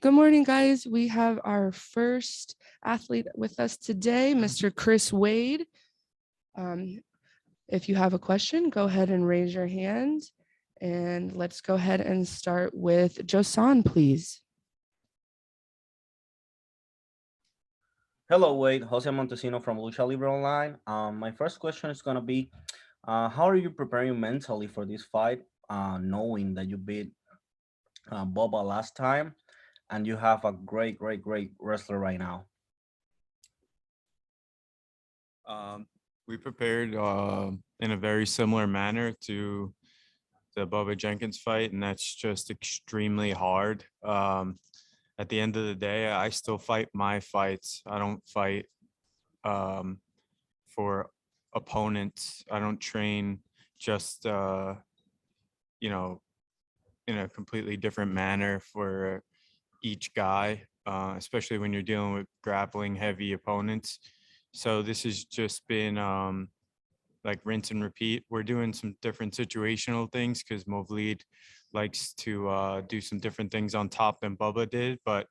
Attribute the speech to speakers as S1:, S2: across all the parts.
S1: Good morning, guys. We have our first athlete with us today, Mr. Chris Wade. Um, if you have a question, go ahead and raise your hand. And let's go ahead and start with Josan, please.
S2: Hello, Wade. Jose Montesino from Lucha Libre Online. My first question is going to be, how are you preparing mentally for this fight, knowing that you beat Boba last time and you have a great wrestler right now?
S3: Um, we prepared in a very similar manner to the Bubba Jenkins fight, and that's just extremely hard. At the end of the day, I still fight my fights. I don't fight for opponents. I don't train just you know in a completely different manner for each guy, especially when you're dealing with grappling heavy opponents. So this has just been like rinse and repeat. We're doing some different situational things because Movlead likes to do some different things on top than Bubba did. But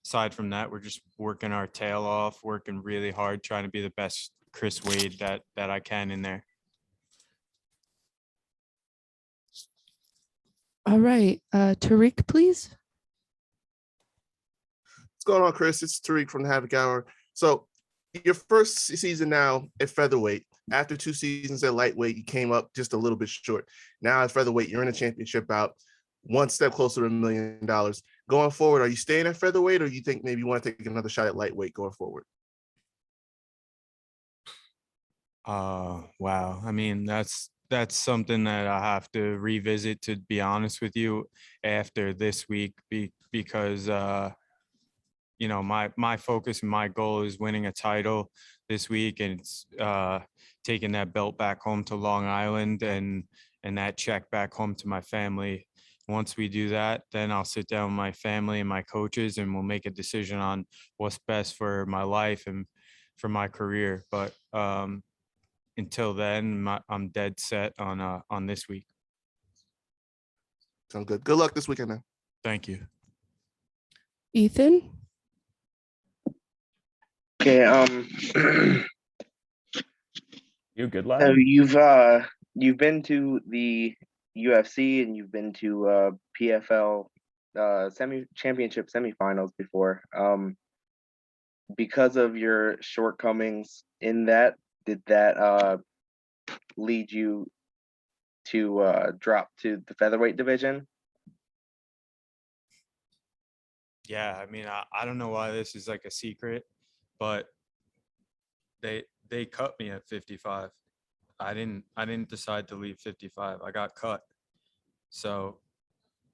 S3: aside from that, we're just working our tail off, working really hard, trying to be the best Chris Wade that I can in there.
S1: All right, Tariq, please.
S4: What's going on, Chris? It's Tariq from the Havoc Hour. So your first season now at featherweight, after 2 seasons at lightweight, you came up just a little bit short. Now at featherweight, you're in a championship bout, one step closer to $1 million. Going forward, are you staying at featherweight, or you think maybe you want to take another shot at lightweight going forward?
S3: Wow. I mean, that's something that I have to revisit, to be honest with you, after this week, because my focus and my goal is winning a title this week, and it's taking that belt back home to Long Island and that check back home to my family. Once we do that, then I'll sit down with my family and my coaches, and we'll make a decision on what's best for my life and for my career. But until then, I'm dead set on this week.
S4: Sounds good. Good luck this weekend, man.
S3: Thank you.
S1: Ethan.
S5: Okay.
S6: You good,
S5: So
S6: lad?
S5: you've been to the UFC and you've been to PFL championship semifinals before. Because of your shortcomings in that, did that lead you to drop to the featherweight division?
S3: Yeah, I mean, I don't know why this is like a secret, but they cut me at 55. I didn't decide to leave 55. I got cut. So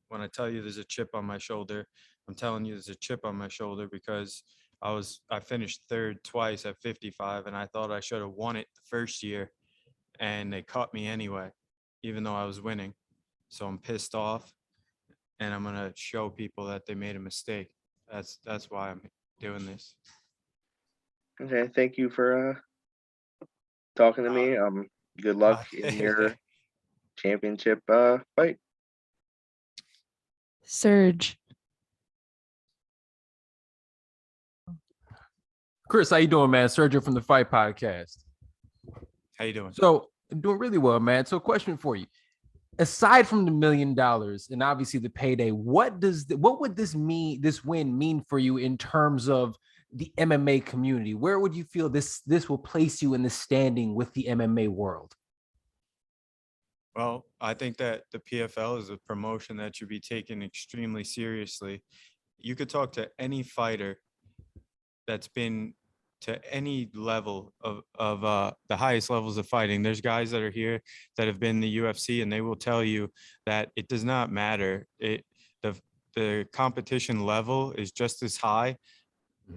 S3: when I tell you there's a chip on my shoulder, I'm telling you there's a chip on my shoulder because I finished third twice at 55, and I thought I should have won it the first year, and they cut me anyway, even though I was winning. So I'm pissed off, and I'm gonna show people that they made a mistake. That's why I'm doing this.
S5: Okay, thank you for talking to me. Good luck in your championship fight.
S1: Serge.
S6: Chris, how you doing, man? Sergio from the Fight Podcast.
S3: How you doing?
S6: So, doing really well, man. So, question for you: aside from the $1 million and obviously the payday, what would this win mean for you in terms of the MMA community? Where would you feel this will place you in the standing with the MMA world?
S3: Well, I think that the PFL is a promotion that should be taken extremely seriously. You could talk to any fighter that's been to any level of the highest levels of fighting. There's guys that are here that have been in the UFC, and they will tell you that it does not matter. The competition level is just as high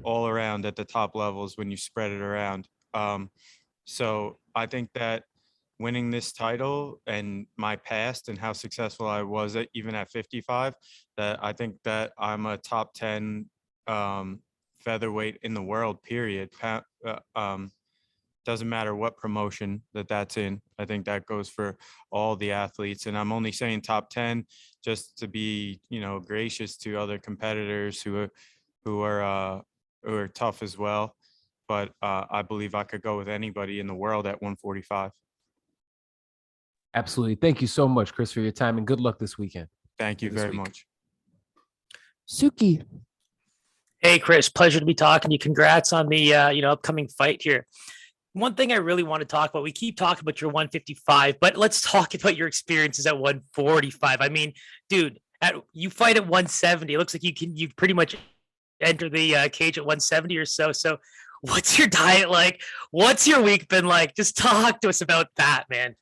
S3: all around at the top levels when you spread it around. So I think that winning this title and my past and how successful I was even at 55, that I think that I'm a top 10 featherweight in the world, period. doesn't matter what promotion that's in. I think that goes for all the athletes. And I'm only saying top 10 just to be, gracious to other competitors who are tough as well. But I believe I could go with anybody in the world at 145.
S6: Absolutely. Thank you so much, Chris, for your time, and good luck this weekend.
S3: Thank you
S6: This
S3: very
S6: week.
S3: much.
S1: Suki.
S7: Hey, Chris, pleasure to be talking to you. Congrats on the upcoming fight here. One thing I really want to talk about, we keep talking about your 155, but let's talk about your experiences at 145. I mean, dude, you fight at 170. It looks like you pretty much enter the cage at 170 or so. So what's your diet like? What's your week been like? Just talk to us about that, man.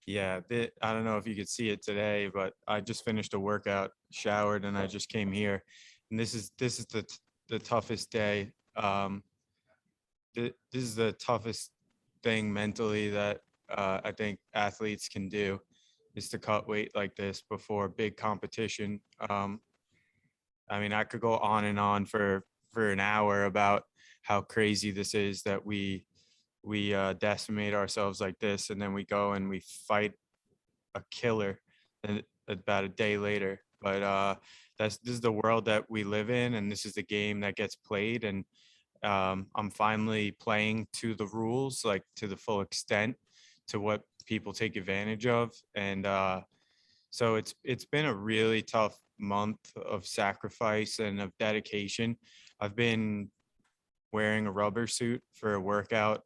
S3: Yeah, I don't know if you could see it today, but I just finished a workout, showered, and I just came here. And this is the toughest day. This is the toughest thing mentally that I think athletes can do, is to cut weight like this before big competition. I mean, I could go on and on for an hour about how crazy this is that we decimate ourselves like this, and then we go and we fight a killer and about a day later. But this is the world that we live in, and this is the game that gets played. And I'm finally playing to the rules, like to the full extent, to what people take advantage of. And so it's been a really tough month of sacrifice and of dedication. I've been wearing a rubber suit for a workout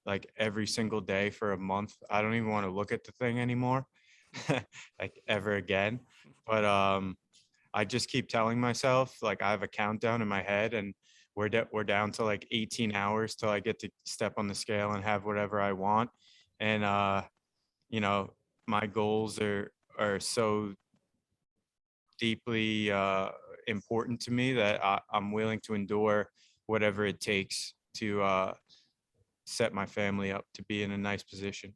S3: like every single day for a month. I don't even want to look at the thing anymore, like ever again. But I just keep telling myself, like, I have a countdown in my head, and we're down to like 18 hours till I get to step on the scale and have whatever I want. And my goals are so deeply important to me that I'm willing to endure whatever it takes to set my family up to be in a nice position.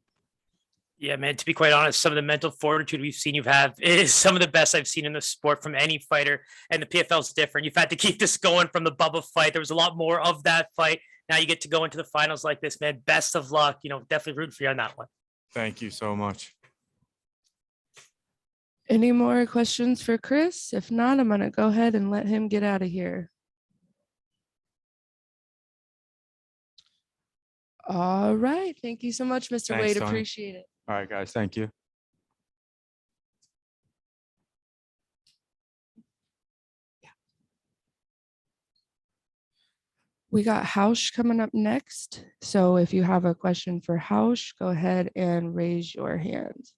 S7: Yeah, man, to be quite honest, some of the mental fortitude we've seen you have is some of the best I've seen in the sport from any fighter. And the PFL is different. You've had to keep this going from the Bubba fight. There was a lot more of that fight. Now you get to go into the finals like this, man. Best of luck. Definitely rooting for you on that one.
S3: Thank you so much.
S1: Any more questions for Chris? If not, I'm going to go ahead and let him get out of here. All right. Thank you so much, Mr.
S3: Thanks,
S1: Wade.
S3: Tony.
S1: Appreciate it.
S3: All right, guys. Thank you.
S1: We got Hausch coming up next. So if you have a question for Hausch, go ahead and raise your hand.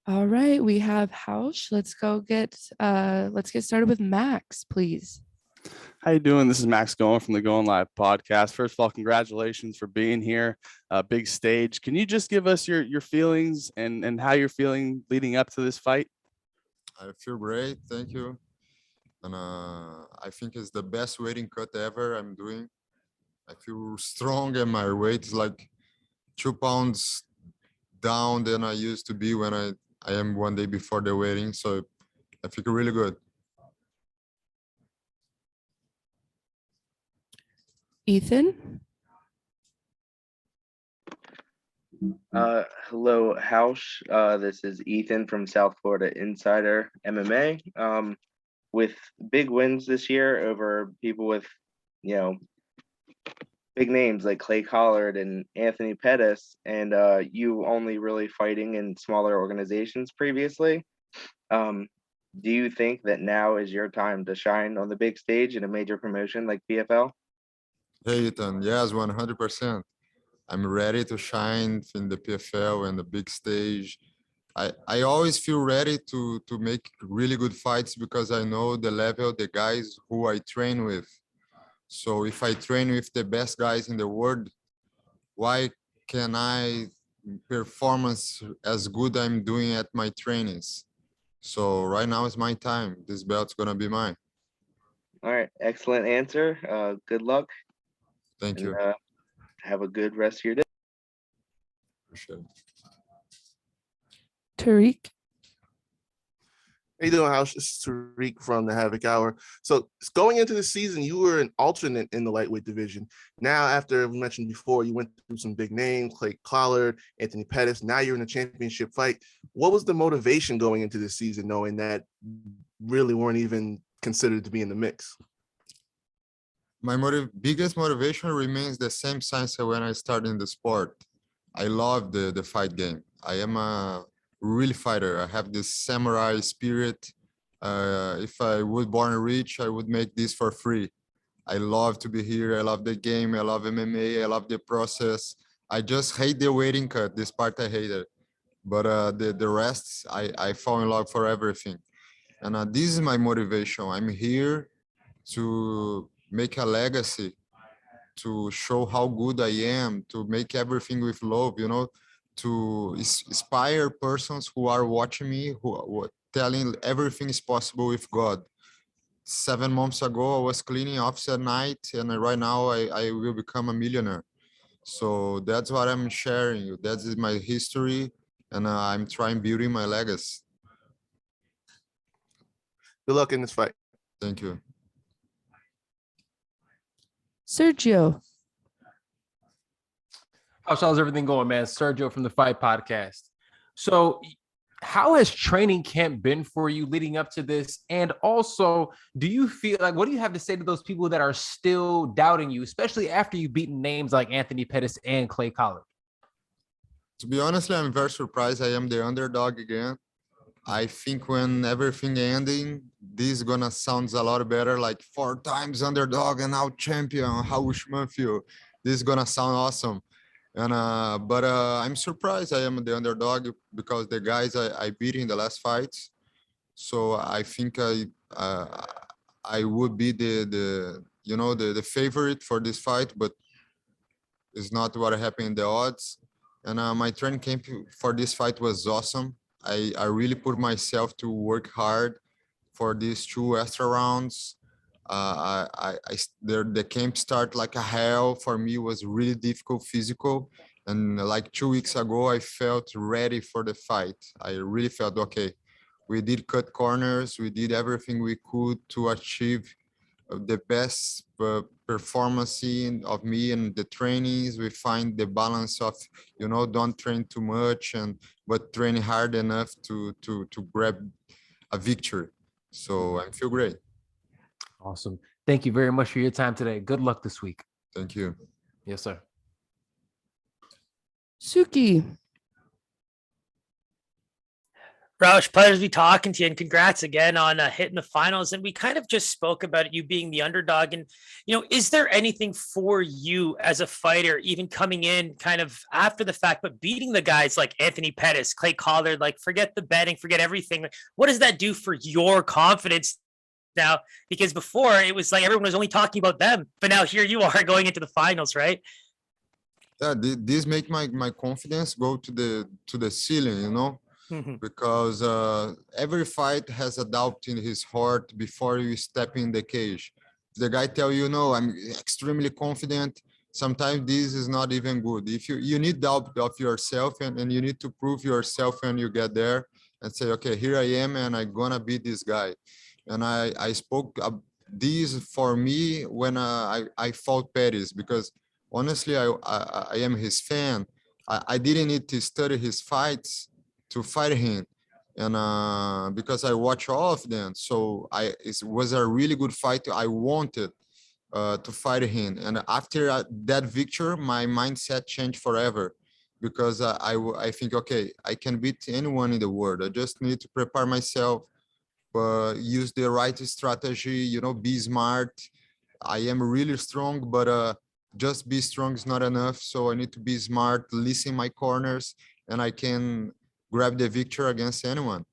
S1: All right, we have Hausch. Let's get started with Max, please.
S8: How you doing? This is Max Going from the Going Live podcast. First of all, congratulations for being here. Big stage. Can you just give us your feelings and how you're feeling leading up to this fight?
S9: I feel great, thank you. And I think it's the best weighting cut ever I'm doing. I feel strong and my weight is like 2 pounds down than I used to be when I am one day before the weighting. So I feel really good.
S1: Ethan.
S5: Hello, House. This is Ethan from South Florida Insider MMA. With big wins this year over people with, you know, big names like Clay Collard and Anthony Pettis, and you only really fighting in smaller organizations previously. Do you think that now is your time to shine on the big stage in a major promotion like PFL?
S9: Hey, Ethan. Yes, 100%. I'm ready to shine in the PFL and the big stage. I always feel ready to make really good fights because I know the level, the guys who I train with. So if I train with the best guys in the world, why can I performance as good I'm doing at my trainings? So right now is my time. This belt's gonna be mine.
S5: All right, excellent answer. Good luck,
S9: Thank
S5: and
S9: you.
S5: have a good rest of your day.
S9: Appreciate it.
S1: Tariq.
S4: How you doing, House? This is Tariq from the Havoc Hour. So going into the season, you were an alternate in the lightweight division. Now, after we mentioned before, you went through some big names, Clay Collard, Anthony Pettis. Now you're in a championship fight. What was the motivation going into this season, knowing that really weren't even considered to be in the mix?
S9: My biggest motivation remains the same since when I started in the sport. I love the fight game. I am a really fighter. I have this samurai spirit. If I would born rich, I would make this for free. I love to be here. I love the game. I love MMA. I love the process. I just hate the waiting cut. This part I hated. But the rest, I fall in love for everything. And this is my motivation. I'm here to make a legacy, to show how good I am, to make everything with love, to inspire persons who are watching me, who telling everything is possible with God. 7 months ago, I was cleaning office at night, and right now I will become a millionaire. So that's what I'm sharing. That is my history, and I'm trying building my legacy.
S4: Good luck in this fight.
S9: Thank you.
S1: Sergio.
S6: How's everything going, man? Sergio from the Fight Podcast. So, how has training camp been for you leading up to this? And also, do you feel like, what do you have to say to those people that are still doubting you, especially after you've beaten names like Anthony Pettis and Clay Collard?
S9: To be honest, I'm very surprised. I am the underdog again. I think when everything ending, this is gonna sound a lot better, like 4 times underdog and now champion. How Ushman feel? This is gonna sound awesome. And but I'm surprised I am the underdog because the guys I beat in the last fights. So I think I would be the favorite for this fight, but it's not what happened in the odds. And my training camp for this fight was awesome. I really put myself to work hard for these 2 extra rounds. The camp start like a hell for me. Was really difficult physical, and like 2 weeks ago I felt ready for the fight. I really felt okay. We did cut corners, we did everything we could to achieve the best performance of me and the trainings. We find the balance of don't train too much but train hard enough to grab a victory. So I feel great.
S6: Awesome. Thank you very much for your time today. Good luck this week.
S9: Thank you.
S6: Yes, sir.
S1: Suki.
S7: Roush, pleasure to be talking to you, and congrats again on hitting the finals. And we kind of just spoke about you being the underdog. And, is there anything for you as a fighter, even coming in kind of after the fact, but beating the guys like Anthony Pettis, Clay Collard, like forget the betting, forget everything. What does that do for your confidence now? Because before it was like everyone was only talking about them, but now here you are going into the finals, right?
S9: Yeah, this make my confidence go to the ceiling, because every fight has a doubt in his heart before you step in the cage. The guy tell you, no, I'm extremely confident. Sometimes this is not even good. If you need doubt of yourself and you need to prove yourself when you get there and say, okay, here I am and I'm gonna beat this guy. And I spoke this for me when I fought Pettis, because honestly, I am his fan. I didn't need to study his fights to fight him, and because I watch all of them, so it was a really good fight. I wanted to fight him, and after that victory, my mindset changed forever, because I think, okay, I can beat anyone in the world. I just need to prepare myself, use the right strategy, be smart. I am really strong, but just be strong is not enough. So I need to be smart, listen my corners, and I can grab the victory against anyone.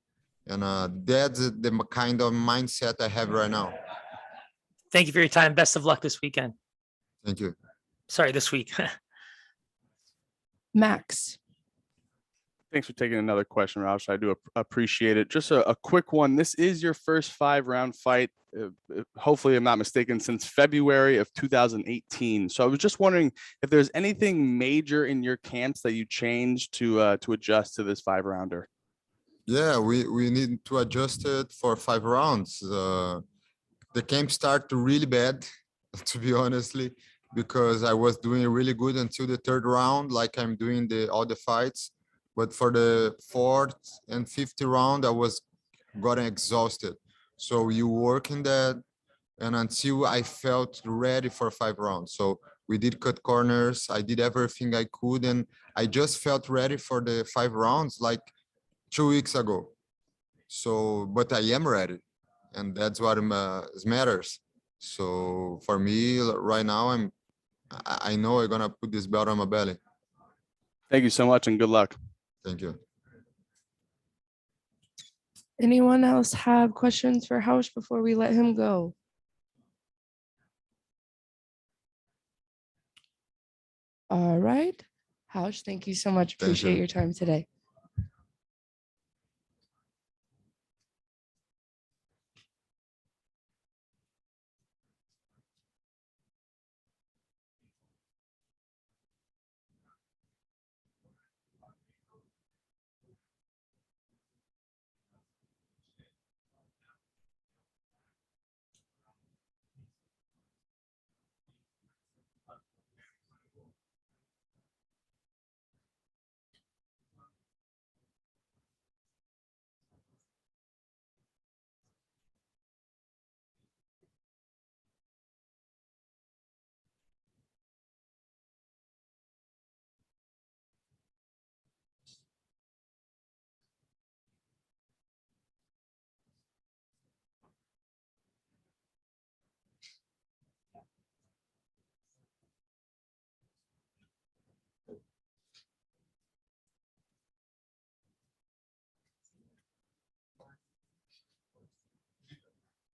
S9: And that's the kind of mindset I have right now.
S7: Thank you for your time. Best of luck this weekend.
S9: Thank you.
S7: Sorry, this week.
S1: Max.
S8: Thanks for taking another question, Roush. I do appreciate it. Just a quick one. This is your first 5-round fight, hopefully I'm not mistaken, since February of 2018. So I was just wondering if there's anything major in your camps that you changed to adjust to this 5-rounder.
S9: Yeah, we need to adjust it for 5 rounds. The camp started really bad, to be honestly, because I was doing really good until the 3rd round, like I'm doing all the fights. But for the 4th and 5th round, I was gotten exhausted. So you work in that, and until I felt ready for 5 rounds. So we did cut corners. I did everything I could, and I just felt ready for the 5 rounds like 2 weeks ago. So, but I am ready, and that's what matters. So for me right now, I know I'm gonna put this belt on my belly.
S8: Thank you so much and good luck.
S9: Thank you.
S1: Anyone else have questions for Hausch before we let him go? All right. Hausch, thank you so much.
S9: Thank
S1: Appreciate
S9: you.
S1: your time today.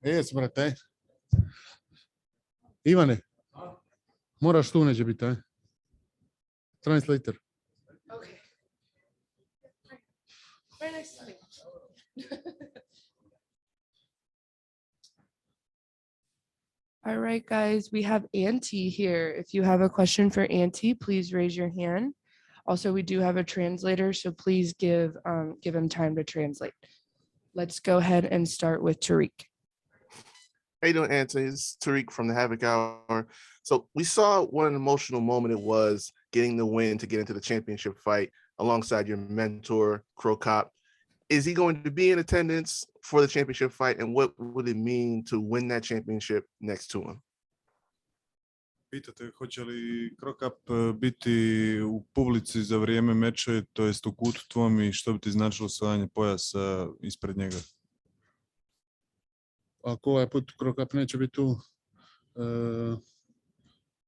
S10: Jes, brate. Ivane, moraš tu neće biti, aj? Translator.
S1: Okay. Right next to me. All right, guys, we have Auntie here. If you have a question for Auntie, please raise your hand. Also, we do have a translator, so please give him time to translate. Let's go ahead and start with Tariq.
S4: How you doing, Anthony? It's Tariq from the Havoc Hour. So we saw what an emotional moment it was getting the win to get into the championship fight alongside your mentor, Crow Cop. Is he going to be in attendance for the championship fight, and what would it mean to win that championship next to him?
S3: Pitate hoće li Krokap biti u publici za vrijeme meča, to jest u kutu tvom, i što bi ti značilo osvajanje pojasa ispred njega?
S10: Ako ovaj put Krokap neće biti tu,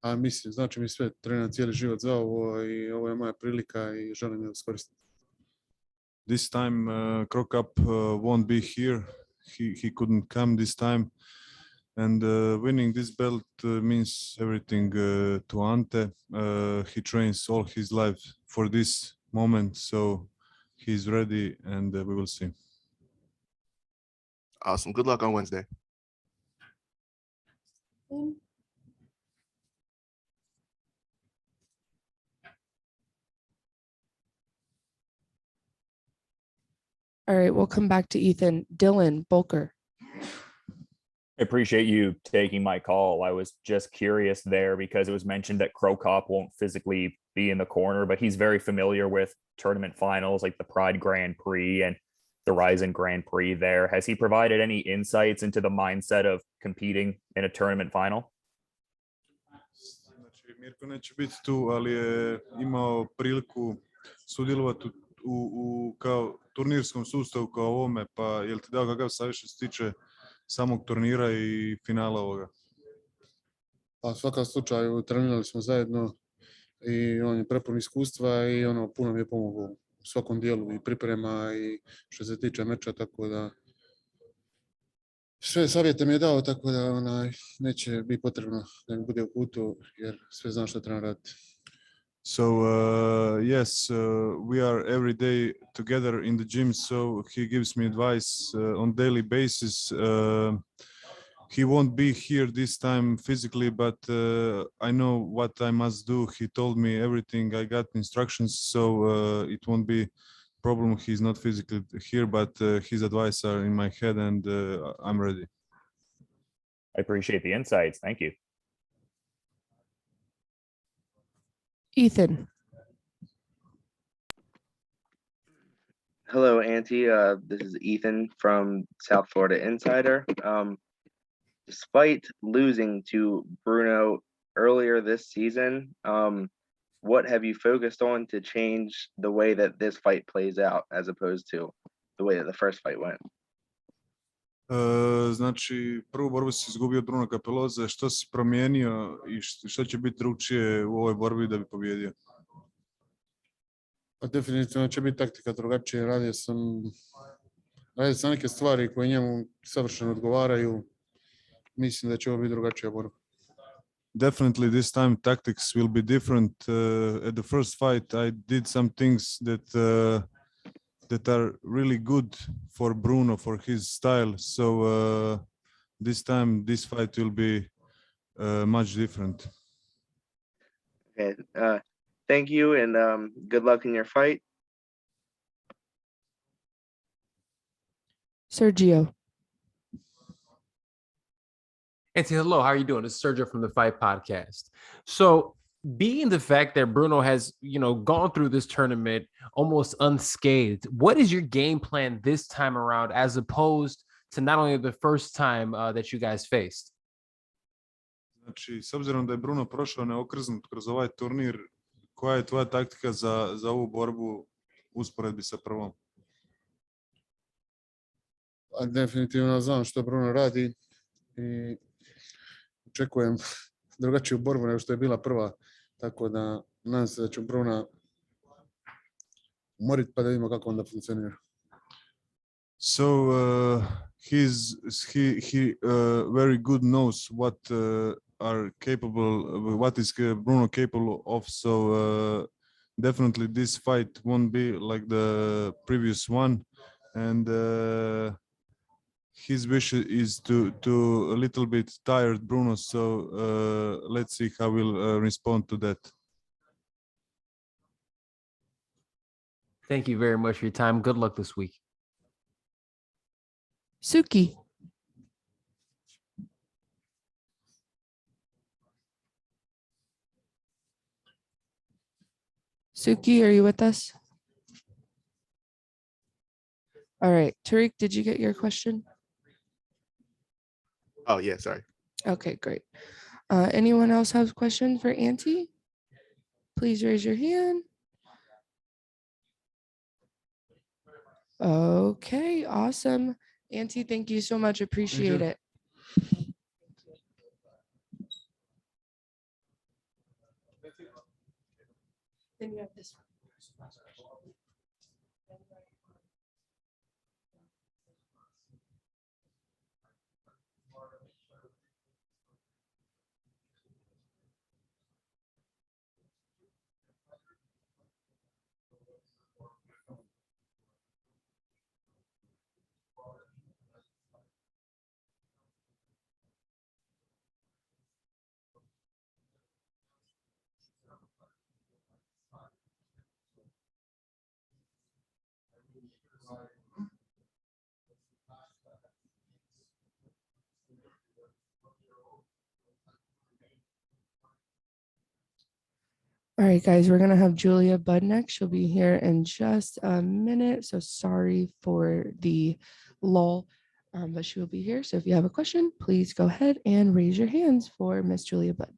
S10: a mislim, znači mi sve, trenam cijeli život za ovo i ovo je moja prilika i želim je iskoristiti.
S3: This time Krokap won't be here. He couldn't come this time. And winning this belt means everything to Ante. He trains all his life for this moment, so he's ready, and we will see.
S4: Awesome. Good luck on Wednesday.
S1: All right, we'll come back to Ethan. Dylan Bulker.
S11: I appreciate you taking my call. I was just curious there because it was mentioned that Crow Cop won't physically be in the corner, but he's very familiar with tournament finals like the Pride Grand Prix and the Ryzen Grand Prix there. Has he provided any insights into the mindset of competing in a tournament final?
S10: Znači, Mirko neće biti tu, ali je imao priliku sudjelovati u kao turnirskom sustavu kao ovome, pa jel ti dao kakav savjet što se tiče samog turnira i finala ovoga? Pa u svakom slučaju trenirali smo zajedno i on je prepun iskustva i puno mi je pomogao u svakom dijelu i priprema i što se tiče meča, tako da sve savjete mi je dao, tako da neće biti potrebno da mi bude u putu jer sve znam što trebam raditi. So yes, we are every day together in the gym, so he gives me advice on daily basis. He won't be here this time physically, but I know what I must do. He told me everything. I got instructions, so it won't be problem. He's not physically here, but his advice are in my head, and I'm ready.
S11: I appreciate the insights. Thank you.
S1: Ethan.
S5: Hello, Auntie. This is Ethan from South Florida Insider. Despite losing to Bruno earlier this season, what have you focused on to change the way that this fight plays out as opposed to the way that the first fight went?
S10: Znači, prvu borbu si izgubio od Bruno Capeloze. Što si promijenio i što će biti drugčije u ovoj borbi da bi pobjedio? Pa definitivno će biti taktika drugačije. Radio sam neke stvari koje njemu savršeno odgovaraju. Mislim da će ovo biti drugačija borba. Definitely this time tactics will be different. At the first fight I did some things that are really good for Bruno, for his style. So this time this fight will be much different.
S5: Okay. Thank you, and good luck in your fight.
S1: Sergio.
S6: Auntie, hello, how are you doing? It's Sergio from the Fight Podcast. So, being the fact that Bruno has, gone through this tournament almost unscathed, what is your game plan this time around as opposed to not only the first time that you guys faced?
S10: Znači, s obzirom da je Bruno prošao neokrznut kroz ovaj turnir, koja je tvoja taktika za ovu borbu usporedbi sa prvom? Definitivno znam što Bruno radi i očekujem drugačiju borbu nego što je bila prva, tako da nadam se da ću Bruna umoriti pa da vidimo kako onda funkcionira. So he very good knows what are capable, what is Bruno capable of. So definitely this fight won't be like the previous one, and his wish is to a little bit tired Bruno. So let's see how we'll respond to that.
S6: Thank you very much for your time. Good luck this week.
S1: Suki. Suki, are you with us? All right. Tariq, did you get your question?
S4: Oh, yeah, sorry.
S1: Okay, great. Anyone else have a question for Auntie? Please raise your hand. Okay, awesome. Auntie, thank you so much. Appreciate it. Then you have this one. All right, guys, we're going to have Julia Budd next. She'll be here in just a minute. So sorry for the lull, but she will be here. So if you have a question, please go ahead and raise your hands for Miss Julia Budd.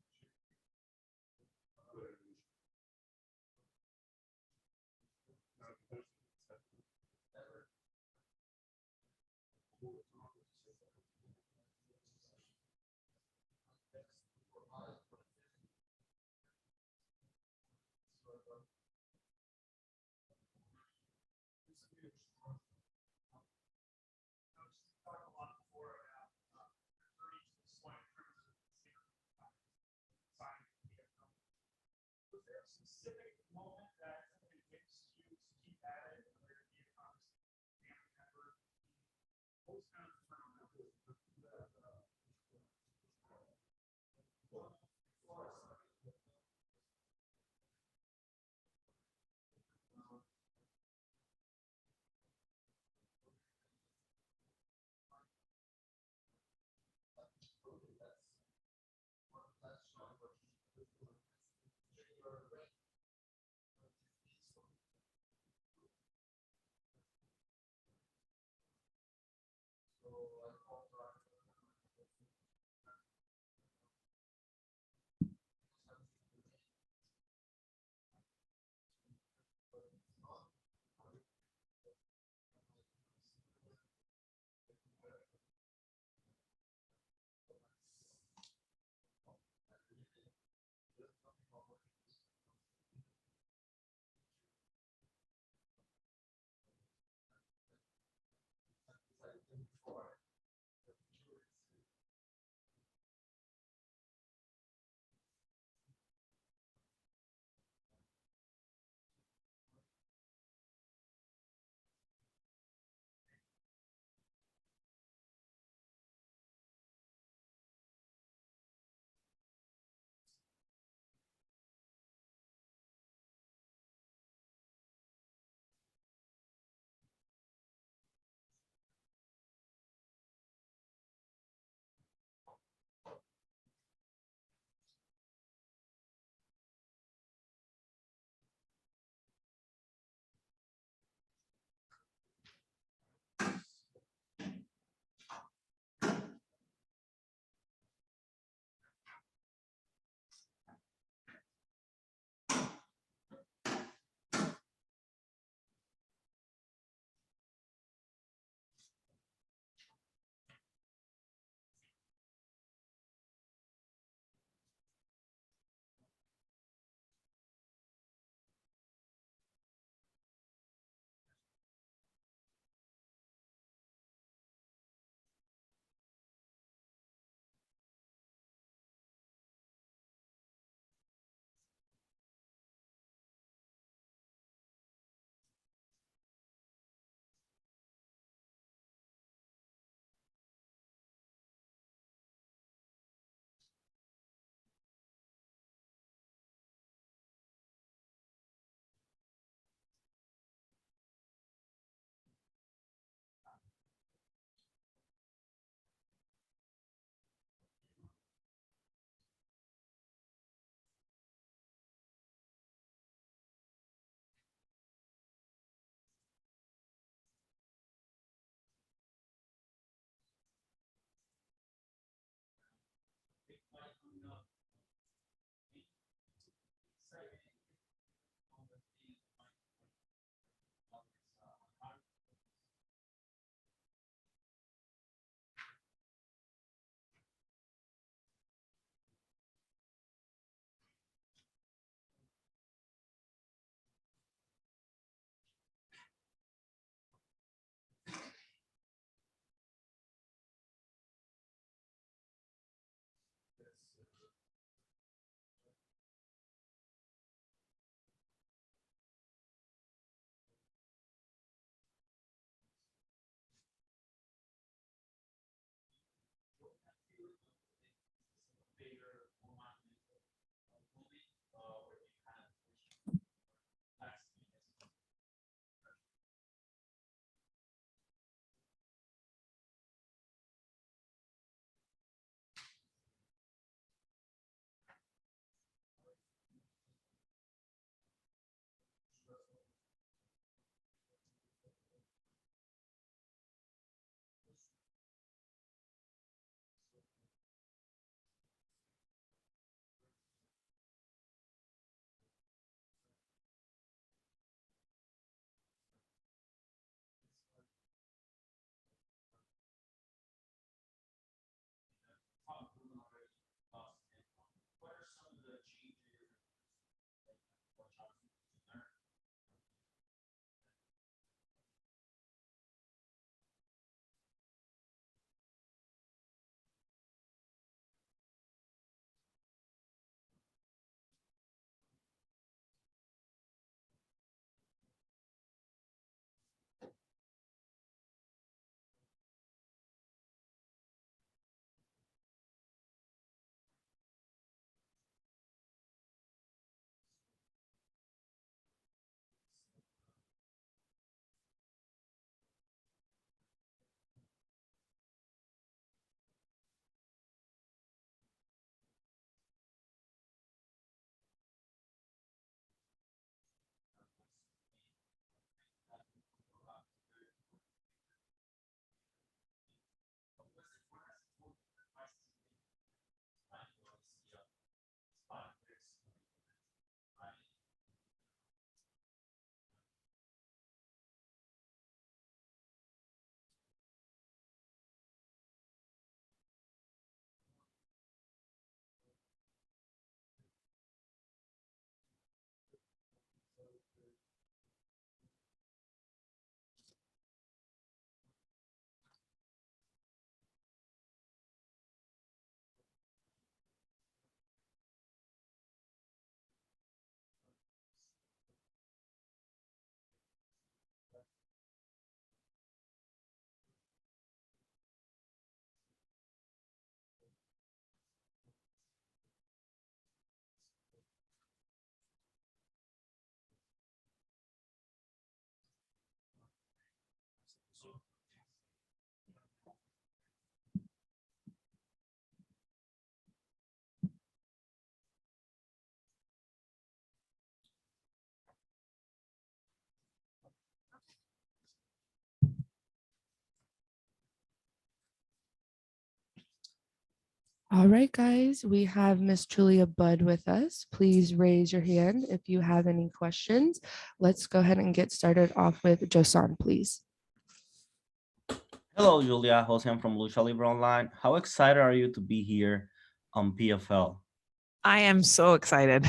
S1: All right, guys, we have Miss Julia Budd with us. Please raise your hand if you have any questions. Let's go ahead and get started off with Josan, please.
S2: Hello, Julia. Jose from Lucha Libre Online. How excited are you to be here on PFL?
S12: I am so excited.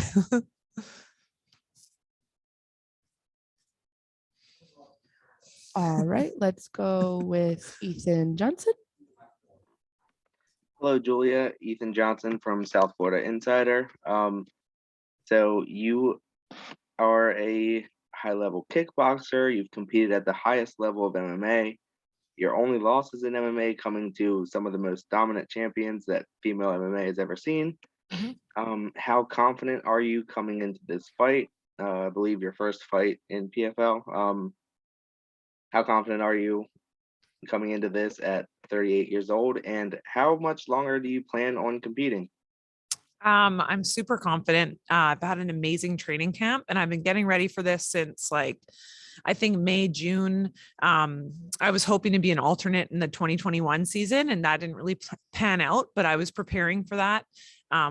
S1: All right, let's go with Ethan Johnson.
S5: Hello, Julia. Ethan Johnson from South Florida Insider. So you are a high-level kickboxer. You've competed at the highest level of MMA. Your only losses in MMA coming to some of the most dominant champions that female MMA has ever seen. How confident are you coming into this fight? I believe your first fight in PFL. How confident are you coming into this at 38 years old? And how much longer do you plan on competing?
S12: I'm super confident. I've had an amazing training camp and I've been getting ready for this since I think May, June. I was hoping to be an alternate in the 2021 season and that didn't really pan out, but I was preparing for that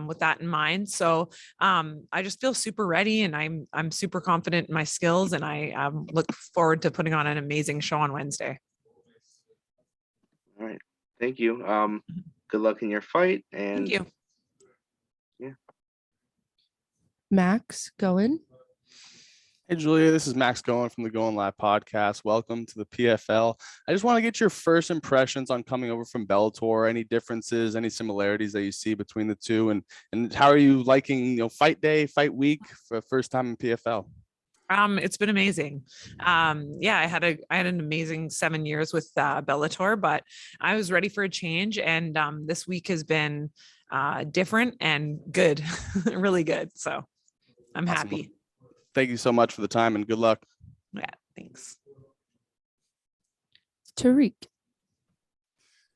S12: with that in mind. So I just feel super ready and I'm super confident in my skills and I look forward to putting on an amazing show on Wednesday.
S5: All right. Thank you. Good luck in your fight. And
S12: Thank you.
S5: Yeah.
S1: Max Goen.
S8: Hey, Julia, this is Max Going from the Going Live podcast. Welcome to the PFL. I just want to get your first impressions on coming over from Bellator. Any differences, any similarities that you see between the two, and how are you liking, fight day, fight week for the first time in PFL?
S12: It's been amazing. Yeah, I had an amazing 7 years with Bellator, but I was ready for a change, and this week has been different and good, really good. So I'm
S8: Awesome.
S12: happy.
S8: Thank you so much for the time and good luck.
S12: Yeah, thanks.
S1: Tariq.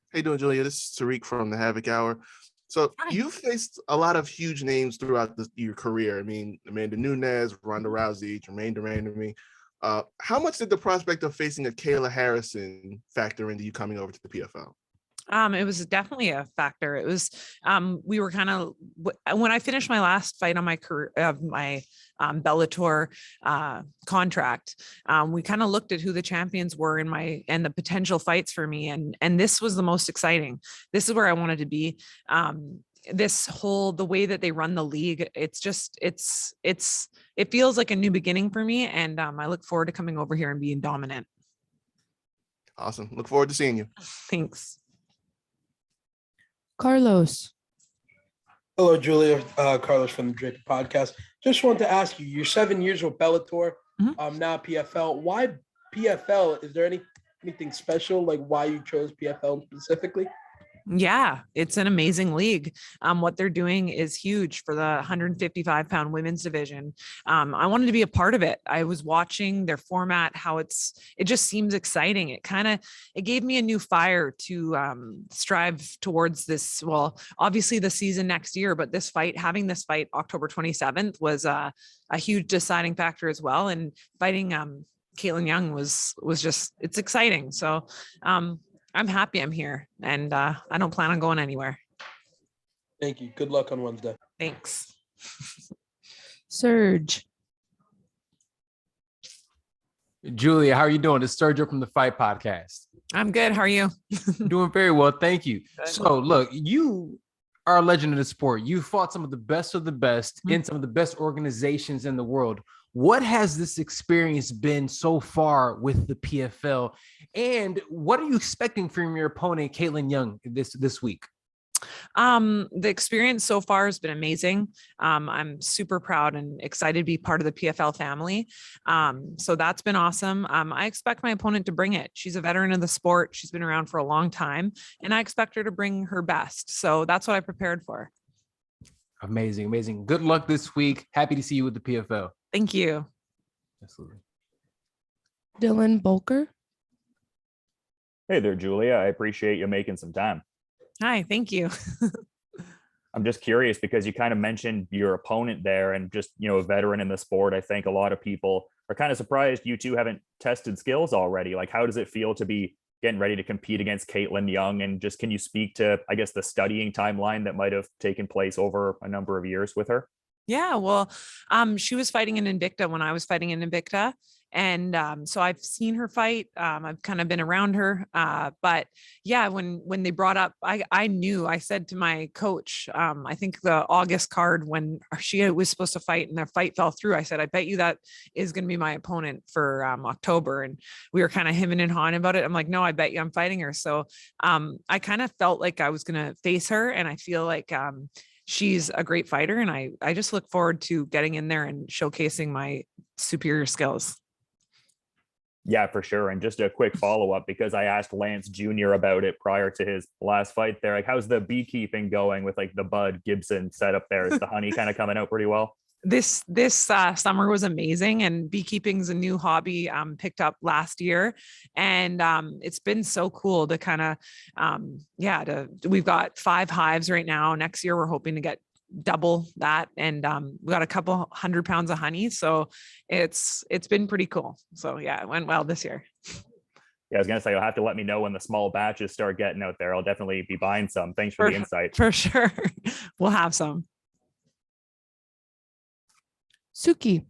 S4: How you doing, Julia? This is Tariq from the Havoc Hour. So you've faced a lot of huge names throughout your career. I mean, Amanda Nunes, Ronda Rousey, Jermaine Durandamy. How much did the prospect of facing a Kayla Harrison factor into you coming over to the PFL?
S12: It was definitely a factor. It was, we were kind of, when I finished my last fight on my career, my Bellator contract, we kind of looked at who the champions were and the potential fights for me. And this was the most exciting. This is where I wanted to be. The way that they run the league, it's just, it feels like a new beginning for me. And I look forward to coming over here and being dominant.
S4: Awesome. Look forward to seeing you.
S12: Thanks.
S1: Carlos.
S13: Hello, Julia. Carlos from the Draper Podcast. Just wanted to ask you, you're 7 years with Bellator, now PFL. Why PFL? Is there anything special, like why you chose PFL specifically?
S12: Yeah, it's an amazing league. What they're doing is huge for the 155-pound women's division. I wanted to be a part of it. I was watching their format, how it just seems exciting. It gave me a new fire to strive towards this. Well, obviously the season next year, but having this fight October 27th was a huge deciding factor as well. And fighting Caitlin Young was just, it's exciting. So, I'm happy I'm here and I don't plan on going anywhere.
S13: Thank you. Good luck on Wednesday.
S12: Thanks.
S1: Serge.
S6: Julia, how are you doing? It's Sergio from the Fight Podcast.
S12: I'm good. How are you?
S6: Doing very well. Thank you.
S12: Good.
S6: So look, you are a legend of the sport. You fought some of the best in some of the best organizations in the world. What has this experience been so far with the PFL? And what are you expecting from your opponent, Caitlin Young, this week?
S12: The experience so far has been amazing. I'm super proud and excited to be part of the PFL family. So that's been awesome. I expect my opponent to bring it. She's a veteran of the sport. She's been around for a long time, and I expect her to bring her best. So that's what I prepared for.
S6: Amazing, amazing. Good luck this week. Happy to see you with the PFL.
S12: Thank you.
S6: Absolutely.
S1: Dylan Bolker.
S11: Hey there, Julia. I appreciate you making some time.
S12: Hi, thank you.
S11: I'm just curious because you kind of mentioned your opponent there and just, a veteran in the sport. I think a lot of people are kind of surprised you two haven't tested skills already. Like, how does it feel to be getting ready to compete against Caitlin Young. And just, can you speak to, I guess, the studying timeline that might have taken place over a number of years with her?
S12: Yeah, well, she was fighting in Invicta when I was fighting in Invicta. And so I've seen her fight. I've kind of been around her. But yeah, when they brought up, I knew, I said to my coach, I think the August card when she was supposed to fight and their fight fell through, I said, I bet you that is going to be my opponent for October. And we were kind of hemming and hawing about it. I'm like, no, I bet you I'm fighting her. So I kind of felt like I was going to face her. And I feel like she's a great fighter, and I just look forward to getting in there and showcasing my superior skills.
S11: Yeah, for sure. And just a quick follow-up, because I asked Lance Jr. about it prior to his last fight there. Like, how's the beekeeping going with like the Bud Gibson setup there? Is the honey kind of coming out pretty well?
S12: This summer was amazing, and beekeeping's a new hobby picked up last year, and it's been so cool to kind of we've got 5 hives right now. Next year we're hoping to get double that, and we got a couple 100 pounds of honey, so it's been pretty cool. So yeah, it went well this year.
S11: Yeah, I was gonna say, you'll have to let me know when the small batches start getting out there. I'll definitely be buying some. Thanks for the insight.
S12: For sure. We'll have some.
S1: Suki.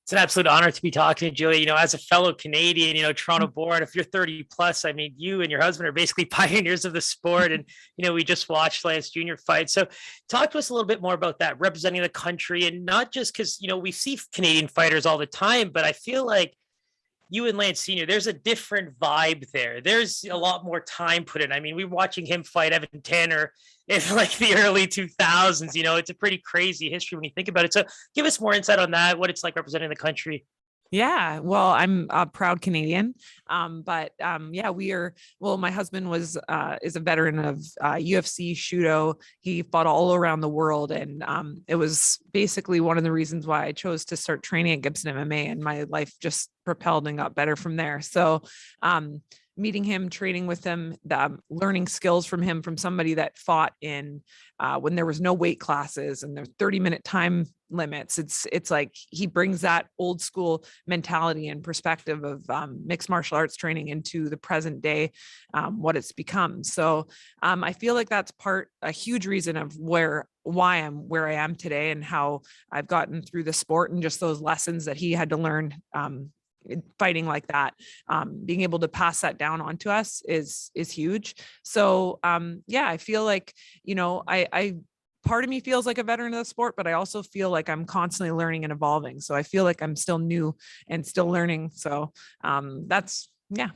S7: It's an absolute honor to be talking to Julia. You know, as a fellow Canadian, you know, Toronto born, if you're 30 plus, I mean, you and your husband are basically pioneers of the sport. And, you know, we just watched Lance Jr. fight. So talk to us a little bit more about that, representing the country, and not just because, you know, we see Canadian fighters all the time, but I feel like you and Lance Sr., there's a different vibe there. There's a lot more time put in. I mean, we were watching him fight Evan Tanner in like the early 2000s. You know, it's a pretty crazy history when you think about it. So give us more insight on that, what it's like representing the country.
S12: Yeah, well, I'm a proud Canadian. Yeah, my husband is a veteran of UFC Shudo. He fought all around the world. And it was basically one of the reasons why I chose to start training at Gibson MMA, and my life just propelled and got better from there. So meeting him, training with him, learning skills from him, from somebody that fought in when there was no weight classes and there's 30-minute time limits. It's like he brings that old school mentality and perspective of mixed martial arts training into the present day, what it's become. So I feel like that's a huge reason of why I'm where I am today, and how I've gotten through the sport, and just those lessons that he had to learn fighting like that. Being able to pass that down onto us is huge. So yeah, I feel like, you know, I part of me feels like a veteran of the sport, but I also feel like I'm constantly learning and evolving. So I feel like I'm still new and still learning. So that's, yeah.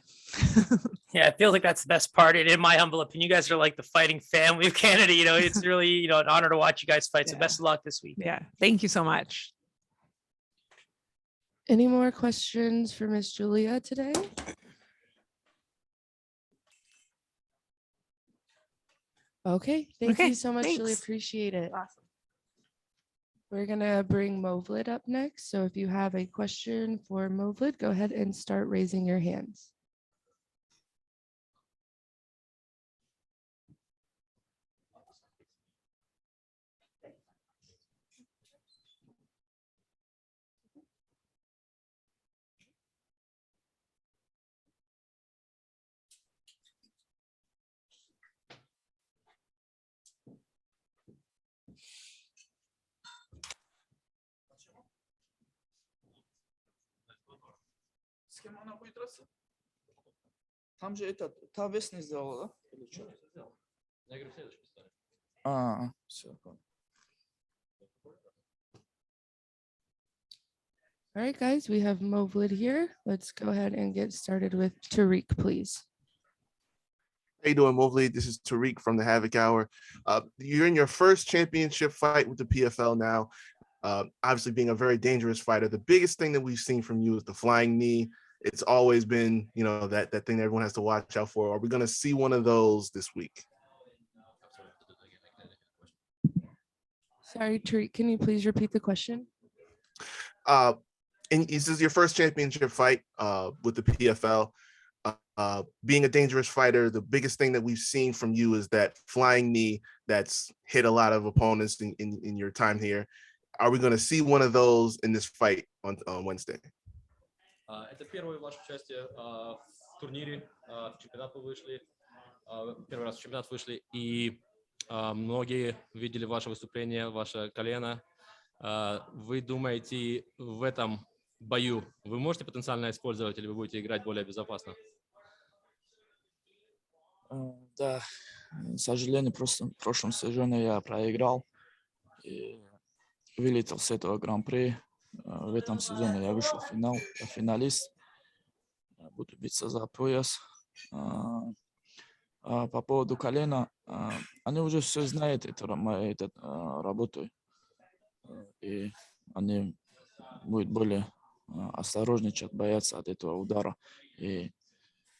S7: Yeah, it feels like that's the best part. And in my humble opinion, you guys are like the fighting family of Canada. You know, it's really, you know, an honor to watch you guys fight. So best of luck this week.
S12: Yeah. Thank you so much.
S1: Any more questions for Miss Julia today? Okay, thank you so much, Julia.
S12: Thanks.
S1: Appreciate it.
S12: Awesome.
S1: We're gonna bring Movlid up next. So if you have a question for Movlid, go ahead and start raising your hands.
S14: Там же та вес не сделала, да? Или что? Все.
S1: All right, guys, we have Movlid here. Let's go ahead and get started with Tariq, please.
S4: How you doing, Movlid? This is Tariq from the Havoc Hour. You're in your first championship fight with the PFL now. Obviously, being a very dangerous fighter, the biggest thing that we've seen from you is the flying knee. It's always been, you know, that thing that everyone has to watch out for. Are we going to see one of those this week?
S1: Sorry, Tariq, can you please repeat the question?
S4: And this is your first championship fight with the PFL. Being a dangerous fighter, the biggest thing that we've seen from you is that flying knee that's hit a lot of opponents in your time here. Are we going to see one of those in this fight on Wednesday?
S15: Это первое ваше участие в турнире, в чемпионат вы вышли, первый раз в чемпионат вышли, и многие видели ваше выступление, ваше колено. Вы думаете, в этом бою вы можете потенциально использовать или вы будете играть более безопасно?
S14: Да, к сожалению, просто в прошлом сезоне я проиграл и вылетел с этого гран-при. В этом сезоне я вышел в финал, я финалист, буду биться за пояс. По поводу колена, они уже все знают, это моя работу, и они будут более осторожничать, бояться от этого удара. И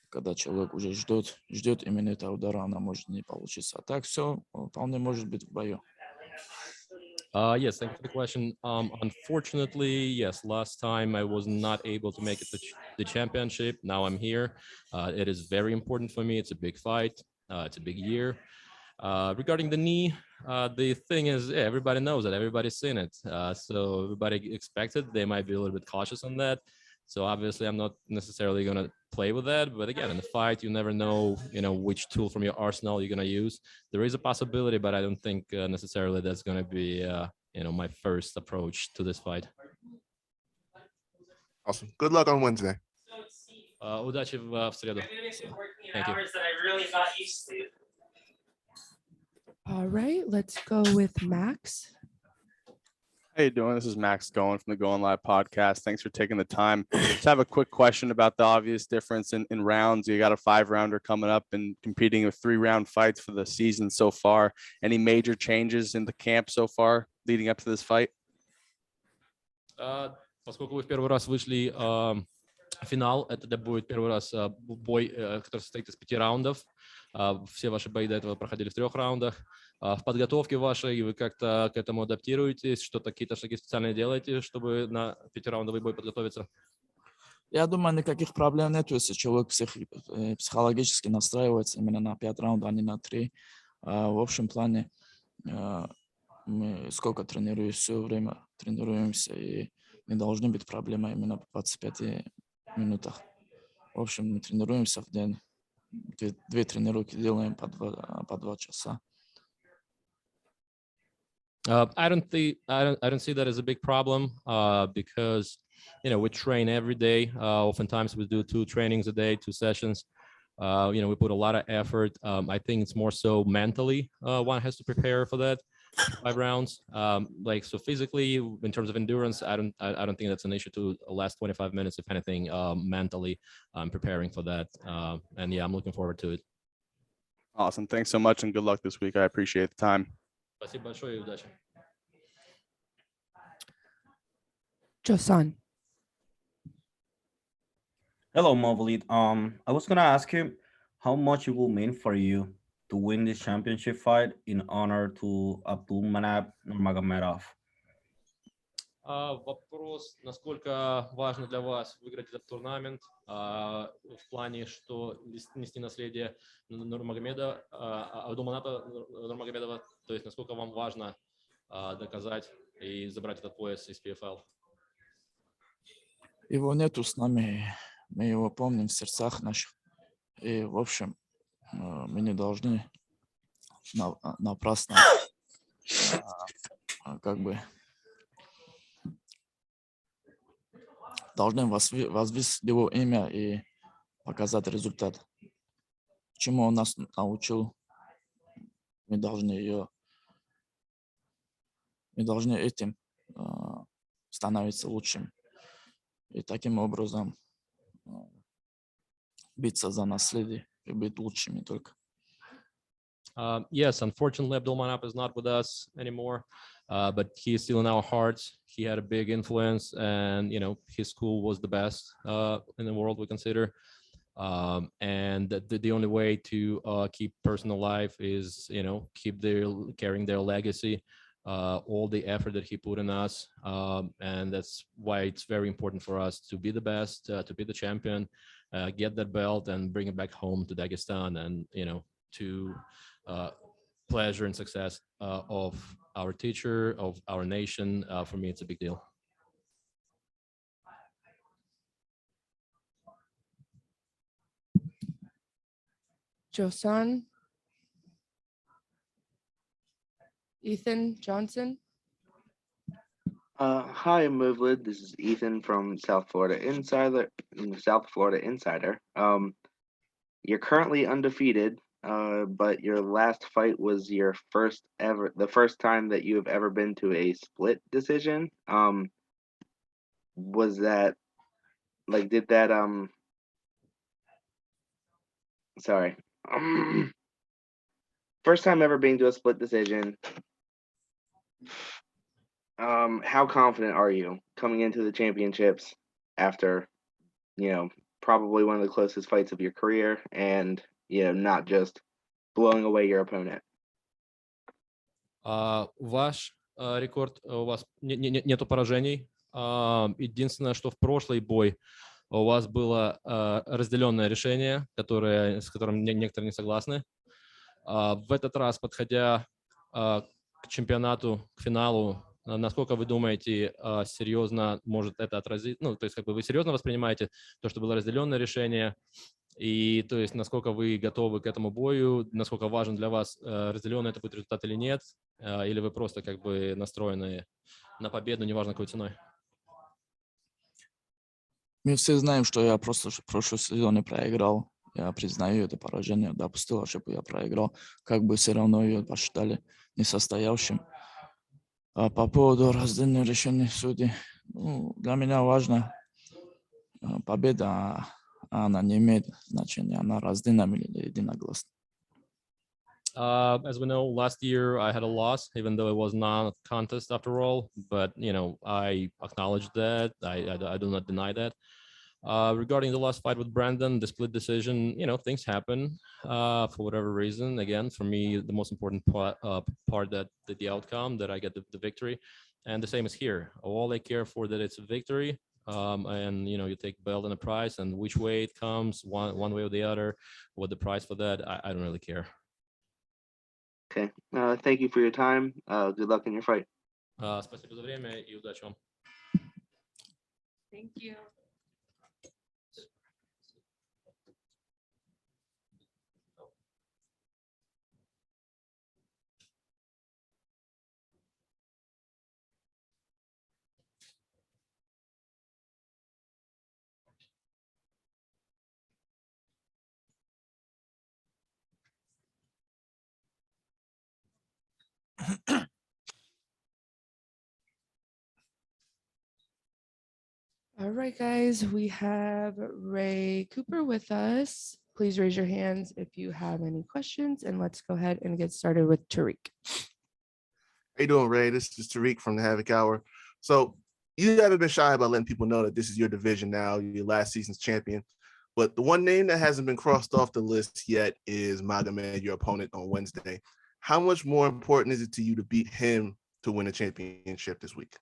S14: когда человек уже ждет именно этого удара, она может не получиться. А так все вполне может быть в бою.
S15: Yes, thank you for the question. Unfortunately, yes, last time I was not able to make it to the championship. Now I'm here. It is very important for me. It's a big fight. It's a big year. Regarding the knee, the thing is, yeah, everybody knows it. Everybody's seen it. So everybody expects it. They might be a little bit cautious on that. So obviously, I'm not necessarily going to play with that. But again, in the fight, you never know, which tool from your arsenal you're going to use. There is a possibility, but I don't think necessarily that's going to be, my first approach to this fight.
S4: Awesome. Good luck on Wednesday.
S15: Удачи в среду. Thank you.
S1: All right, let's go with Max.
S8: How you doing? This is Max Going from the Going Live podcast. Thanks for taking the time. Just have a quick question about the obvious difference in rounds. You got a 5-rounder coming up and competing with 3-round fights for the season so far. Any major changes in the camp so far leading up to this fight?
S15: Поскольку вы в первый раз вышли в финал, это будет первый раз бой, который состоит из 5 раундов. Все ваши бои до этого проходили в 3 раундах. В подготовке вашей вы как-то к этому адаптируетесь? Что-то, какие-то шаги специально делаете, чтобы на 5-раундовый бой подготовиться?
S14: Я думаю, никаких проблем нет, если человек психологически настраивается именно на 5 раундов, а не на 3. В общем плане мы сколько тренируемся, все время тренируемся, и не должны быть проблемы именно по 25 минутах. В общем, мы тренируемся в день. 2 тренировки делаем по 2 часа.
S15: I don't see that as a big problem because we train every day. Oftentimes we do 2 trainings a day, 2 sessions. We put a lot of effort. I think it's more so mentally one has to prepare for that 5 rounds. So physically, in terms of endurance, I don't think that's an issue to last 25 minutes. If anything, mentally, I'm preparing for that. And yeah, I'm looking forward to it.
S8: Awesome. Thanks so much and good luck this week. I appreciate the time.
S15: Спасибо большое и удачи.
S1: Josan.
S2: Hello, Movalit. I was gonna ask you how much it will mean for you to win this championship fight in honor to Abdulmanap Nurmagomedov.
S15: Вопрос, насколько важно для вас выиграть этот турнамент в плане, что нести наследие Нурмагомеда, Абдулманата Нурмагомедова, то есть насколько вам важно доказать и забрать этот пояс из PFL?
S14: Его нету с нами, мы его помним в сердцах наших. И, в общем, мы не должны напрасно должны возвысить его имя и показать результат. Чему он нас научил, мы должны этим становиться лучшим. И таким образом биться за наследие и быть лучшими только.
S15: Yes, unfortunately, Abdulmanap is not with us anymore, but he is still in our hearts. He had a big influence, and his school was the best in the world, we consider. And the only way to keep person alive is keep carrying their legacy, all the effort that he put in us, and that's why it's very important for us to be the best, to be the champion, get that belt, and bring it back home to Dagestan, and to pleasure and success of our teacher, of our nation. For me, it's a big deal.
S1: Josan. Ethan Johnson.
S5: Hi, Movlid. This is Ethan from South Florida Insider. South Florida Insider. You're currently undefeated, but your last fight was the first time that you have ever been to a split decision. Was that like did that sorry. First time ever being to a split decision. How confident are you coming into the championships after, probably one of the closest fights of your career and, not just blowing away your opponent?
S15: Ваш рекорд, у вас нету поражений. Единственное, что в прошлый бой у вас было разделенное решение, с которым некоторые не согласны. В этот раз, подходя к чемпионату, к финалу, насколько вы думаете, серьезно может это отразить? Ну, то есть, как бы вы серьезно воспринимаете то, что было разделенное решение, и то есть, насколько вы готовы к этому бою, насколько важен для вас, разделенный это будет результат или нет, или вы просто как бы настроены на победу, неважно какой ценой?
S14: Мы все знаем, что я просто в прошлом сезоне проиграл. Я признаю это поражение, допустил ошибку, я проиграл. Как бы все равно ее посчитали несостоявшим. А по поводу раздельного решения судей, для меня важно победа, она не имеет значения, она раздельна или единогласна.
S15: As we know, last year I had a loss, even though it was not a contest after all. But I acknowledge that. I do not deny that. Regarding the last fight with Brandon, the split decision, things happen for whatever reason. Again, for me, the most important part that the outcome, that I get the victory, and the same is here. All I care for that it's a victory. And you take belt and a prize, and which way it comes, one way or the other, what the price for that, I don't really care.
S5: Okay. Thank you for your time. Good luck in your fight.
S15: Спасибо за время и удачи вам.
S1: Thank you. All right, guys, we have Ray Cooper with us. Please raise your hands if you have any questions, and let's go ahead and get started with Tariq.
S4: How you doing, Ray? This is Tariq from the Havoc Hour. So you haven't been shy about letting people know that this is your division now, your last season's champion. But the one name that hasn't been crossed off the list yet is Magomed, your opponent on Wednesday. How much more important is it to you to beat him to win a championship this week?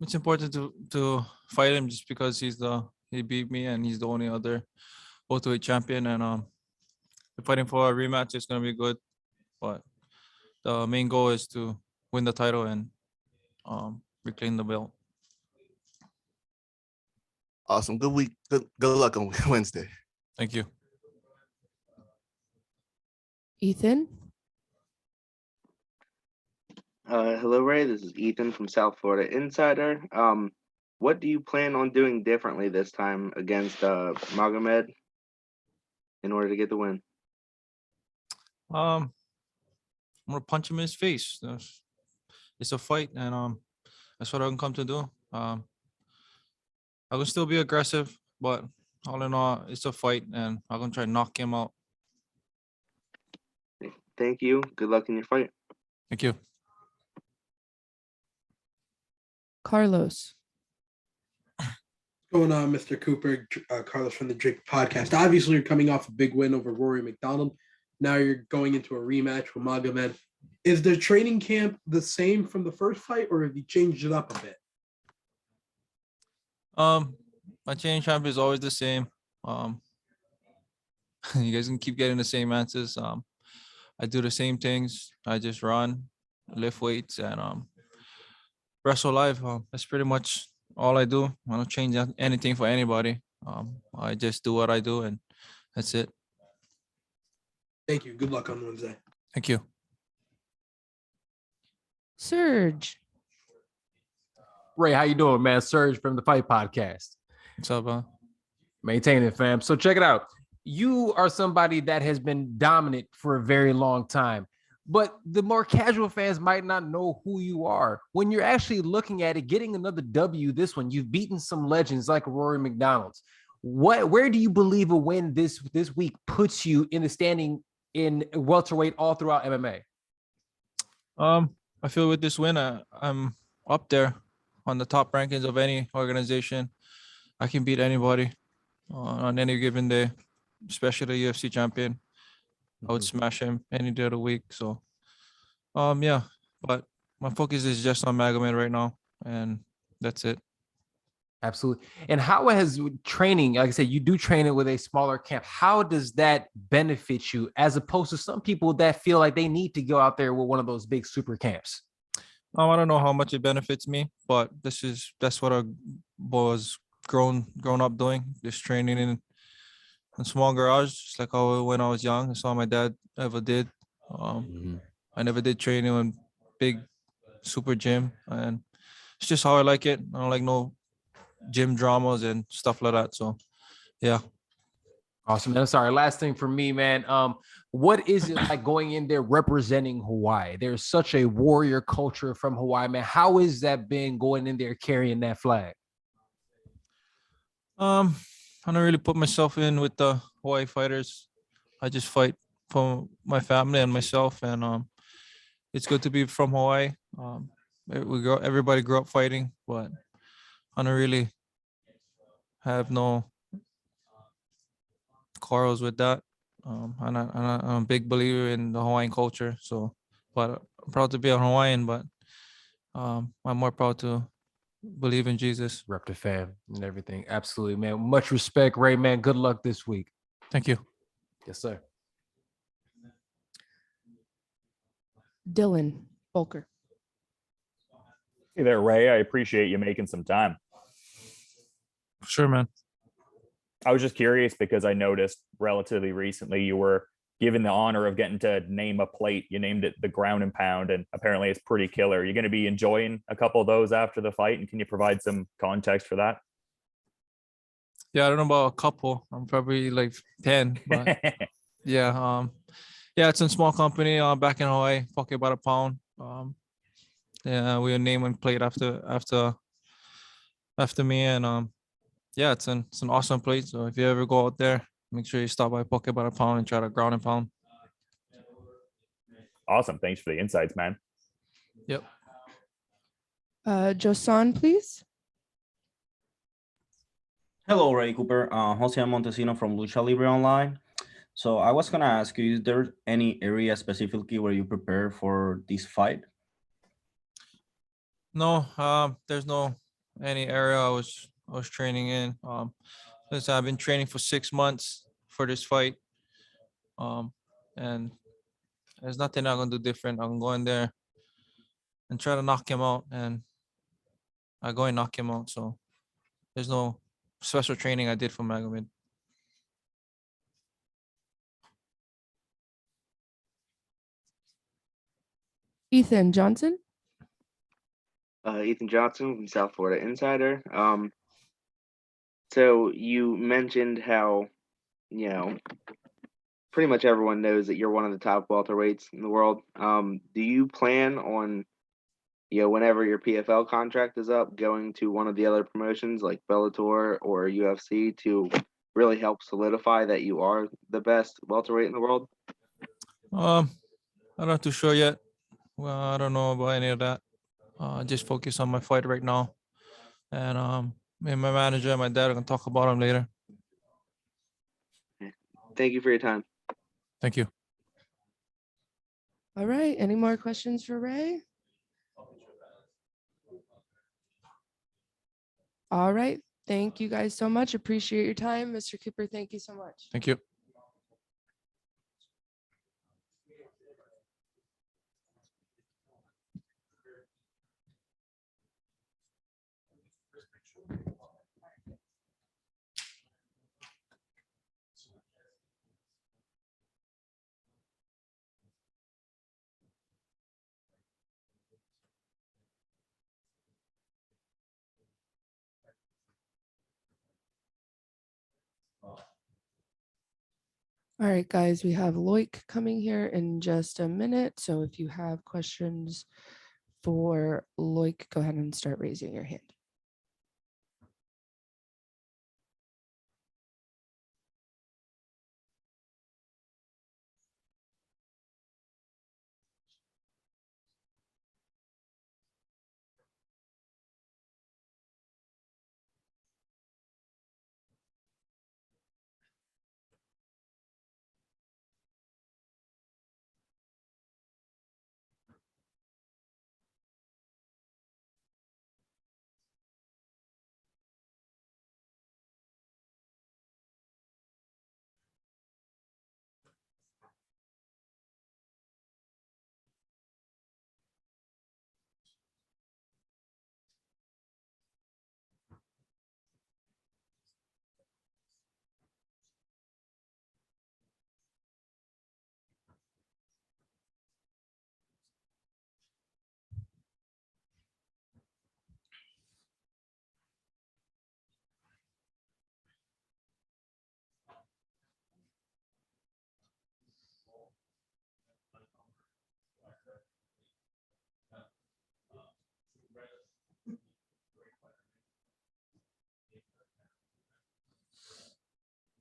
S14: It's important to fight him just because he beat me and he's the only other welterweight champion, and fighting for a rematch is gonna be good. But the main goal is to win the title and reclaim the belt.
S4: Awesome. Good week. Good luck on Wednesday.
S14: Thank you.
S1: Ethan.
S5: Hello, Ray. This is Ethan from South Florida Insider. What do you plan on doing differently this time against Magomed in order to get the win?
S14: I'm gonna punch him in his face. It's a fight, and that's what I'm come to do. I can still be aggressive, but all in all, it's a fight, and I'm gonna try to knock him out.
S5: Thank you. Good luck in your fight.
S14: Thank you.
S1: Carlos.
S13: What's going on, Mr. Cooper? Carlos from the Drake Podcast. Obviously, you're coming off a big win over Rory McDonald. Now you're going into a rematch with Magomed. Is the training camp the same from the first fight, or have you changed it up a bit?
S14: My training camp is always the same. You guys can keep getting the same answers. I do the same things. I just run, lift weights, and wrestle live. That's pretty much all I do. I don't change anything for anybody. I just do what I do, and that's it.
S13: Thank you. Good luck on Wednesday.
S14: Thank you.
S1: Serge.
S6: Ray, how you doing, man? Serge from the Fight Podcast.
S14: What's up, man?
S6: Maintain it, fam. So check it out. You are somebody that has been dominant for a very long time, but the more casual fans might not know who you are. When you're actually looking at it, getting another W, this one, you've beaten some legends like Rory McDonald's. Where do you believe a win this week puts you in the standing in welterweight all throughout MMA?
S14: I feel with this win, I'm up there on the top rankings of any organization. I can beat anybody on any given day, especially the UFC champion. I would smash him any day of the week. So, yeah, but my focus is just on Magomed right now, and that's it.
S6: Absolutely. And how has training, like I said, you do train it with a smaller camp. How does that benefit you as opposed to some people that feel like they need to go out there with one of those big super camps?
S14: I don't know how much it benefits me, but that's what I was grown up doing. Just training in small garage, just like when I was young. That's all my dad ever did. I never did training in big super gym, and it's just how I like it. I don't like no gym dramas and stuff like that. So, yeah.
S6: Awesome, man. Sorry, last thing for me, man. What is it like going in there representing Hawaii? There's such a warrior culture from Hawaii, man. How is that been going in there carrying that flag?
S14: I don't really put myself in with the Hawaii fighters. I just fight for my family and myself, and it's good to be from Hawaii. Everybody grew up fighting, but I don't really have no quarrels with that. I'm a big believer in the Hawaiian culture. So, but I'm proud to be a Hawaiian, but I'm more proud to believe in Jesus.
S6: Rep the fam and everything. Absolutely, man. Much respect, Ray, man. Good luck this week.
S14: Thank you.
S6: Yes, sir.
S1: Dylan Bolker.
S11: Hey there, Ray. I appreciate you making some time.
S14: Sure, man.
S11: I was just curious because I noticed relatively recently you were given the honor of getting to name a plate. You named it the ground and pound, and apparently it's pretty killer. You're going to be enjoying a couple of those after the fight, and can you provide some context for that?
S14: Yeah, I don't know about a couple. I'm probably like 10, but yeah. Yeah, it's a small company back in Hawaii, pocket about a pound. Yeah, we were naming plate after me, and yeah, it's an awesome plate. So if you ever go out there, make sure you stop by pocket about a pound and try to ground and pound.
S11: Awesome. Thanks for the insights, man.
S14: Yep.
S1: Josan, please.
S2: Hello, Ray Cooper. Jose Montesino from Lucha Libre Online. So I was gonna ask you, is there any area specifically where you prepare for this fight?
S14: No, there's no any area I was training in. Since I've been training for 6 months for this fight. And there's nothing I'm gonna do different. I'm going there and try to knock him out, and I go and knock him out. So there's no special training I did for Magomed.
S1: Ethan Johnson.
S5: Ethan Johnson from South Florida Insider. So you mentioned how, pretty much everyone knows that you're one of the top welterweights in the world. Do you plan on, whenever your PFL contract is up, going to one of the other promotions like Bellator or UFC to really help solidify that you are the best welterweight in the world?
S14: I'm not too sure yet. Well, I don't know about any of that. Just focus on my fight right now, and me and my manager and my dad are gonna talk about him later.
S5: Thank you for your time.
S14: Thank you.
S1: All right. Any more questions for Ray? All right. Thank you guys so much. Appreciate your time. Mr. Cooper, thank you so much.
S14: Thank you.
S1: All right, guys, we have Loic coming here in just a minute. So if you have questions for Loic, go ahead and start raising your hand.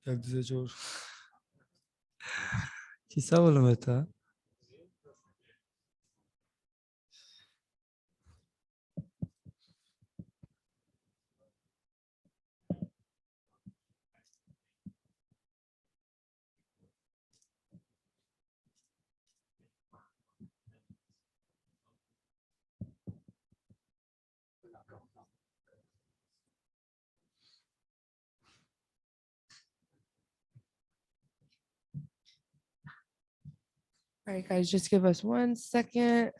S16: Jak zaczął. Ci sağ meta.
S1: All right, guys, just give us 1 second.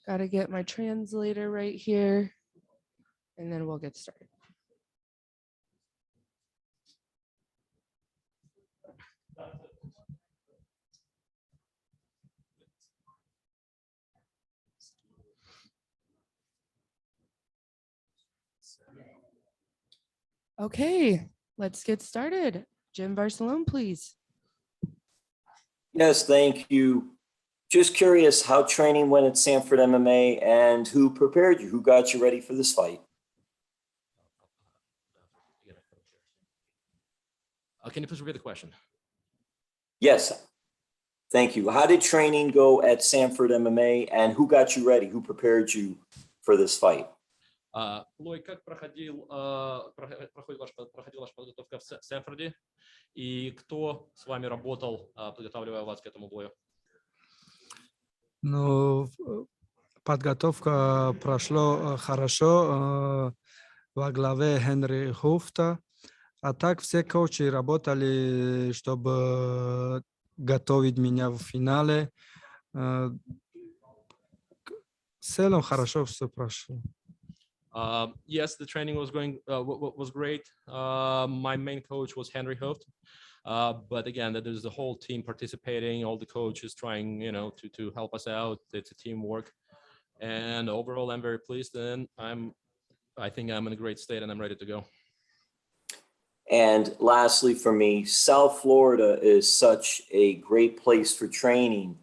S1: Got to get my translator right here, and then we'll get started. Okay, let's get started. Jim Barcelone, please.
S17: Yes, thank you. Just curious how training went at Sanford MMA and who prepared you, who got you ready for this fight?
S15: Can you please repeat the question?
S17: Yes, thank you. How did training go at Sanford MMA and who got you ready, who prepared you for this fight?
S15: Лой, как проходила ваша подготовка в Сэнфорде? И кто с вами работал, подготавливая вас к этому бою?
S16: Ну, подготовка прошла хорошо во главе Генри Хуфта. А так все коучи работали, чтобы готовить меня в финале. В целом хорошо все прошло.
S15: Yes, the training was was great. My main coach was Henry Hoft. But again, there's the whole team participating, all the coaches trying, to help us out. It's a teamwork. And overall, I'm very pleased, and I think I'm in a great state and I'm ready to go.
S17: And lastly, for me, South Florida is such a great place for training.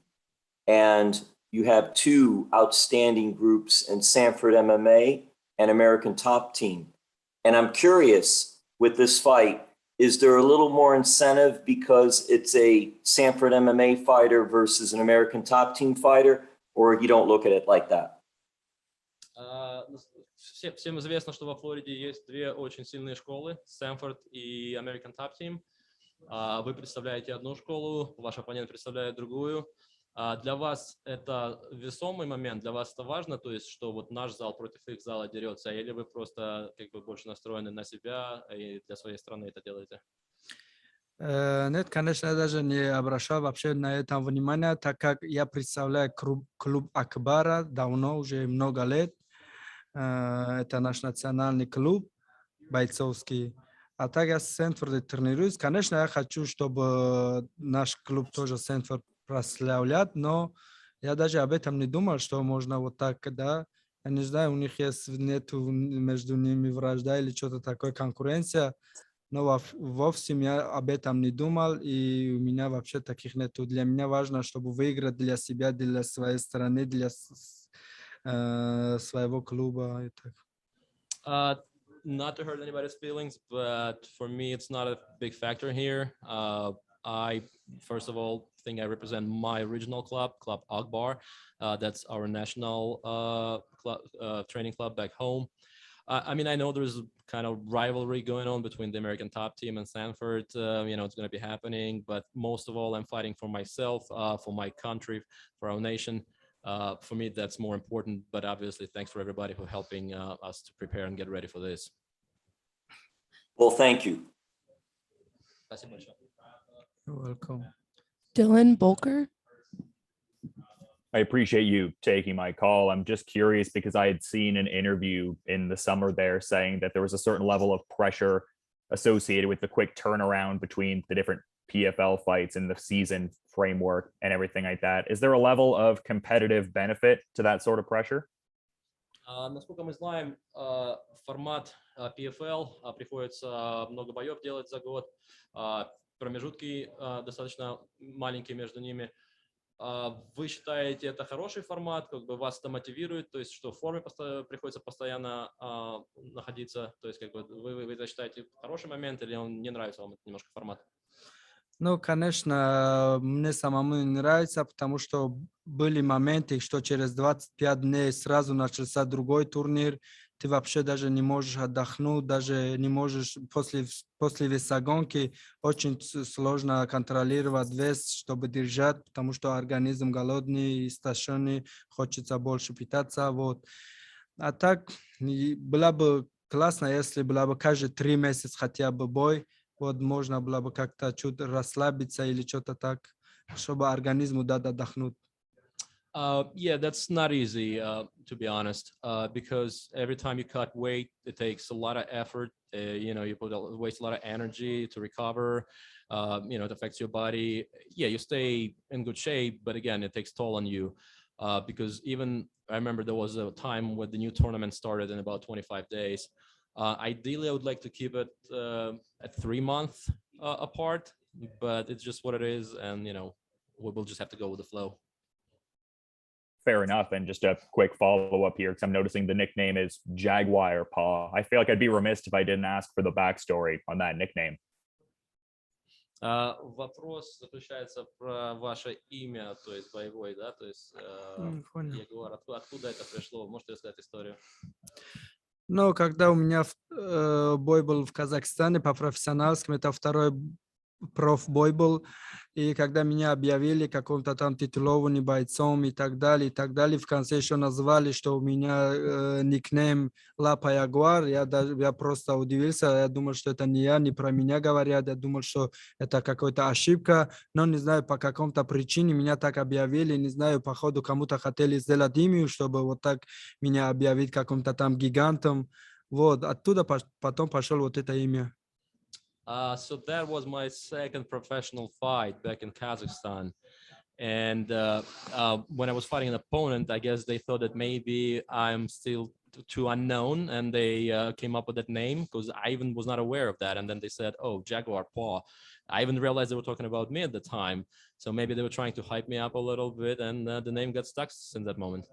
S17: And you have two outstanding groups in Sanford MMA and American Top Team. And I'm curious with this fight, is there a little more incentive because it's a Sanford MMA fighter versus an American Top Team fighter, or you don't look at it like that?
S15: Всем известно, что во Флориде есть две очень сильные школы, Стэнфорд и American Top Team. Вы представляете одну школу, ваш оппонент представляет другую. Для вас это весомый момент, для вас это важно, то есть, что вот наш зал против их зала дерется, или вы просто как бы больше настроены на себя и для своей страны это делаете?
S16: Нет, конечно, даже не обращал вообще на это внимания, так как я представляю клуб Акбара давно, уже много лет. Это наш национальный клуб бойцовский. А так я с Сэнфордом тренируюсь. Конечно, я хочу, чтобы наш клуб тоже Сэнфорд прославляет, но я даже об этом не думал, что можно вот так, да. Я не знаю, у них есть нету между ними вражда или что-то такое, конкуренция. но вовсе я об этом не думал, и у меня вообще таких нету. Для меня важно, чтобы выиграть для себя, для своей страны, для своего клуба. И так.
S15: Not to hurt anybody's feelings, but for me, it's not a big factor here. I, first of all, think I represent my original club, Club Akbar. That's our national training club back home. I mean, I know there's kind of rivalry going on between the American top team and Sanford. You know, it's going to be happening, but most of all, I'm fighting for myself, for my country, for our nation. For me, that's more important, but obviously thanks for everybody for helping us to prepare and get ready for this.
S17: Well, thank you.
S16: You're welcome.
S1: Dylan Bolker.
S11: I appreciate you taking my call. I'm just curious because I had seen an interview in the summer there saying that there was a certain level of pressure associated with the quick turnaround between the different PFL fights and the season framework and everything like that. Is there a level of competitive benefit to that sort of pressure?
S15: Насколько мы знаем, формат PFL приходится много боев делать за год, промежутки достаточно маленькие между ними. Вы считаете, это хороший формат, как бы вас это мотивирует, то есть что в форме приходится постоянно находиться, то есть как бы вы это считаете хороший момент или он не нравится вам немножко формат?
S16: Ну, конечно, мне самому не нравится, потому что были моменты, что через 25 дней сразу начался другой турнир, ты вообще даже не можешь отдохнуть, даже не можешь после весогонки очень сложно контролировать вес, чтобы держать, потому что организм голодный, истощенный, хочется больше питаться, вот. А так, было бы классно, если было бы каждые 3 месяца хотя бы бой, вот можно было бы как-то чуть расслабиться или что-то так, чтобы организму дать отдохнуть.
S15: Yeah, that's not easy, to be honest, because every time you cut weight, it takes a lot of effort. You know, you waste a lot of energy to recover. You know, it affects your body. Yeah, you stay in good shape, but again, it takes toll on you. Because even I remember there was a time when the new tournament started in about 25 days. Ideally, I would like to keep it at 3 months apart, but it's just what it is, and you know, we'll just have to go with the flow.
S11: Fair enough. And just a quick follow-up here, because I'm noticing the nickname is Jaguar Paw. I feel like I'd be remiss if I didn't ask for the backstory on that nickname.
S15: Вопрос заключается про ваше имя, то есть боевой, да, то есть Ягуар. Откуда это пришло? Можете рассказать историю?
S16: Ну, когда у меня бой был в Казахстане по профессиональскому, это второй профбой был, и когда меня объявили каком-то там титулованным бойцом и так далее, в конце еще назвали, что у меня никнейм Лапа Ягуар, я просто удивился, я думал, что это не я, не про меня говорят, я думал, что это какая-то ошибка, но не знаю, по какому-то причине меня так объявили, не знаю, походу кому-то хотели сделать имя, чтобы вот так меня объявить каким-то там гигантом, вот, оттуда потом пошел вот это имя.
S15: So that was my second professional fight back in Kazakhstan. And when I was fighting an opponent, I guess they thought that maybe I'm still too unknown, and they came up with that name because I even was not aware of that. And then they said, oh, Jaguar Paw. I even realized they were talking about me at the time. So maybe they were trying to hype me up a little bit, and the name got stuck in that moment.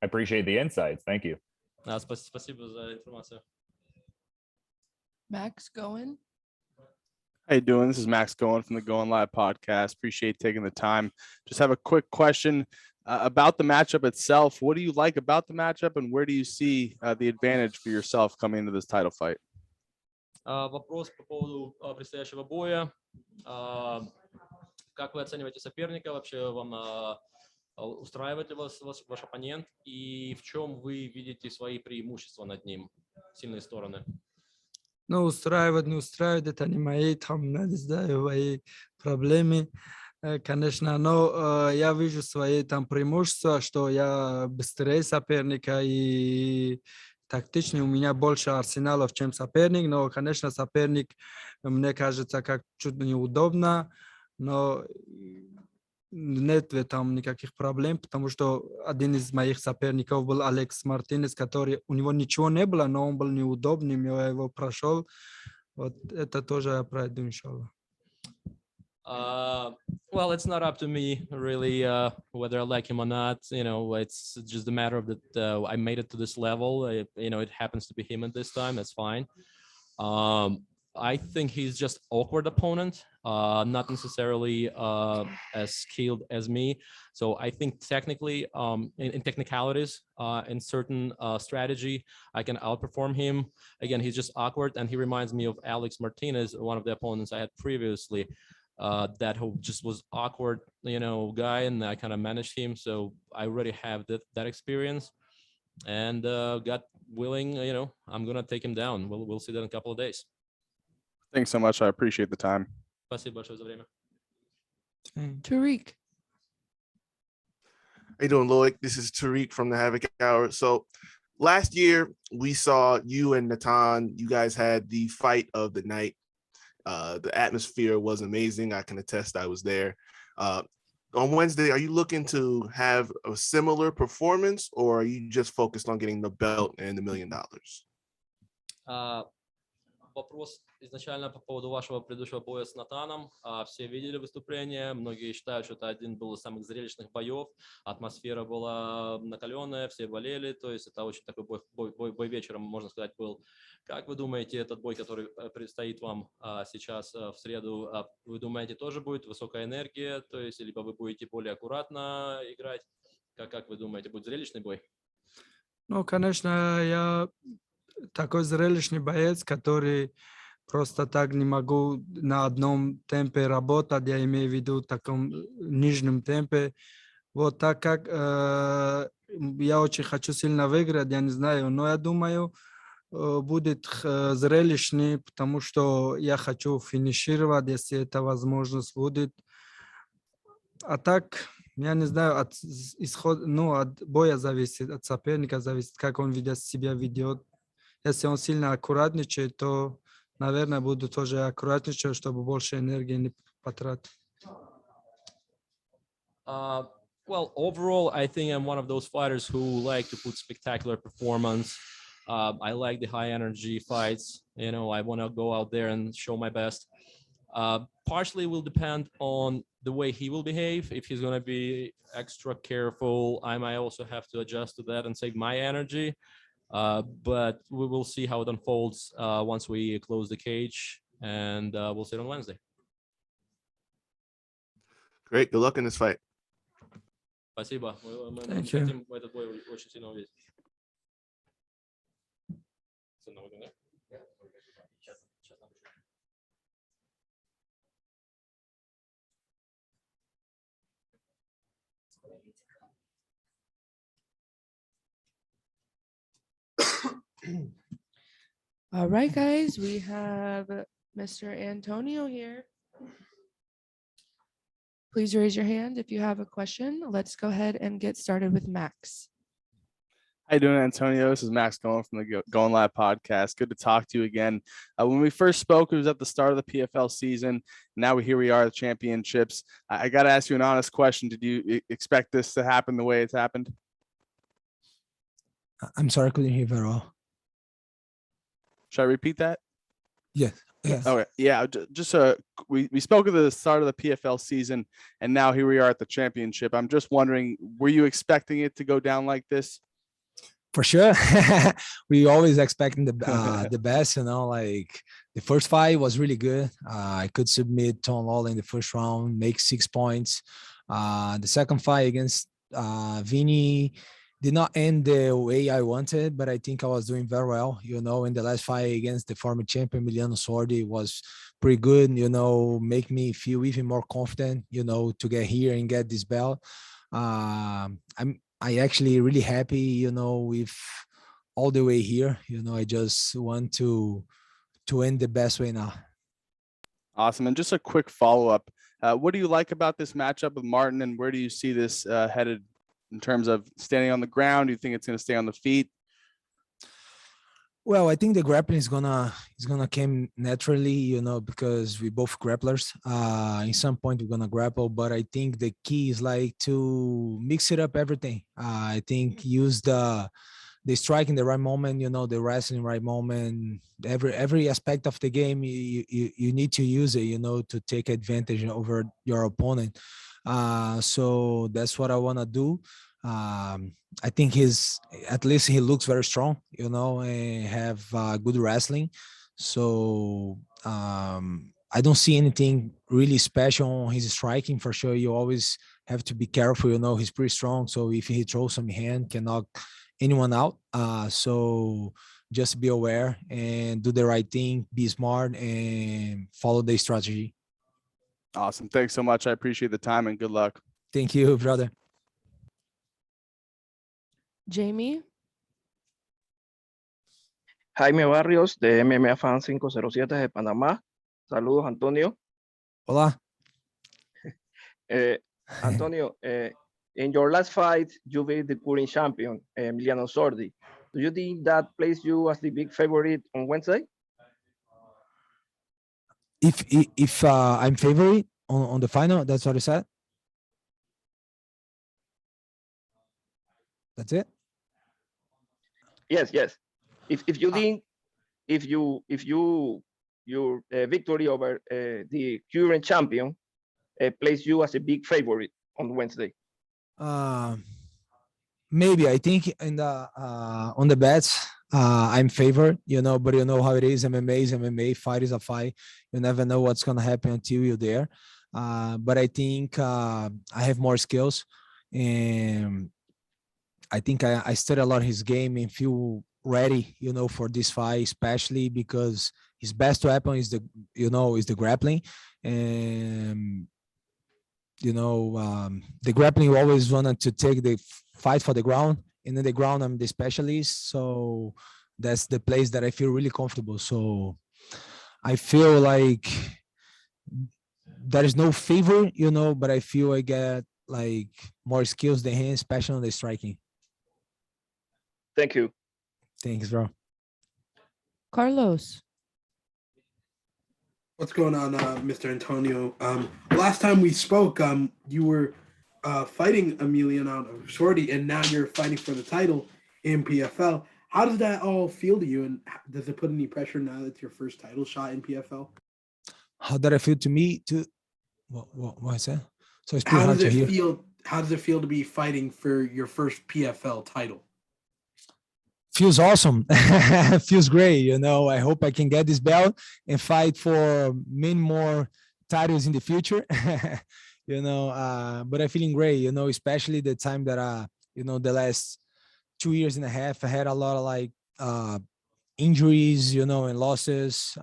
S11: I appreciate the insights. Thank you.
S15: Спасибо за информацию.
S1: Max Goen.
S8: How you doing? This is Max Goen from the Going Live podcast. Appreciate taking the time. Just have a quick question about the matchup itself. What do you like about the matchup, and where do you see the advantage for yourself coming into this title fight?
S15: Вопрос по поводу предстоящего боя. Как вы оцениваете соперника? Вообще вам устраивает ли вас ваш оппонент? И в чем вы видите свои преимущества над ним, сильные стороны?
S16: Ну, устраивает, не устраивает, это не мои, там, не знаю, мои проблемы, конечно, но я вижу свои там преимущества, что я быстрее соперника и тактичнее, у меня больше арсеналов, чем соперник, но, конечно, соперник, мне кажется, как чуть неудобно, но нет в этом никаких проблем, потому что один из моих соперников был Алекс Мартинес, который, у него ничего не было, но он был неудобным, я его прошел. Вот это тоже я пройду, иншаллах.
S15: Well, it's not up to me really whether I like him or not. You know, it's just a matter of that I made it to this level. You know, it happens to be him at this time. That's fine. I think he's just awkward opponent, not necessarily as skilled as me. So I think technically, in technicalities, in certain strategy, I can outperform him. Again, he's just awkward, and he reminds me of Alex Martinez, one of the opponents I had previously. That who just was awkward, you know, guy, and I kind of managed him. So I already have that experience, and God willing, you know, I'm gonna take him down. We'll see that in a couple of days.
S8: Thanks so much. I appreciate the time.
S15: Спасибо большое за время.
S1: Tariq.
S4: How you doing, Lloyd? This is Tariq from the Havoc Hour. So last year we saw you and Natan. You guys had the fight of the night. The atmosphere was amazing. I can attest I was there. On Wednesday, are you looking to have a similar performance, or are you just focused on getting the belt and the $1 million?
S15: Вопрос изначально по поводу вашего предыдущего боя с Натаном. Все видели выступление, многие считают, что это один был из самых зрелищных боев. Атмосфера была накаленная, все болели, то есть это очень такой бой вечером, можно сказать, был. Как вы думаете, этот бой, который предстоит вам сейчас в среду, вы думаете, тоже будет высокая энергия, то есть либо вы будете более аккуратно играть? Как вы думаете, будет зрелищный бой?
S16: Ну, конечно, я такой зрелищный боец, который просто так не могу на одном темпе работать, я имею в виду в таком нижнем темпе. Вот так как я очень хочу сильно выиграть, я не знаю, но я думаю, будет зрелищный, потому что я хочу финишировать, если эта возможность будет. А так, я не знаю, от боя зависит, от соперника зависит, как он себя ведет. Если он сильно аккуратничает, то, наверное, буду тоже аккуратничать, чтобы больше энергии не потратить.
S15: Well, overall, I think I'm one of those fighters who like to put spectacular performance. I like the high energy fights. You know, I want to go out there and show my best. Partially will depend on the way he will behave. If he's going to be extra careful, I might also have to adjust to that and save my energy. But we will see how it unfolds once we close the cage, and we'll see it on Wednesday.
S4: Great. Good luck in this fight.
S15: Спасибо. Мы
S16: Thank you.
S15: хотим этот бой очень сильно увидеть.
S1: All right, guys, we have Mr. Antonio here. Please raise your hand if you have a question. Let's go ahead and get started with Max.
S8: How you doing, Antonio? This is Max going from the Going Live podcast. Good to talk to you again. When we first spoke, it was at the start of the PFL season. Now here we are at the championships. I got to ask you an honest question. Did you expect this to happen the way it's happened?
S18: I'm sorry, I couldn't hear very well.
S8: Should I repeat that?
S18: Yes. Yes.
S8: Okay. Yeah. Just we spoke at the start of the PFL season, and now here we are at the championship. I'm just wondering, were you expecting it to go down like this?
S18: For sure. We always expecting the best, you know, like the first fight was really good. I could submit Tom Lawler in the first round, make 6 points. The second fight against Vinny did not end the way I wanted, but I think I was doing very well. You know, in the last fight against the former champion, Emiliano Sordi, was pretty good, you know, make me feel even more confident, you know, to get here and get this belt. I actually really happy, you know, with all the way here. You know, I just want to end the best way now.
S8: Awesome. And just a quick follow-up. What do you like about this matchup with Martin, and where do you see this headed in terms of standing on the ground? Do you think it's going to stay on the feet?
S18: Well, I think the grappling is gonna come naturally, you know, because we both grapplers. In some point we're gonna grapple, but I think the key is like to mix it up everything. I think use the the strike in the right moment, the wrestling right moment, every aspect of the game, you need to use it, to take advantage over your opponent. So that's what I want to do. I think at least he looks very strong, and have good wrestling. So I don't see anything really special on his striking. For sure, you always have to be careful. He's pretty strong. So if he throws some hand, can knock anyone out. So just be aware and do the right thing, be smart, and follow the strategy.
S8: Awesome. Thanks so much. I appreciate the time and good luck.
S18: Thank you, brother.
S1: Jamie?
S19: Jaime Barrios de MMA Fan 507 de Panamá. Saludos, Antonio.
S18: Hola.
S19: Antonio, in your last fight, you beat the current champion, Emiliano Sordi. Do you think that placed you as the big favorite on Wednesday?
S18: If I'm favorite on the final, that's what I said. That's it.
S19: Yes. If you think your victory over the current champion placed you as a big favorite on Wednesday.
S18: Maybe I think in the on the bets, I'm favored, but you know how it is. MMA is MMA, fight is a fight. You never know what's gonna happen until you're there. But I think I have more skills, and I think I study a lot his game and feel ready, for this fight, especially because his best weapon is the grappling. And the grappling, you always wanted to take the fight for the ground, and in the ground I'm the specialist, so that's the place that I feel really comfortable. So I feel like there is no favor, but I feel I get like more skills than him, especially on the striking.
S19: Thank you.
S18: Thanks, bro.
S1: Carlos?
S13: What's going on, Mr. Antonio? Last time we spoke, you were fighting Emiliano Sordi, and now you're fighting for the title in PFL. How does that all feel to you, and does it put any pressure now that it's your first title shot in PFL?
S18: How did I feel to me? What is that? So it's pretty
S13: How
S18: hard
S13: does
S18: to
S13: it
S18: hear.
S13: feel? How does it feel to be fighting for your first PFL title?
S18: Feels awesome. Feels great. I hope I can get this belt and fight for many more titles in the future. But I'm feeling great, especially the time that the last 2 years and a half, I had a lot of injuries, and losses.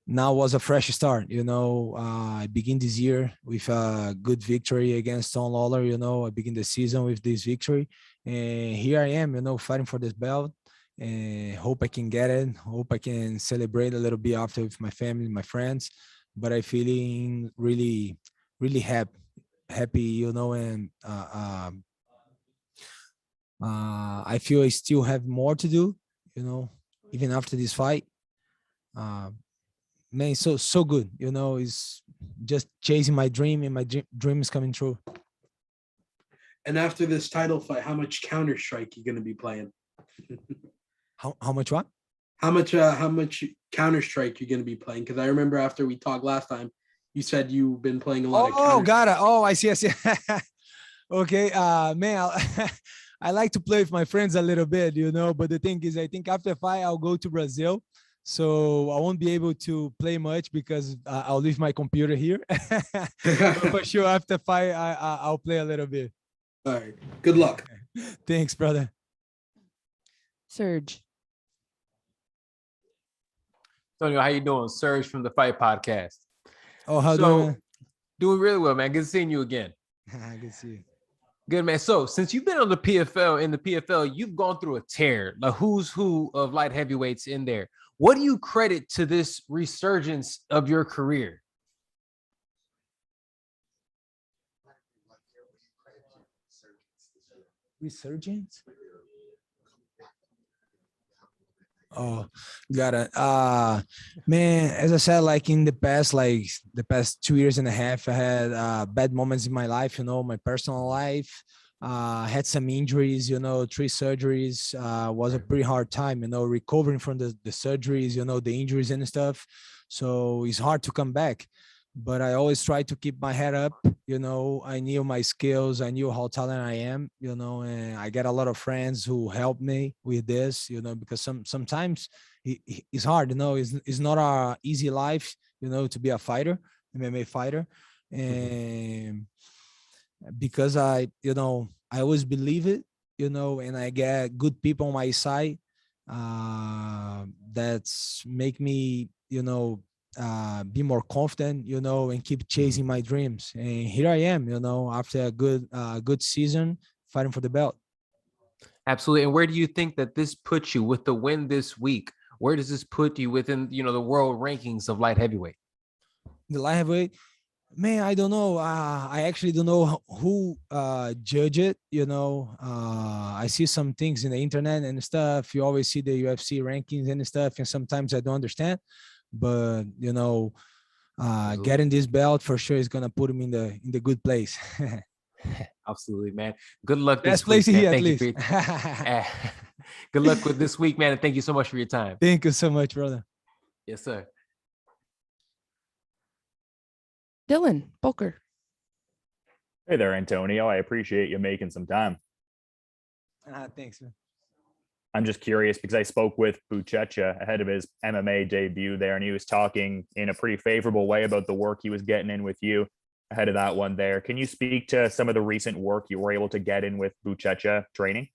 S18: Now was a fresh start. I begin this year with a good victory against Tom Lawler. I begin the season with this victory, and here I am, fighting for this belt, and hope I can get it. Hope I can celebrate a little bit after with my family, my friends. But I feeling really, really happy, and I feel I still have more to do, even after this fight. Man, so good, it's just chasing my dream, and my dream is coming true.
S13: And after this title fight, how much Counter-Strike you going to be playing?
S18: How much what?
S13: How much Counter-Strike you're going to be playing? Because I remember after we talked last time, you said you've been playing a lot of Counter-Strike.
S18: Got it. I see. Okay, man, I like to play with my friends a little bit, but the thing is, I think after the fight, I'll go to Brazil. So I won't be able to play much because I'll leave my computer here. But for sure, after fight, I'll play a little bit.
S13: All right. Good luck.
S18: Thanks, brother.
S1: Serge?
S6: Antonio, how you doing? Serge from the Fight Podcast.
S18: Oh, how
S6: so,
S18: doing?
S6: Doing really well, man. Good seeing you again.
S18: Good to see you.
S6: Good, man. So since you've been on the PFL, you've gone through a tear, the who's who of light heavyweights in there. What do you credit to this resurgence of your career?
S18: Resurgence? Oh, got it. Man, as I said, in the past 2 years and a half, I had bad moments in my life, my personal life. Had some injuries, 3 surgeries. Was a pretty hard time, recovering from the surgeries, the injuries and stuff. So it's hard to come back. But I always try to keep my head up. I knew my skills, I knew how talented I am, and I get a lot of friends who help me with this, because sometimes it's hard, it's not a easy life, to be a fighter, MMA fighter. And because I always believe it, and I get good people on my side, that's make me, be more confident, and keep chasing my dreams. And here I am, after a good season, fighting for the belt.
S6: Absolutely. And where do you think that this puts you with the win this week? Where does this put you within, the world rankings of light heavyweight?
S18: The light heavyweight, man, I don't know. I actually don't know who judge it. I see some things in the internet and stuff. You always see the UFC rankings and stuff, and sometimes I don't understand. But getting this belt for sure is gonna put him in the good place.
S6: Absolutely, man. Good luck
S18: Best
S6: this week,
S18: place here,
S6: man.
S18: at
S6: Thank you
S18: least.
S6: good luck with this week, man. And thank you so much for your time.
S18: Thank you so much, brother.
S6: Yes, sir.
S1: Dylan Booker.
S11: Hey there, Antonio. I appreciate you making some time.
S18: Thanks, man.
S11: I'm just curious because I spoke with Buchecha ahead of his MMA debut there, and he was talking in a pretty favorable way about the work he was getting in with you ahead of that one there. Can you speak to some of the recent work you were able to get in with Buchecha training?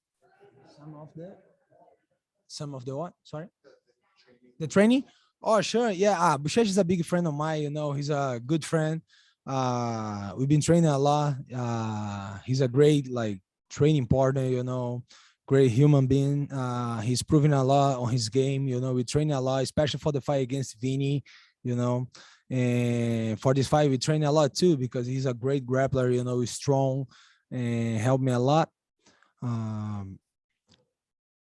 S18: Some of the what? Sorry? The training? Oh, sure. Yeah. Bushesh is a big friend of mine. He's a good friend. We've been training a lot. He's a great training partner. Great human being. He's proving a lot on his game. We train a lot, especially for the fight against Vinny. And for this fight, we train a lot too because he's a great grappler. He's strong and helped me a lot.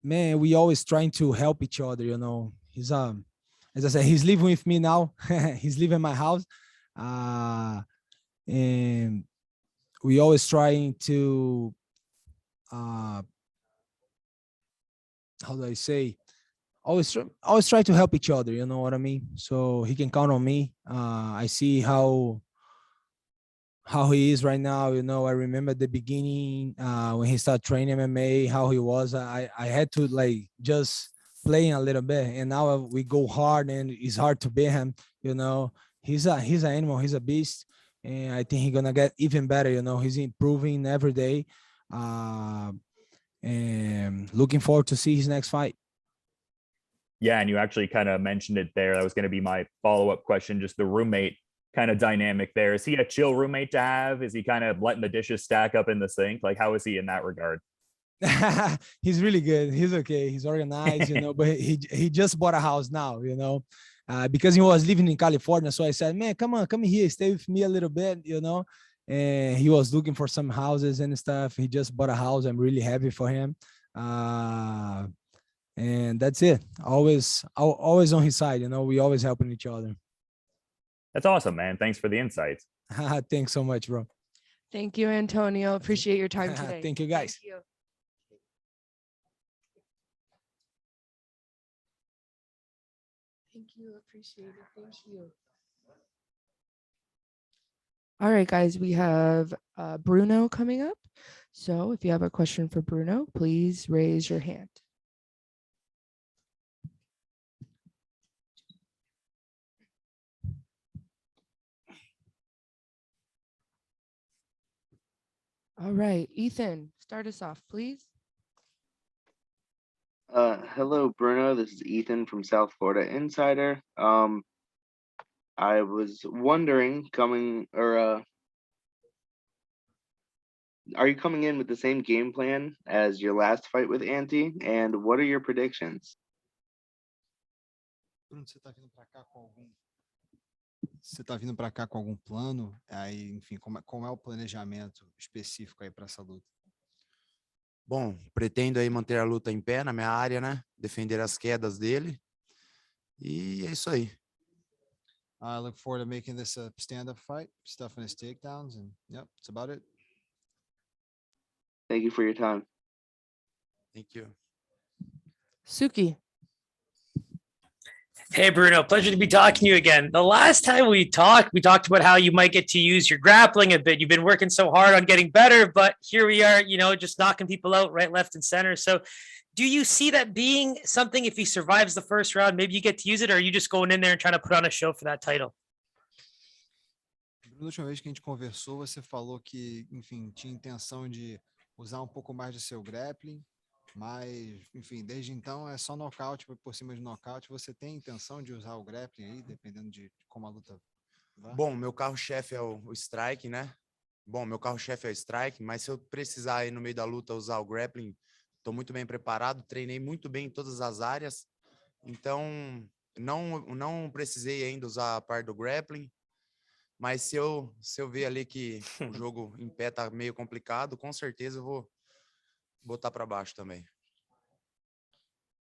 S18: Man, we always trying to help each other. He's as I said, he's living with me now. He's living in my house, and we always trying to how do I say? Always try to help each other. You know what I mean? So he can count on me. I see how he is right now. I remember the beginning when he started training MMA, how he was. I had to just playing a little bit, and now we go hard, and it's hard to beat him. He's an animal. He's a beast, and I think he's gonna get even better. He's improving every day, and looking forward to see his next fight.
S11: Yeah, and you actually kind of mentioned it there. That was going to be my follow-up question, just the roommate kind of dynamic there. Is he a chill roommate to have? Is he kind of letting the dishes stack up in the sink? How is he in that regard?
S18: He's really good. He's okay. He's organized, but he just bought a house now, because he was living in California. So I said, man, come here, stay with me a little bit, and he was looking for some houses and stuff. He just bought a house. I'm really happy for him. And that's it. Always on his side, we always helping each other.
S11: That's awesome, man. Thanks for the insights.
S18: Thanks so much, bro.
S1: Thank you, Antonio. Appreciate your time today.
S18: Thank you, guys.
S1: Thank you. Thank you. Appreciate it. Thank you. All right, guys, we have Bruno coming up. So if you have a question for Bruno, please raise your hand. All right, Ethan, start us off, please.
S5: Hello, Bruno. This is Ethan from South Florida Insider. I was wondering, are you coming in with the same game plan as your last fight with Ante? And what are your predictions?
S10: Bruno, você tá vindo para cá com algum plano? Aí, enfim, como é o planejamento específico aí para essa luta?
S20: Bom, pretendo aí manter a luta em pé na minha área, né? Defender as quedas dele. E é isso aí.
S10: I look forward to making this a stand-up fight, stuffing his takedowns, and yep, that's about it.
S5: Thank you for your time.
S20: Thank you.
S1: Suki.
S7: Hey, Bruno, pleasure to be talking to you again. The last time we talked about how you might get to use your grappling a bit. You've been working so hard on getting better, but here we are, just knocking people out right, left, and center. So do you see that being something, if he survives the first round, maybe you get to use it, or are you just going in there and trying to put on a show for that title?
S10: Na última vez que a gente conversou, você falou que, enfim, tinha intenção de usar um pouco mais de seu grappling, mas, enfim, desde então é só nocaute por cima de nocaute. Você tem intenção de usar o grappling aí, dependendo de como a luta vai?
S20: Bom, meu carro-chefe é o strike, né? Mas se eu precisar aí no meio da luta usar o grappling, estou muito bem preparado, treinei muito bem em todas as áreas, então não precisei ainda usar a parte do grappling, mas se eu ver ali que o jogo em pé tá meio complicado, com certeza eu vou botar para baixo também.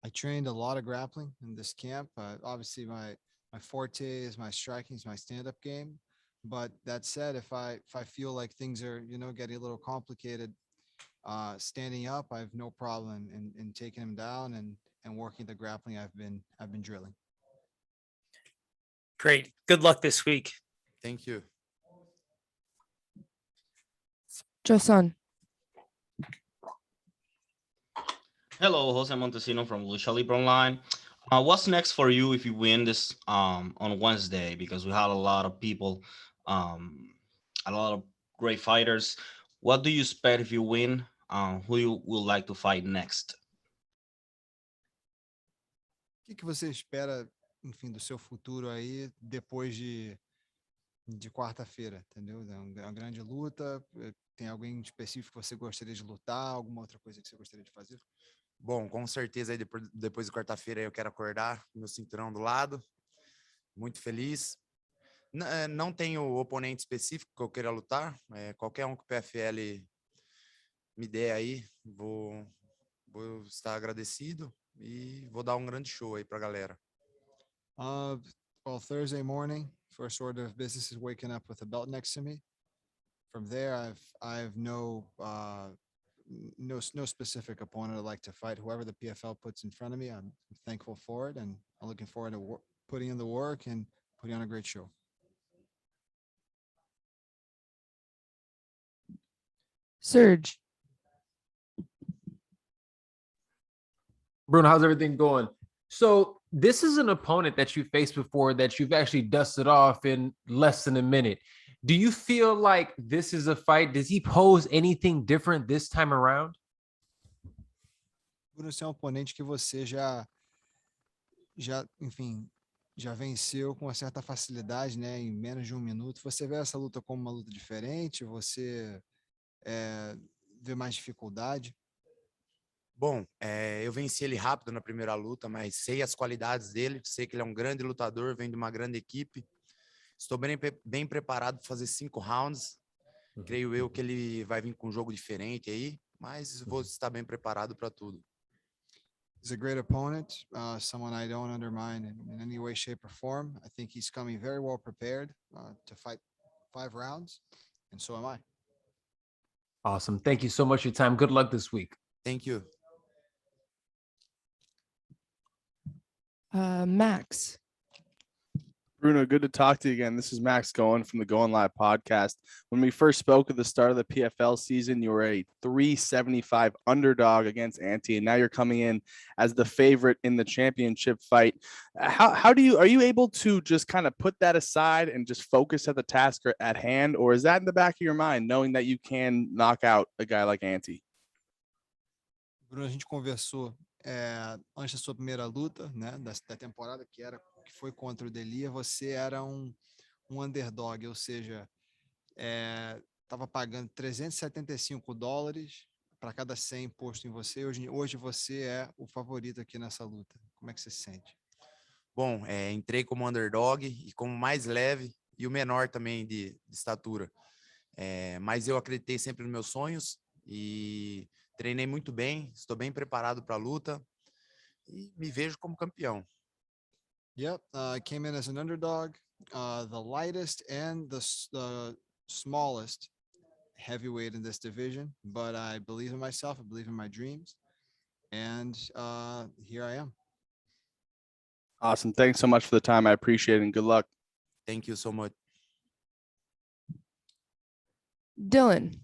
S10: I trained a lot of grappling in this camp. Obviously, my forte is my striking, is my stand-up game. But that said, if I feel like things are getting a little complicated, standing up, I have no problem in taking him down and working the grappling I've been drilling.
S7: Great. Good luck this week.
S20: Thank you.
S1: Josan.
S2: Hello, Jose Montesino from Lucha Libre Online. What's next for you if you win this on Wednesday? Because we had a lot of people, a lot of great fighters. What do you expect if you win? Who you would like to fight next?
S10: O que você espera, enfim, do seu futuro aí depois de quarta-feira, entendeu? É uma grande luta. Tem alguém específico que você gostaria de lutar? Alguma outra coisa que você gostaria de fazer?
S20: Bom, com certeza aí depois de quarta-feira eu quero acordar com meu cinturão do lado, muito feliz. Não tenho oponente específico que eu queira lutar, qualquer um que o PFL me der aí, vou estar agradecido e vou dar um grande show aí pra galera.
S10: Well, Thursday morning, first order of business is waking up with a belt next to me. From there, I've no specific opponent I'd like to fight. Whoever the PFL puts in front of me, I'm thankful for it, and I'm looking forward to putting in the work and putting on a great show.
S1: Serge.
S6: Bruno, how's everything going? So this is an opponent that you faced before that you've actually dusted off in less than a minute. Do you feel like this is a fight? Does he pose anything different this time around?
S10: Bruno, esse é um oponente que você enfim, já venceu com uma certa facilidade, né? Em menos de um minuto. Você vê essa luta como uma luta diferente? Você vê mais dificuldade?
S20: Bom, eu venci ele rápido na primeira luta, mas sei as qualidades dele, sei que ele é um grande lutador, vem de uma grande equipe. Estou bem preparado para fazer 5 rounds. Creio eu que ele vai vir com um jogo diferente aí, mas vou estar bem preparado para tudo.
S10: He's a great opponent, someone I don't undermine in any way, shape, or form. I think he's coming very well prepared to fight 5 rounds, and so am I.
S6: Awesome. Thank you so much for your time. Good luck this week.
S20: Thank you.
S1: Max.
S8: Bruno, good to talk to you again. This is Max Going from the Going Live podcast. When we first spoke at the start of the PFL season, you were a 375 underdog against Ante, and now you're coming in as the favorite in the championship fight. Are you able to just kind of put that aside and just focus at the task at hand, or is that in the back of your mind, knowing that you can knock out a guy like Ante?
S10: Bruno, a gente conversou antes da sua primeira luta, né, da temporada, que foi contra o Delia. Você era um underdog, ou seja, estava pagando $375 para cada 100 posto em você. Hoje você é o favorito aqui nessa luta. Como é que você se sente?
S20: Bom, entrei como underdog e como mais leve e o menor também de estatura. Mas eu acreditei sempre nos meus sonhos e treinei muito bem, estou bem preparado para a luta e me vejo como campeão.
S10: Yep, I came in as an underdog, the lightest and the smallest,
S21: heavyweight in this division, but I believe in myself. I believe in my dreams, and here I am.
S8: Awesome. Thanks so much for the time. I appreciate it, and good luck.
S20: Thank you so much.
S1: Dylan.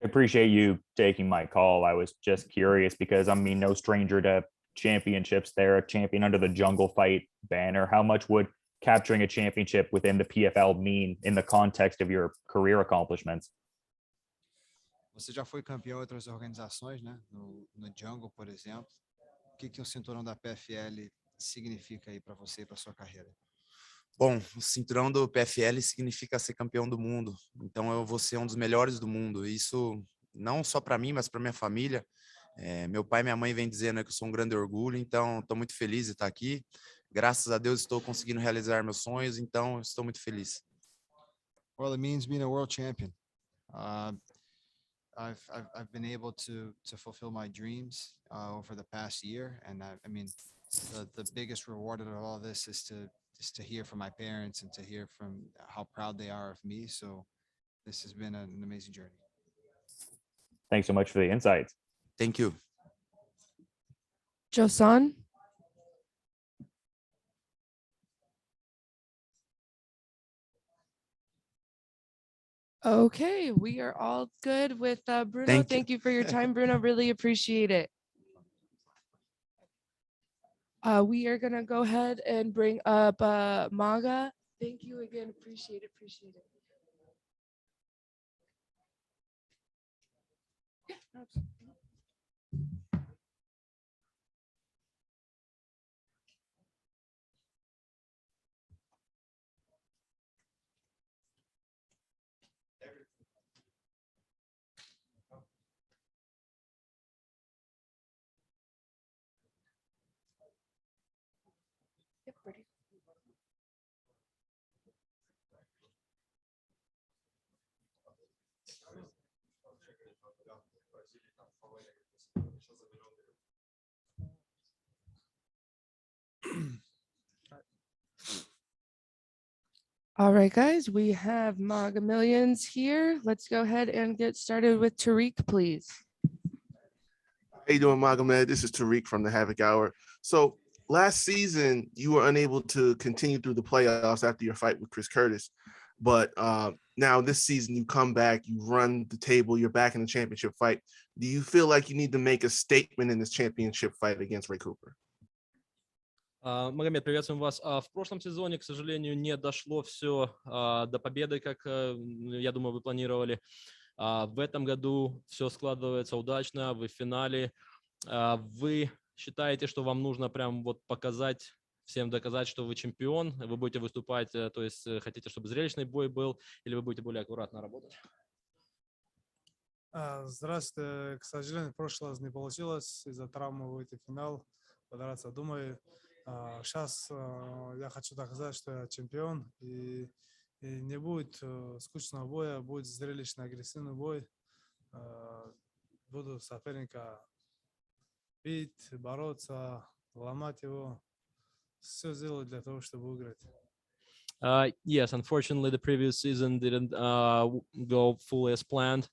S11: I appreciate you taking my call. I was just curious because I mean, no stranger to championships. They're a champion under the Jungle Fight banner. How much would capturing a championship within the PFL mean in the context of your career accomplishments?
S21: Você já foi campeão em outras organizações, né? No Jungle, por exemplo. O que o cinturão da PFL significa aí para você e para sua carreira?
S20: Bom, o cinturão do PFL significa ser campeão do mundo. Então eu vou ser um dos melhores do mundo. Isso não só para mim, mas para minha família. Meu pai e minha mãe vêm dizendo que eu sou um grande orgulho. Então estou muito feliz de estar aqui. Graças a Deus estou conseguindo realizar meus sonhos. Então estou muito feliz.
S21: Well, it means being a world champion. I've been able to fulfill my dreams over the past year, and I mean, the biggest reward of all this is to hear from my parents and to hear from how proud they are of me. So this has been an amazing journey.
S11: Thanks so much for the insights.
S20: Thank you.
S1: Josan. Okay, we are all good with Bruno. Thank you for your time, Bruno. Really appreciate it. We are gonna go ahead and bring up Maga. Thank you again. Appreciate it. Appreciate it. Yeah, absolutely. Yep, ready. All right, guys, we have Maga Millions here. Let's go ahead and get started with Tariq, please.
S4: How you doing, Magomed? This is Tariq from the Havoc Hour. So last season, you were unable to continue through the playoffs after your fight with Chris Curtis. But now this season, you come back, you run the table, you're back in the championship fight. Do you feel like you need to make a statement in this championship fight against Ray Cooper?
S15: Магомед, приветствуем вас. В прошлом сезоне, к сожалению, не дошло все до победы, как, я думаю, вы планировали. В этом году все складывается удачно, вы в финале. Вы считаете, что вам нужно прям вот показать, всем доказать, что вы чемпион, вы будете выступать, то есть хотите, чтобы зрелищный бой был, или вы будете более аккуратно работать?
S16: Здравствуйте. К сожалению, в прошлый раз не получилось из-за травмы выйти в финал, подраться. Думаю, сейчас я хочу доказать, что я чемпион, и не будет скучного боя, будет зрелищный, агрессивный бой. Буду соперника бить, бороться, ломать его. Все сделать для того, чтобы выиграть.
S15: Yes, unfortunately, the previous season didn't go fully as planned.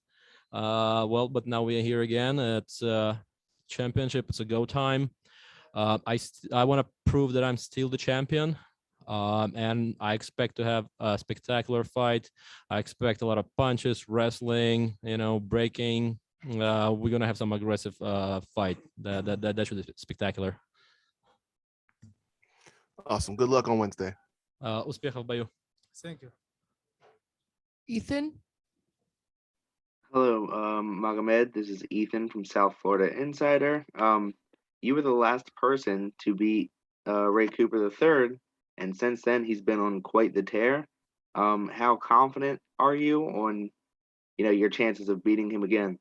S15: Well, but now we are here again. It's a championship. It's a go time. I want to prove that I'm still the champion, and I expect to have a spectacular fight. I expect a lot of punches, wrestling, breaking. We're gonna have some aggressive fight. That should be spectacular.
S4: Awesome. Good luck on Wednesday.
S15: Успехов в бою.
S16: Thank you.
S1: Ethan.
S5: Hello, Magomed. This is Ethan from South Florida Insider. You were the last person to beat Ray Cooper III, and since then he's been on quite the tear. How confident are you on, your chances of beating him again?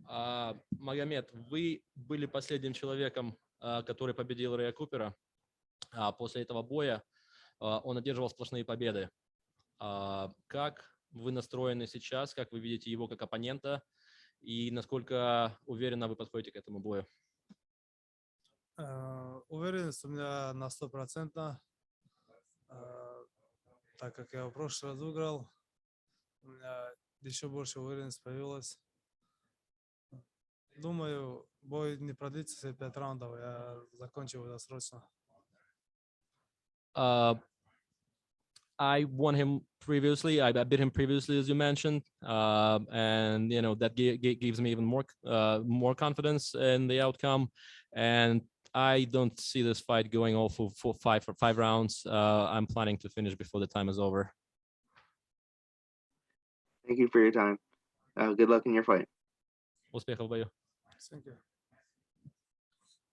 S15: Магомед, вы были последним человеком, который победил Рэя Купера. После этого боя он одерживал сплошные победы. Как вы настроены сейчас, как вы видите его как оппонента, и насколько уверенно вы подходите к этому бою?
S16: Уверенность у меня на 100%, так как я в прошлый раз выиграл. у меня еще больше уверенность появилась. Думаю, бой не продлится все 5 раундов, я закончу его досрочно.
S15: I won him previously. I beat him previously, as you mentioned, and that gives me even more confidence in the outcome. And I don't see this fight going all for five rounds. I'm planning to finish before the time is over.
S5: Thank you for your time. Good luck in your fight.
S15: Успехов в бою.
S16: Thank you.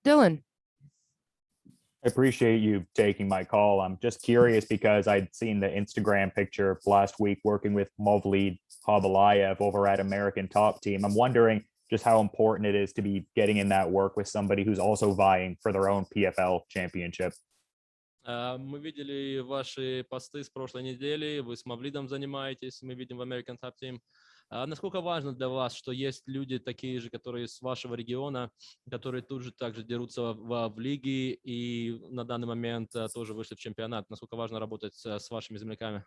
S1: Dylan.
S11: I appreciate you taking my call. I'm just curious because I'd seen the Instagram picture last week working with Movlid Habalayev over at American Top Team. I'm wondering just how important it is to be getting in that work with somebody who's also vying for their own PFL championship.
S15: Мы видели ваши посты с прошлой недели, вы с Мавлидом занимаетесь, мы видим в American Top Team. Насколько важно для вас, что есть люди такие же, которые с вашего региона, которые тут же также дерутся в лиге и на данный момент тоже вышли в чемпионат? Насколько важно работать с вашими земляками?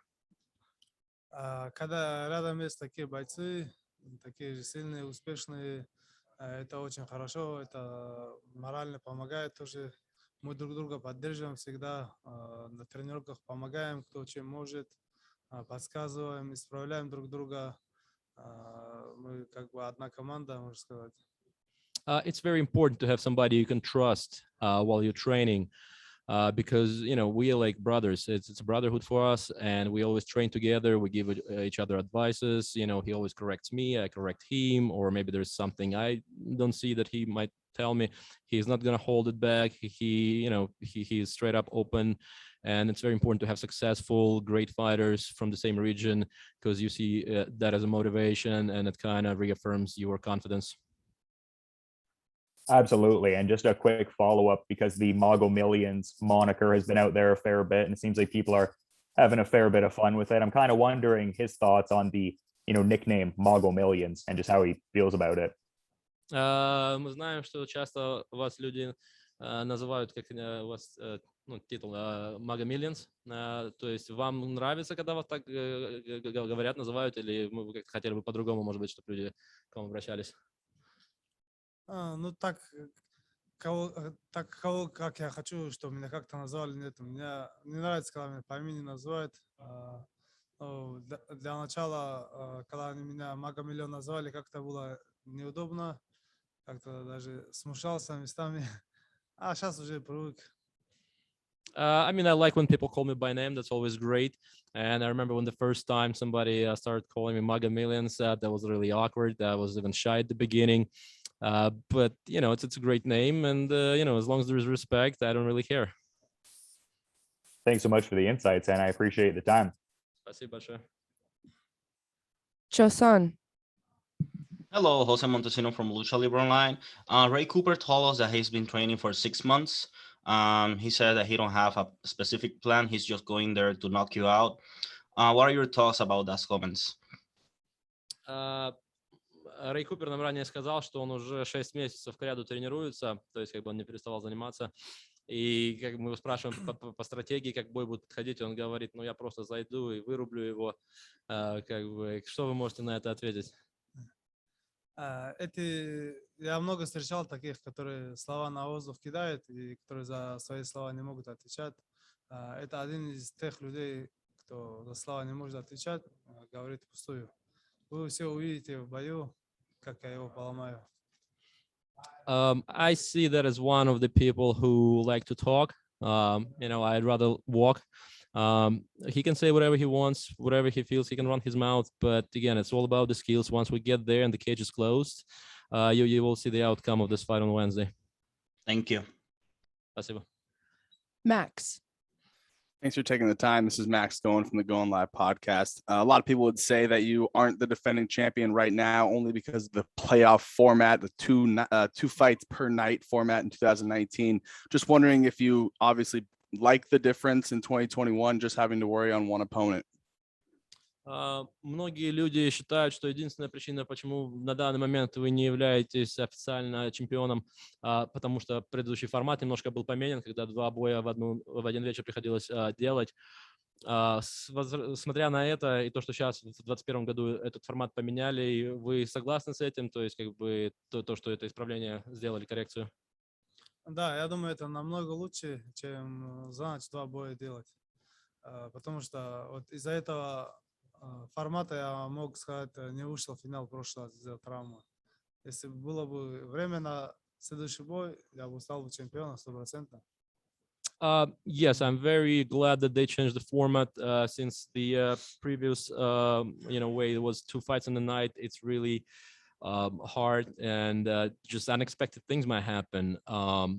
S16: Когда рядом есть такие бойцы, такие же сильные, успешные, это очень хорошо, это морально помогает тоже. Мы друг друга поддерживаем всегда, на тренировках помогаем, кто чем может, подсказываем, исправляем друг друга. Мы как бы одна команда, можно сказать.
S15: It's very important to have somebody you can trust while you're training, because we are like brothers. It's a brotherhood for us, and we always train together. We give each other advices. He always corrects me, I correct him, or maybe there's something I don't see that he might tell me. He's not gonna hold it back. He's straight up open. And it's very important to have successful, great fighters from the same region, because you see that as a motivation, and it kind of reaffirms your confidence.
S11: Absolutely. And just a quick follow-up, because the Mago Millions moniker has been out there a fair bit, and it seems like people are having a fair bit of fun with it. I'm kind of wondering his thoughts on the nickname Mago Millions and just how he feels about it.
S15: Мы знаем, что часто вас люди называют, как у вас титул Mago Millions. То есть вам нравится, когда вас так говорят, называют, или вы хотели бы по-другому, может быть, чтобы люди к вам обращались?
S16: Ну так, как я хочу, чтобы меня как-то назвали, нет. Мне не нравится, когда меня по имени называют. Для начала, когда они меня Mago Million назвали, как-то было неудобно, как-то даже смущался местами. А сейчас уже привык.
S15: I mean, I like when people call me by name. That's always great. And I remember when the first time somebody started calling me Mago Millions, that was really awkward. I was even shy at the beginning. But it's a great name, and as long as there's respect, I don't really care.
S11: Thanks so much for the insights, and I appreciate the time.
S15: Спасибо большое.
S1: Chosan.
S2: Hello, Jose Montesino from Lucha Libre Online. Ray Cooper told us that he's been training for 6 months. He said that he don't have a specific plan. He's just going there to knock you out. What are your thoughts about those comments?
S15: Рэй Купер нам ранее сказал, что он уже 6 месяцев кряду тренируется, то есть как бы он не переставал заниматься. И как мы его спрашиваем по стратегии, как бой будет подходить, он говорит, я просто зайду и вырублю его. Что вы можете на это ответить?
S16: Я много встречал таких, которые слова на воздух кидают и которые за свои слова не могут отвечать. Это один из тех людей, кто за слова не может отвечать, говорит пустую. Вы все увидите в бою, как я его поломаю.
S15: I see that as one of the people who like to talk. I'd rather walk. He can say whatever he wants, whatever he feels, he can run his mouth. But again, it's all about the skills. Once we get there and the cage is closed, you will see the outcome of this fight on Wednesday.
S2: Thank you.
S15: Спасибо.
S1: Max.
S8: Thanks for taking the time. This is Max Going from the Going Live podcast. A lot of people would say that you aren't the defending champion right now only because of the playoff format, the two fights per night format in 2019. Just wondering if you obviously like the difference in 2021, just having to worry on one opponent.
S15: Многие люди считают, что единственная причина, почему на данный момент вы не являетесь официально чемпионом, потому что предыдущий формат немножко был поменен, когда 2 боя в один вечер приходилось делать. Смотря на это и то, что сейчас в 2021 году этот формат поменяли, и вы согласны с этим? То есть как бы то, что это исправление сделали, коррекцию?
S10: Да, я думаю, это намного лучше, чем за ночь два боя делать. Потому что вот из-за этого формата я мог сказать, не вышел в финал в прошлый раз из-за травмы. Если было бы время на следующий бой, я бы стал бы чемпионом 100%.
S15: Yes, I'm very glad that they changed the format since the previous, way it was 2 fights in the night. It's really hard and just unexpected things might happen.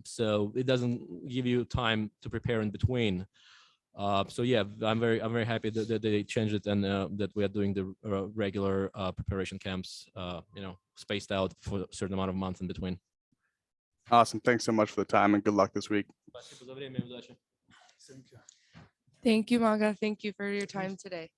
S15: So it doesn't give you time to prepare in between. So yeah, I'm very happy that they changed it and that we are doing the regular preparation camps, spaced out for a certain amount of months in between.
S8: Awesome. Thanks so much for the time and good luck this week.
S15: Спасибо за время и удачи.
S1: Thank you, Maga. Thank you for your time today.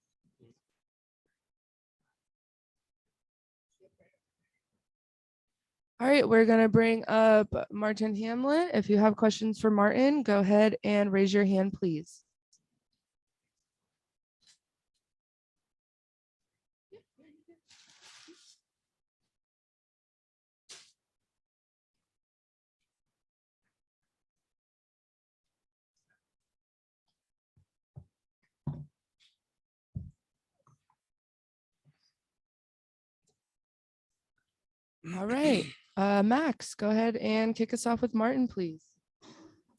S1: All right, we're going to bring up Martin Hamlet. If you have questions for Martin, go ahead and raise your hand, please. All right, Max, go ahead and kick us off with Martin, please.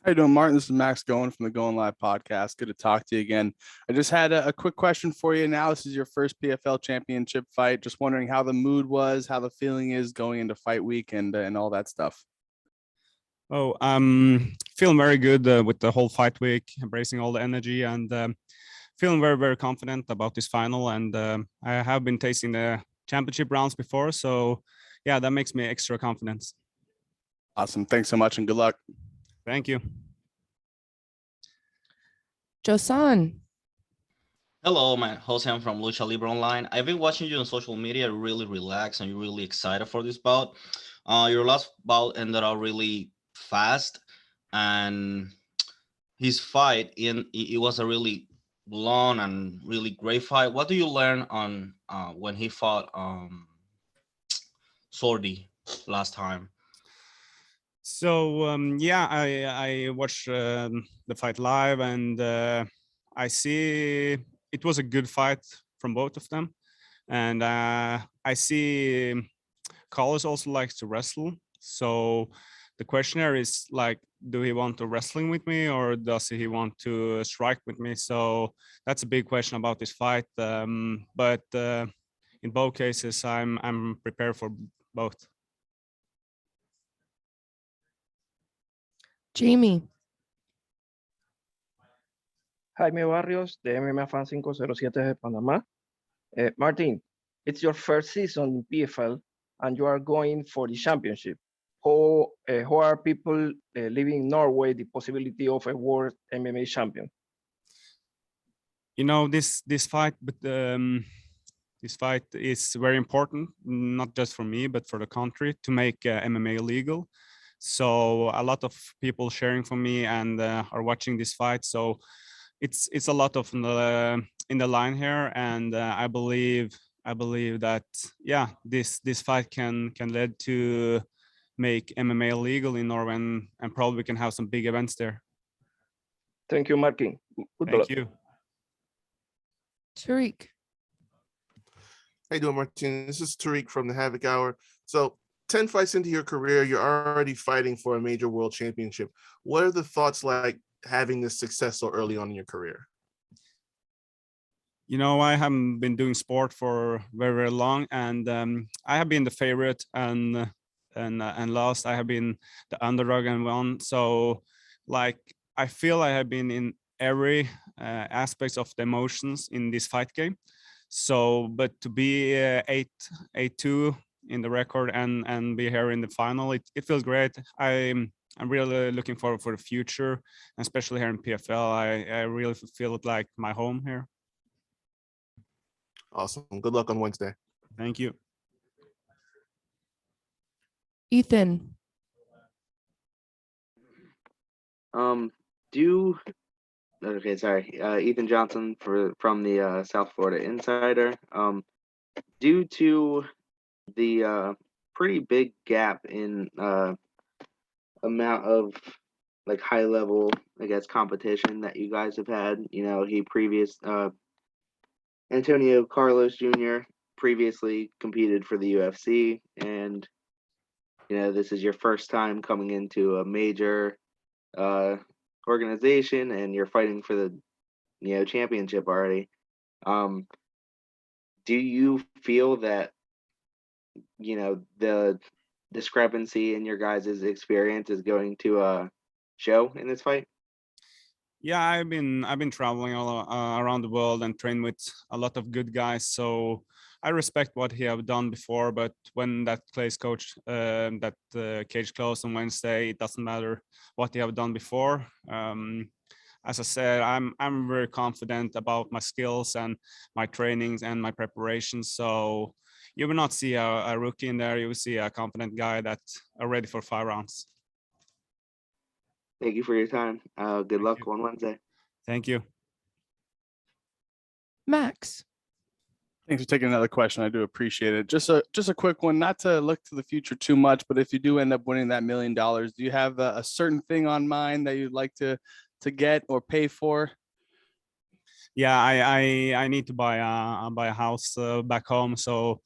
S8: How you doing, Martin? This is Max Going from the Going Live podcast. Good to talk to you again. I just had a quick question for you. Now, this is your first PFL Championship fight. Just wondering how the mood was, how the feeling is going into fight week, and all that stuff.
S9: Oh, feeling very good with the whole fight week, embracing all the energy, and feeling very, very confident about this final. And I have been tasting the championship rounds before, so yeah, that makes me extra confident.
S8: Awesome. Thanks so much, and good luck.
S9: Thank you.
S1: Josan.
S2: Hello, man. Jose, I'm from Lucha Libre Online. I've been watching you on social media, really relaxed and you're really excited for this bout. Your last bout ended up really fast, and his fight it was a really long and really great fight. What do you learn on when he fought Sordi last time?
S9: So yeah, I watched the fight live, and I see it was a good fight from both of them, and I see Carlos also likes to wrestle. So the question here is like, do he want to wrestling with me or does he want to strike with me? So that's a big question about this fight. But in both cases, I'm prepared for both.
S1: Jamie.
S19: Jaime Barrios, de MMA Fan 507 de Panamá. Martin, it's your first season in PFL and you are going for the championship. How are people living in Norway the possibility of a world MMA champion?
S9: You know, this fight, but this fight is very important, not just for me, but for the country, to make MMA legal. So a lot of people sharing for me and are watching this fight. So it's a lot of in the line here, and I believe that yeah, this fight can lead to make MMA legal in Norway, and probably we can have some big events there.
S19: Thank you, Martin.
S9: Thank you.
S1: Tariq.
S4: How you doing, Martin? This is Tariq from the Havoc Hour. So 10 fights into your career, you're already fighting for a major world championship. What are the thoughts like having this success so early on in your career?
S9: You know, I haven't been doing sport for very, very long, and I have been the favorite and lost. I have been the underdog and won. So, like, I feel I have been in every aspects of the emotions in this fight game. So, but to be 8-2 in the record and be here in the final, it feels great. I'm really looking forward for the future, especially here in PFL. I really feel it like my home here.
S4: Awesome. Good luck on Wednesday.
S9: Thank you.
S1: Ethan.
S5: Do Okay, sorry. Ethan Johnson from the South Florida Insider. Due to the pretty big gap in amount of like high level, I guess, competition that you guys have had. You know, Antonio Carlos Jr. previously competed for the UFC, and you know this is your first time coming into a major uh, organization, and you're fighting for the championship already. Um, do you feel that the discrepancy in your guys' experience is going to show in this fight?
S9: Yeah, I've been traveling all around the world and trained with a lot of good guys. So I respect what he have done before. But when that cage closed on Wednesday, it doesn't matter what he have done before. As I said, I'm very confident about my skills and my trainings and my preparations. So you will not see a rookie in there. You will see a confident guy that's ready for 5 rounds.
S5: Thank you for your time. Good luck on Wednesday.
S9: Thank you.
S1: Max.
S8: Thanks for taking another question. I do appreciate it. Just a quick one, not to look to the future too much, but if you do end up winning that $1 million, do you have a certain thing on mind that you'd like to get or pay for?
S9: Yeah, I need to buy a house back home, so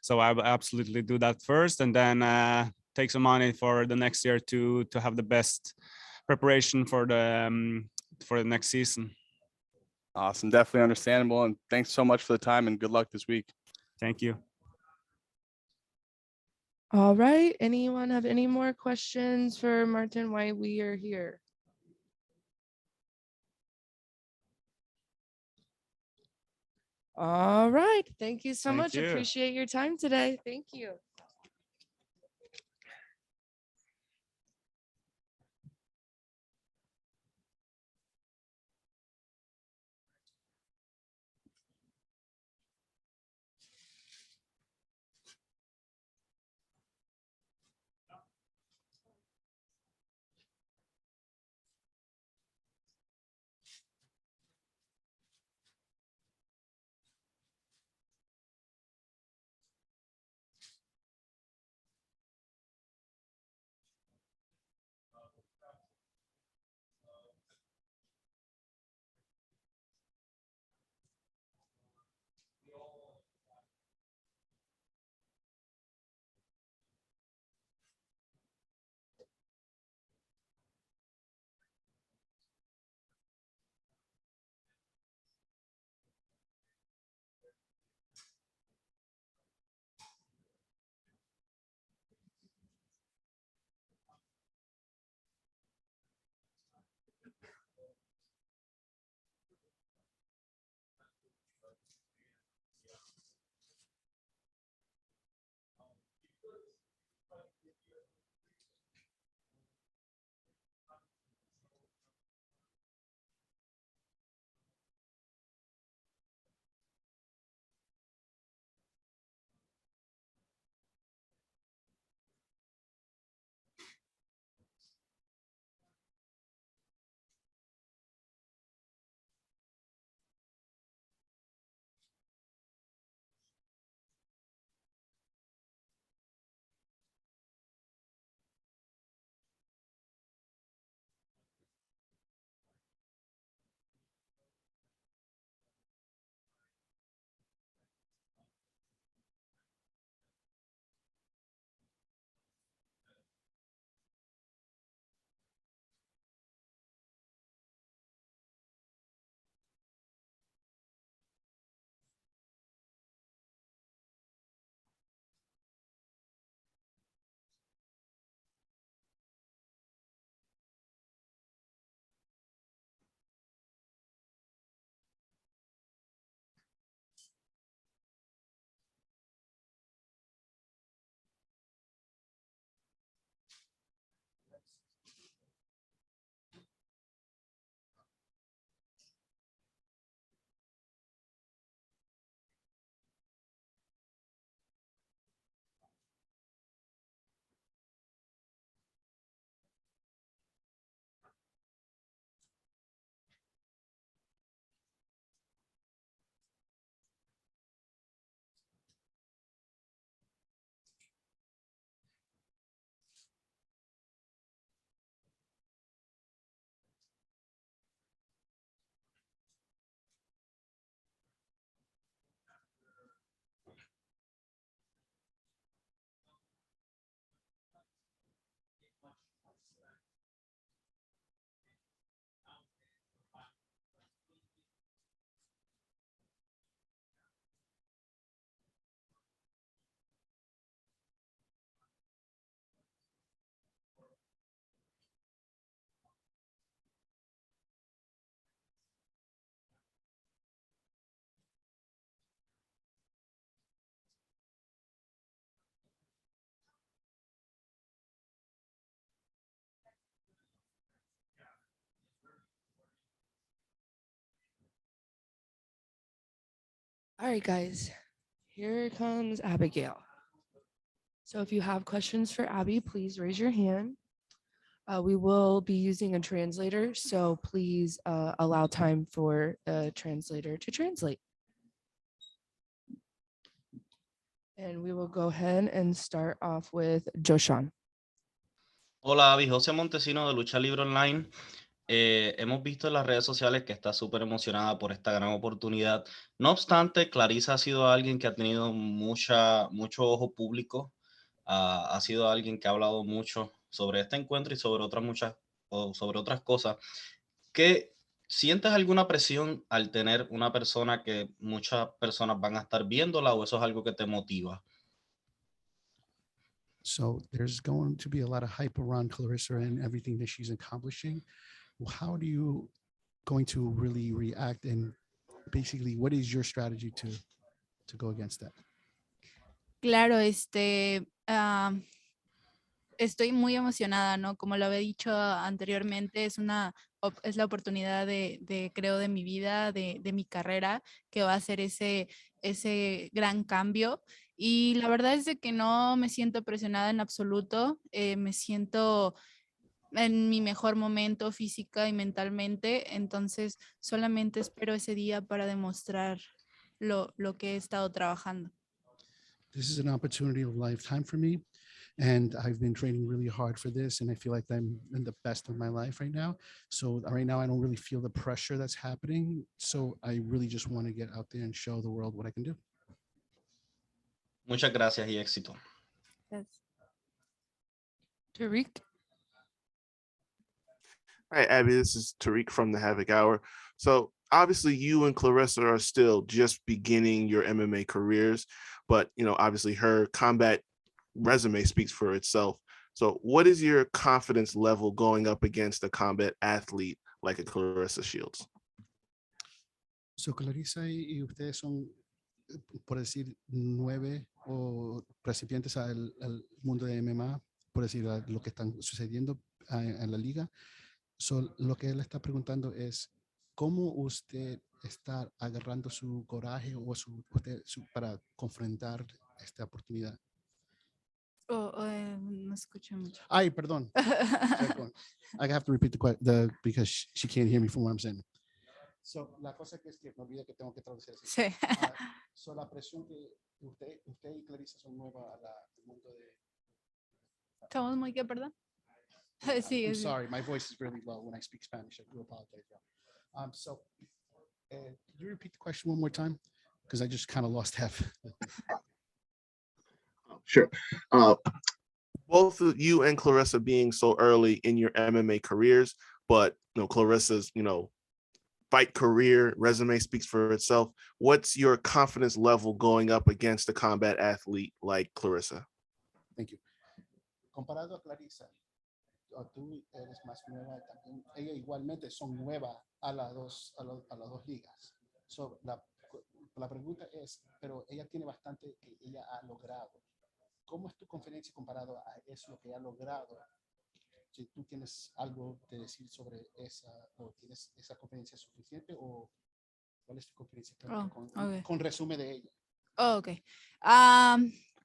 S9: I will absolutely do that first, and then take some money for the next year to have the best preparation for the next season.
S8: Awesome, definitely understandable, and thanks so much for the time and good luck this week.
S9: Thank you.
S1: All right. Anyone have any more questions for Martin while we are here? All right. Thank you so
S9: Thank
S1: much.
S9: you.
S1: Appreciate your time today. Thank you. All right, guys, here comes Abigail. So if you have questions for Abby, please raise your hand. We will be using a translator, so please allow time for the translator to translate. And we will go ahead and start off with Joshan.
S2: Hola, Abby, José Montesino de Lucha Libre Online. Hemos visto en las redes sociales que está súper emocionada por esta gran oportunidad. No obstante, Clarissa ha sido alguien que ha tenido mucho ojo público. Ha sido alguien que ha hablado mucho sobre este encuentro y sobre otras cosas. ¿Qué sientes alguna presión al tener una persona que muchas personas van a estar viéndola o eso es algo que te motiva?
S3: So there's going to be a lot of hype around Clarissa and everything that she's accomplishing. How do you going to really react, and basically what is your strategy to go against that?
S22: Claro, estoy muy emocionada, ¿no? Como lo había dicho anteriormente, es la oportunidad creo, de mi vida, de mi carrera, que va a ser ese gran cambio. Y la verdad es de que no me siento presionada en absoluto, me siento en mi mejor momento física y mentalmente, entonces solamente espero ese día para demostrar lo que he estado trabajando.
S3: This is an opportunity of a lifetime for me, and I've been training really hard for this, and I feel like I'm in the best of my life right now. So right now I don't really feel the pressure that's happening, so I really just want to get out there and show the world what I can do.
S2: Muchas gracias y éxito.
S22: Yes.
S1: Tariq.
S4: Hi, Abby. This is Tariq from the Havoc Hour. So obviously you and Clarissa are still just beginning your MMA careers, but obviously her combat resume speaks for itself. So what is your confidence level going up against a combat athlete like a Clarissa Shields?
S3: So Clarissa y ustedes son, por decir, nueve o recipientes al mundo de MMA, por decir lo que están sucediendo en la liga. So, lo que él está preguntando es cómo usted está agarrando su coraje o para confrontar esta oportunidad.
S22: No escucho mucho.
S3: Ay, perdón. I have to repeat because she can't hear me from what I'm saying. So, la cosa que es que me olvidé que tengo que traducir así.
S22: Sí.
S3: So, la presión que usted y Clarissa son nuevas al mundo de...
S22: ¿Estamos muy qué, perdón? Sí,
S3: I'm
S22: sí.
S3: sorry, my voice is really low when I speak Spanish. I do apologize. So, could you repeat the question one more time? Because I just kind of lost half.
S4: Sure. Both of you and Clarissa being so early in your MMA careers, but Clarissa's fight career resume speaks for itself. What's your confidence level going up against a combat athlete like Clarissa?
S3: Thank you. Comparado a Clarissa, tú eres más nueva también. Ella igualmente son nuevas a las dos ligas. So, la pregunta es, pero ella tiene bastante que ella ha logrado. ¿Cómo es tu conferencia comparado a eso lo que ella ha logrado? Si tú tienes algo que decir sobre esa, o tienes esa conferencia suficiente, o cuál es tu conferencia con resumen de ella.
S22: Ok.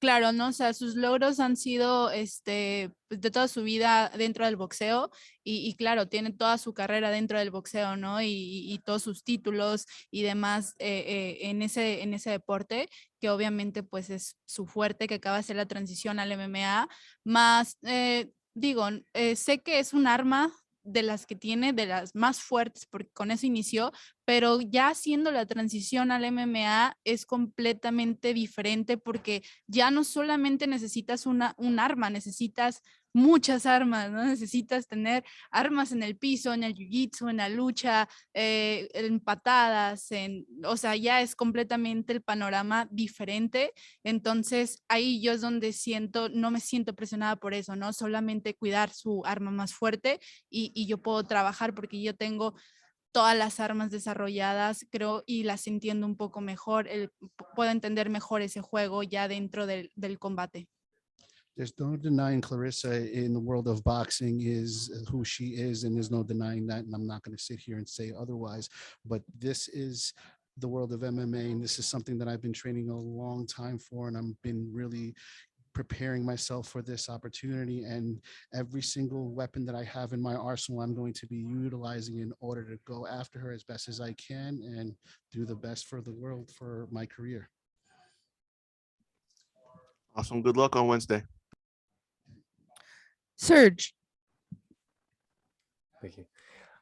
S22: Claro, ¿no? O sea, sus logros han sido pues, de toda su vida dentro del boxeo y claro, tiene toda su carrera dentro del boxeo, ¿no? Y todos sus títulos y demás en ese deporte, que obviamente pues es su fuerte, que acaba de hacer la transición al MMA, más, sé que es un arma de las que tiene, de las más fuertes, porque con eso inició, pero ya haciendo la transición al MMA es completamente diferente porque ya no solamente necesitas un arma, necesitas muchas armas, ¿no? Necesitas tener armas en el piso, en el jiu-jitsu, en la lucha, en patadas, o sea, ya es completamente el panorama diferente. Entonces, ahí yo es donde no me siento presionada por eso, ¿no? Solamente cuidar su arma más fuerte y yo puedo trabajar porque yo tengo todas las armas desarrolladas, creo, y las entiendo un poco mejor, puedo entender mejor ese juego ya dentro del combate.
S3: There's no denying Clarissa in the world of boxing is who she is, and there's no denying that, and I'm not going to sit here and say otherwise, but this is the world of MMA. And this is something that I've been training a long time for, and I've been really preparing myself for this opportunity. And every single weapon that I have in my arsenal, I'm going to be utilizing in order to go after her as best as I can and do the best for the world for my career.
S4: Awesome. Good luck on Wednesday.
S1: Serge.
S6: Thank you.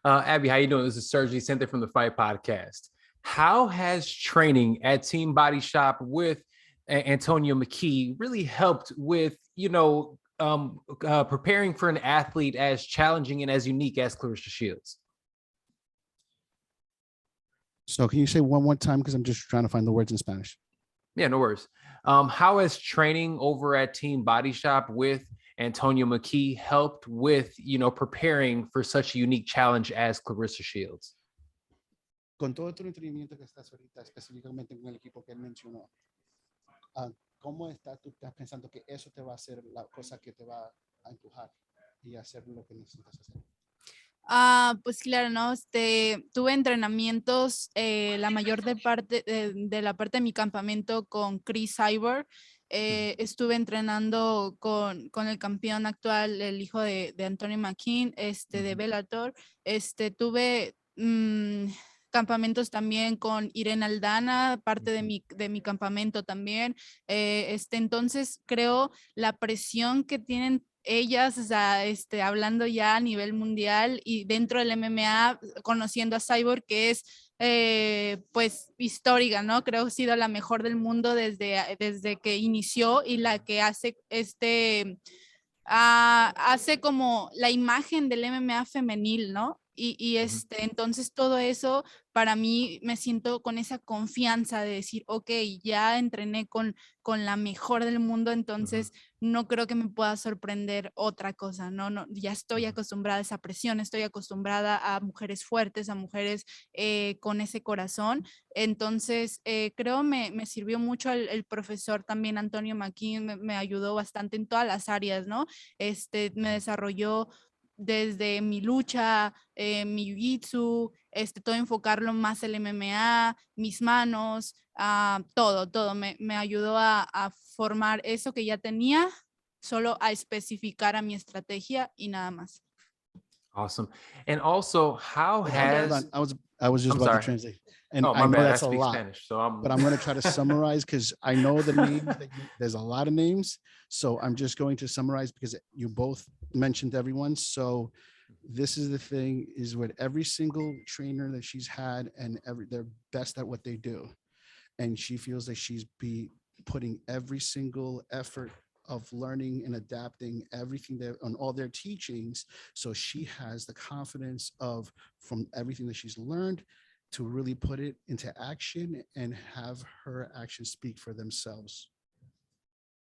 S6: Abby, how you doing? This is Sergi Center from the Fight Podcast. How has training at Team Body Shop with Antonio McKee really helped with, preparing for an athlete as challenging and as unique as Clarissa Shields?
S3: So can you say one more time? Because I'm just trying to find the words in Spanish.
S6: Yeah, no worries. How has training over at Team Body Shop with Antonio McKee helped with, preparing for such a unique challenge as Clarissa Shields?
S3: Con todo tu entrenamiento que estás ahorita, específicamente con el equipo que él mencionó, ¿cómo tú estás pensando que eso te va a hacer la cosa que te va a empujar y hacer lo que necesitas hacer?
S22: Pues claro, ¿no? Tuve entrenamientos la mayor parte de la parte de mi campamento con Chris Cyber. Estuve entrenando con el campeón actual, el hijo de Anthony McKee, de Bellator. Tuve campamentos también con Irene Aldana, parte de mi campamento también. Entonces creo la presión que tienen ellas, o sea, hablando ya a nivel mundial y dentro del MMA, conociendo a Cyborg, que es pues histórica, ¿no? Creo que ha sido la mejor del mundo desde que inició y la que hace hace como la imagen del MMA femenil, ¿no? Entonces todo eso para mí me siento con esa confianza de decir, ok, ya entrené con la mejor del mundo, entonces no creo que me pueda sorprender otra cosa, no, ya estoy acostumbrada a esa presión, estoy acostumbrada a mujeres fuertes, a mujeres con ese corazón, entonces creo me sirvió mucho el profesor también Antonio McKee, me ayudó bastante en todas las áreas, ¿no? Me desarrolló desde mi lucha, mi jiu-jitsu, todo enfocarlo más el MMA, mis manos, todo me ayudó a formar eso que ya tenía, solo a especificar a mi estrategia y nada más.
S6: Awesome. And also, how has...
S3: I was just
S6: I'm
S3: about
S6: sorry.
S3: to translate. And
S6: Oh, my
S3: I know
S6: bad.
S3: that's
S6: I
S3: a
S6: speak
S3: lot,
S6: Spanish, so
S3: but I'm going to try to summarize because I know the names. There's a lot of names. So I'm just going to summarize because you both mentioned everyone. So this is the thing is with every single trainer that she's had and they're best at what they do. And she feels that she's putting every single effort of learning and adapting everything there on all their teachings. So she has the confidence of from everything that she's learned to really put it into action and have her actions speak for themselves.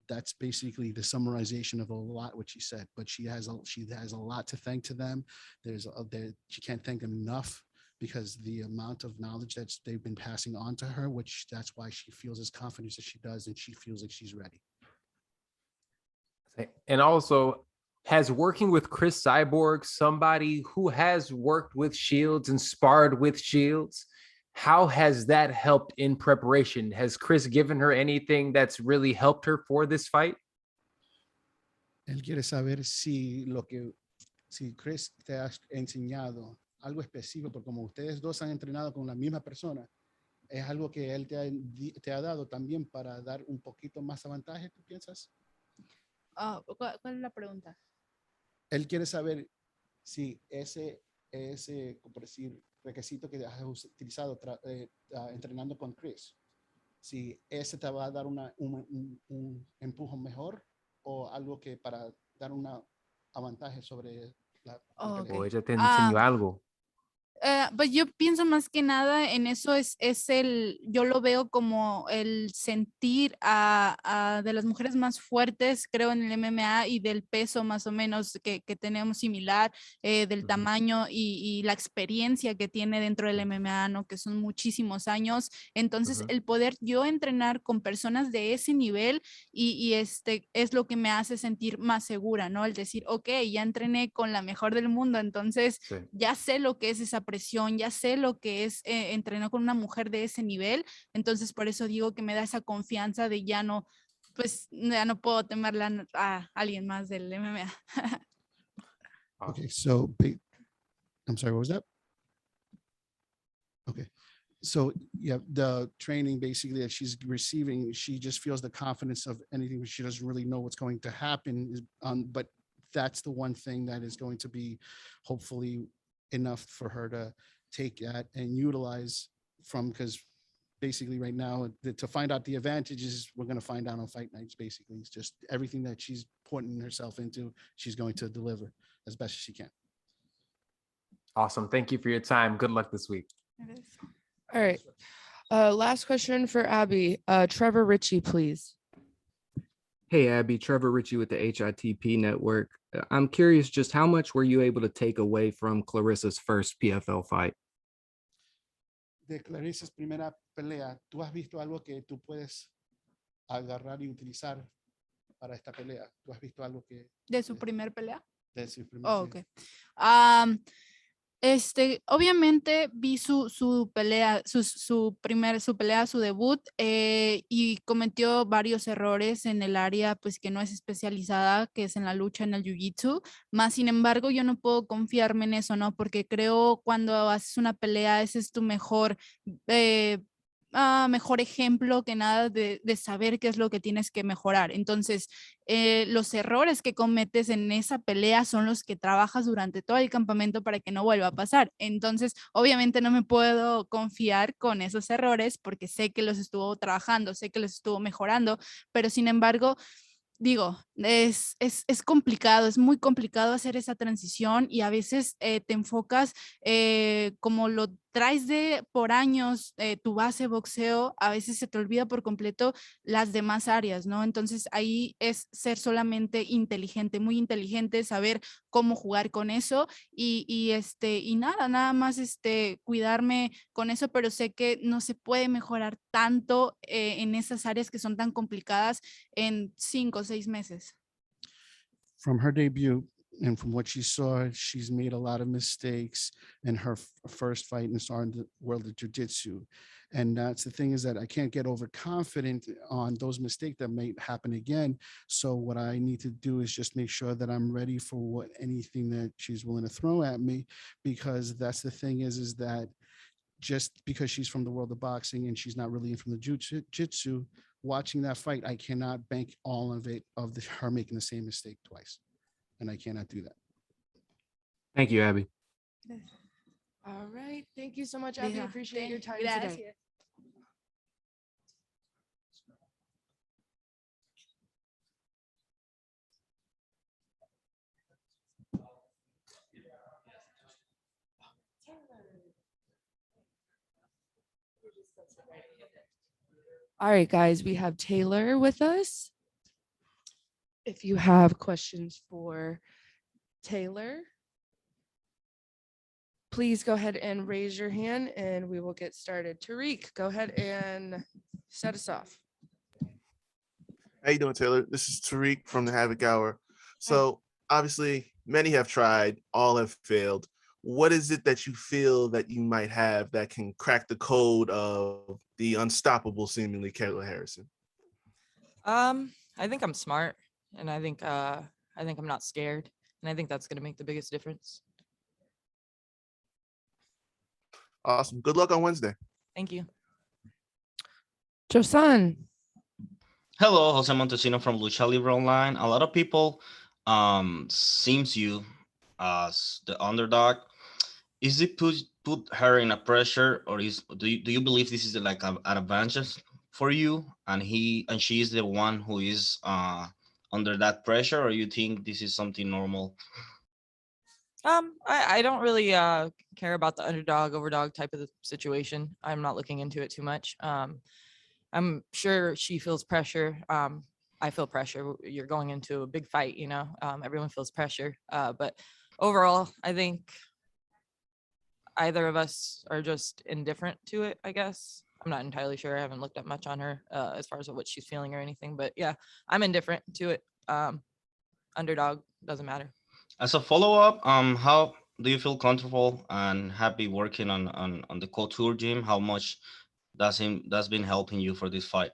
S3: That's basically the summarization of a lot what she said, but she has a lot to thank to them. She can't thank them enough because the amount of knowledge that they've been passing on to her, which that's why she feels as confident as she does and she feels like she's ready.
S6: And also, has working with Chris Cyborg, somebody who has worked with Shields and sparred with Shields, how has that helped in preparation? Has Chris given her anything that's really helped her for this fight?
S3: Él quiere saber si Chris te ha enseñado algo específico, porque como ustedes dos han entrenado con la misma persona, es algo que él te ha dado también para dar un poquito más avantaje, ¿tú piensas?
S22: ¿Cuál es la pregunta?
S3: Él quiere saber si ese por decir, requisito que has utilizado entrenando con Chris, si ese te va a dar un empujón mejor o algo que para dar un avantaje sobre la...
S6: O ella te enseñó algo.
S22: Pues yo pienso más que nada en eso yo lo veo como el sentir de las mujeres más fuertes, creo, en el MMA y del peso más o menos que tenemos similar, del tamaño y la experiencia que tiene dentro del MMA, ¿no? Que son muchísimos años. Entonces, el poder yo entrenar con personas de ese nivel y es lo que me hace sentir más segura, ¿no? El decir, ok, ya entrené con la mejor del mundo, entonces ya sé lo que es esa presión, ya sé lo que es entrenar con una mujer de ese nivel, entonces por eso digo que me da esa confianza de ya no, pues ya no puedo temerle a alguien más del MMA.
S3: Okay, so I'm sorry, what was that? Okay. So yeah, the training basically that she's receiving, she just feels the confidence of anything, but she doesn't really know what's going to happen. But that's the one thing that is going to be hopefully enough for her to take that and utilize from, because basically right now to find out the advantages, we're going to find out on fight nights. Basically, it's just everything that she's putting herself into, she's going to deliver as best as she can.
S6: Awesome. Thank you for your time. Good luck this week.
S1: All right. Last question for Abby. Trevor Ritchie, please.
S12: Hey, Abby, Trevor Ritchie with the HITP Network. I'm curious, just how much were you able to take away from Clarissa's first PFL fight?
S3: De Clarissa's primera pelea, ¿tú has visto algo que tú puedes agarrar y utilizar para esta pelea? ¿Tú has visto algo que
S22: ¿De su primer pelea?
S3: de su primera
S22: Oh,
S3: pelea?
S22: ok. Obviamente vi su pelea, su pelea, su debut, y cometió varios errores en el área, pues que no es especializada, que es en la lucha, en el jiu-jitsu. Más sin embargo, yo no puedo confiarme en eso, ¿no? Porque creo cuando haces una pelea, ese es tu mejor mejor ejemplo que nada de saber qué es lo que tienes que mejorar. Entonces, los errores que cometes en esa pelea son los que trabajas durante todo el campamento para que no vuelva a pasar. Entonces, obviamente no me puedo confiar con esos errores porque sé que los estuvo trabajando, sé que los estuvo mejorando, pero sin embargo, digo, es complicado, es muy complicado hacer esa transición y a veces te enfocas como lo traes de por años tu base boxeo, a veces se te olvida por completo las demás áreas, ¿no? Entonces ahí es ser solamente inteligente, muy inteligente, saber cómo jugar con eso y nada más cuidarme con eso, pero sé que no se puede mejorar tanto en esas áreas que son tan complicadas en 5 o 6 meses.
S3: From her debut and from what she saw, she's made a lot of mistakes in her first fight and starting the world of jiu-jitsu. And that's the thing, is that I can't get overconfident on those mistakes that may happen again. So what I need to do is just make sure that I'm ready for anything that she's willing to throw at me, because that's the thing is that just because she's from the world of boxing and she's not really in from the jiu-jitsu, watching that fight, I cannot bank all of it her making the same mistake twice. And I cannot do that.
S12: Thank you, Abby.
S1: All right. Thank you so much, Abby. Appreciate your time today.
S22: Gracias.
S1: All right, guys, we have Taylor with us. If you have questions for Taylor, please go ahead and raise your hand and we will get started. Tariq, go ahead and set us off.
S4: How you doing, Taylor? This is Tariq from the Havoc Hour. So obviously many have tried, all have failed. What is it that you feel that you might have that can crack the code of the unstoppable seemingly Kayla Harrison?
S14: I think I'm smart, and I think I'm not scared, and I think that's going to make the biggest difference.
S4: Awesome. Good luck on Wednesday.
S14: Thank you.
S1: Josan.
S2: Hello, Jose Montesino from Lucha Libre Online. A lot of people seems you as the underdog. Is it put her in a pressure, or do you believe this is like an advantage for you, and she is the one who is under that pressure, or you think this is something normal?
S14: I don't really care about the underdog overdog type of the situation. I'm not looking into it too much. I'm sure she feels pressure. I feel pressure. You're going into a big fight, you know. Everyone feels pressure. But overall, I think either of us are just indifferent to it, I guess. I'm not entirely sure. I haven't looked up much on her as far as what she's feeling or anything. But yeah, I'm indifferent to it. Underdog doesn't matter.
S2: As a follow-up, how do you feel comfortable and happy working on the couture gym? How much that's been helping you for this fight?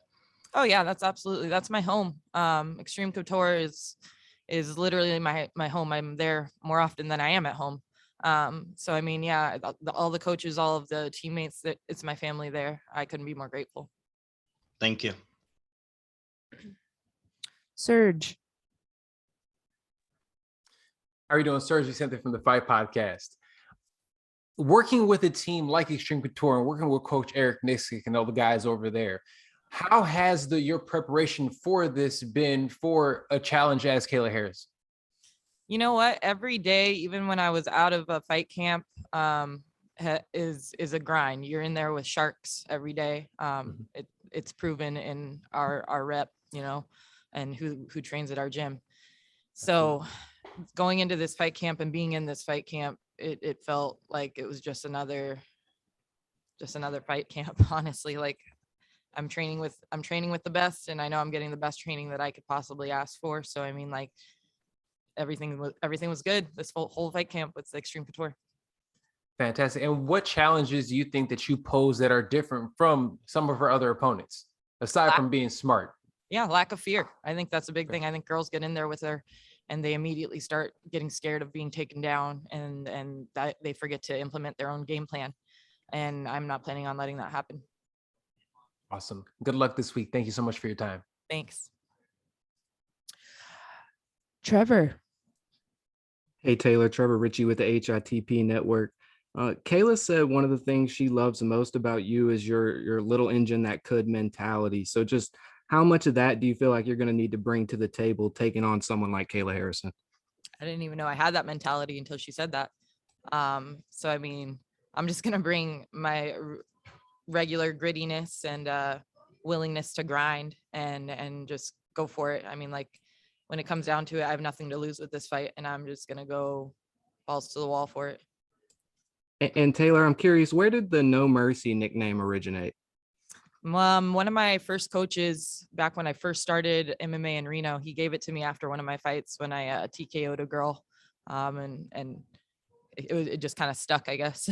S14: Oh yeah, that's my home. Extreme Couture is literally my home. I'm there more often than I am at home. So I mean, yeah, all the coaches, all of the teammates, that it's my family there. I couldn't be more grateful.
S2: Thank you.
S1: Serge.
S6: How are you doing, Serge? Something from the Fight Podcast. Working with a team like Extreme Couture and working with Coach Eric Nixick and all the guys over there, how has your preparation for this been for a challenge as Kayla Harris?
S14: You know what? Every day, even when I was out of a fight camp, is a grind. You're in there with sharks every day. It's proven in our rep, and who trains at our gym. So going into this fight camp and being in this fight camp, it felt like it was just another fight camp. Honestly, like I'm training with the best, and I know I'm getting the best training that I could possibly ask for. So I mean, like everything was good this whole fight camp with the Extreme Couture.
S6: Fantastic. And what challenges do you think that you pose that are different from some of her other opponents, aside from being smart?
S14: Yeah, lack of fear. I think that's a big thing. I think girls get in there with her and they immediately start getting scared of being taken down, and that they forget to implement their own game plan. And I'm not planning on letting that happen.
S6: Awesome. Good luck this week. Thank you so much for your time.
S14: Thanks.
S1: Trevor.
S12: Hey, Taylor, Trevor Ritchie with the HITP Network. Kayla said one of the things she loves most about you is your little engine that could mentality. So just how much of that do you feel like you're going to need to bring to the table taking on someone like Kayla Harrison?
S14: I didn't even know I had that mentality until she said that. So, I mean, I'm just going to bring my regular grittiness and willingness to grind and just go for it. I mean, like when it comes down to it, I have nothing to lose with this fight, and I'm just going to go balls to the wall for it.
S12: And Taylor, I'm curious, where did the No Mercy nickname originate?
S14: One of my first coaches back when I first started MMA in Reno, he gave it to me after one of my fights when I TKO'd a girl, and it just kind of stuck, I guess.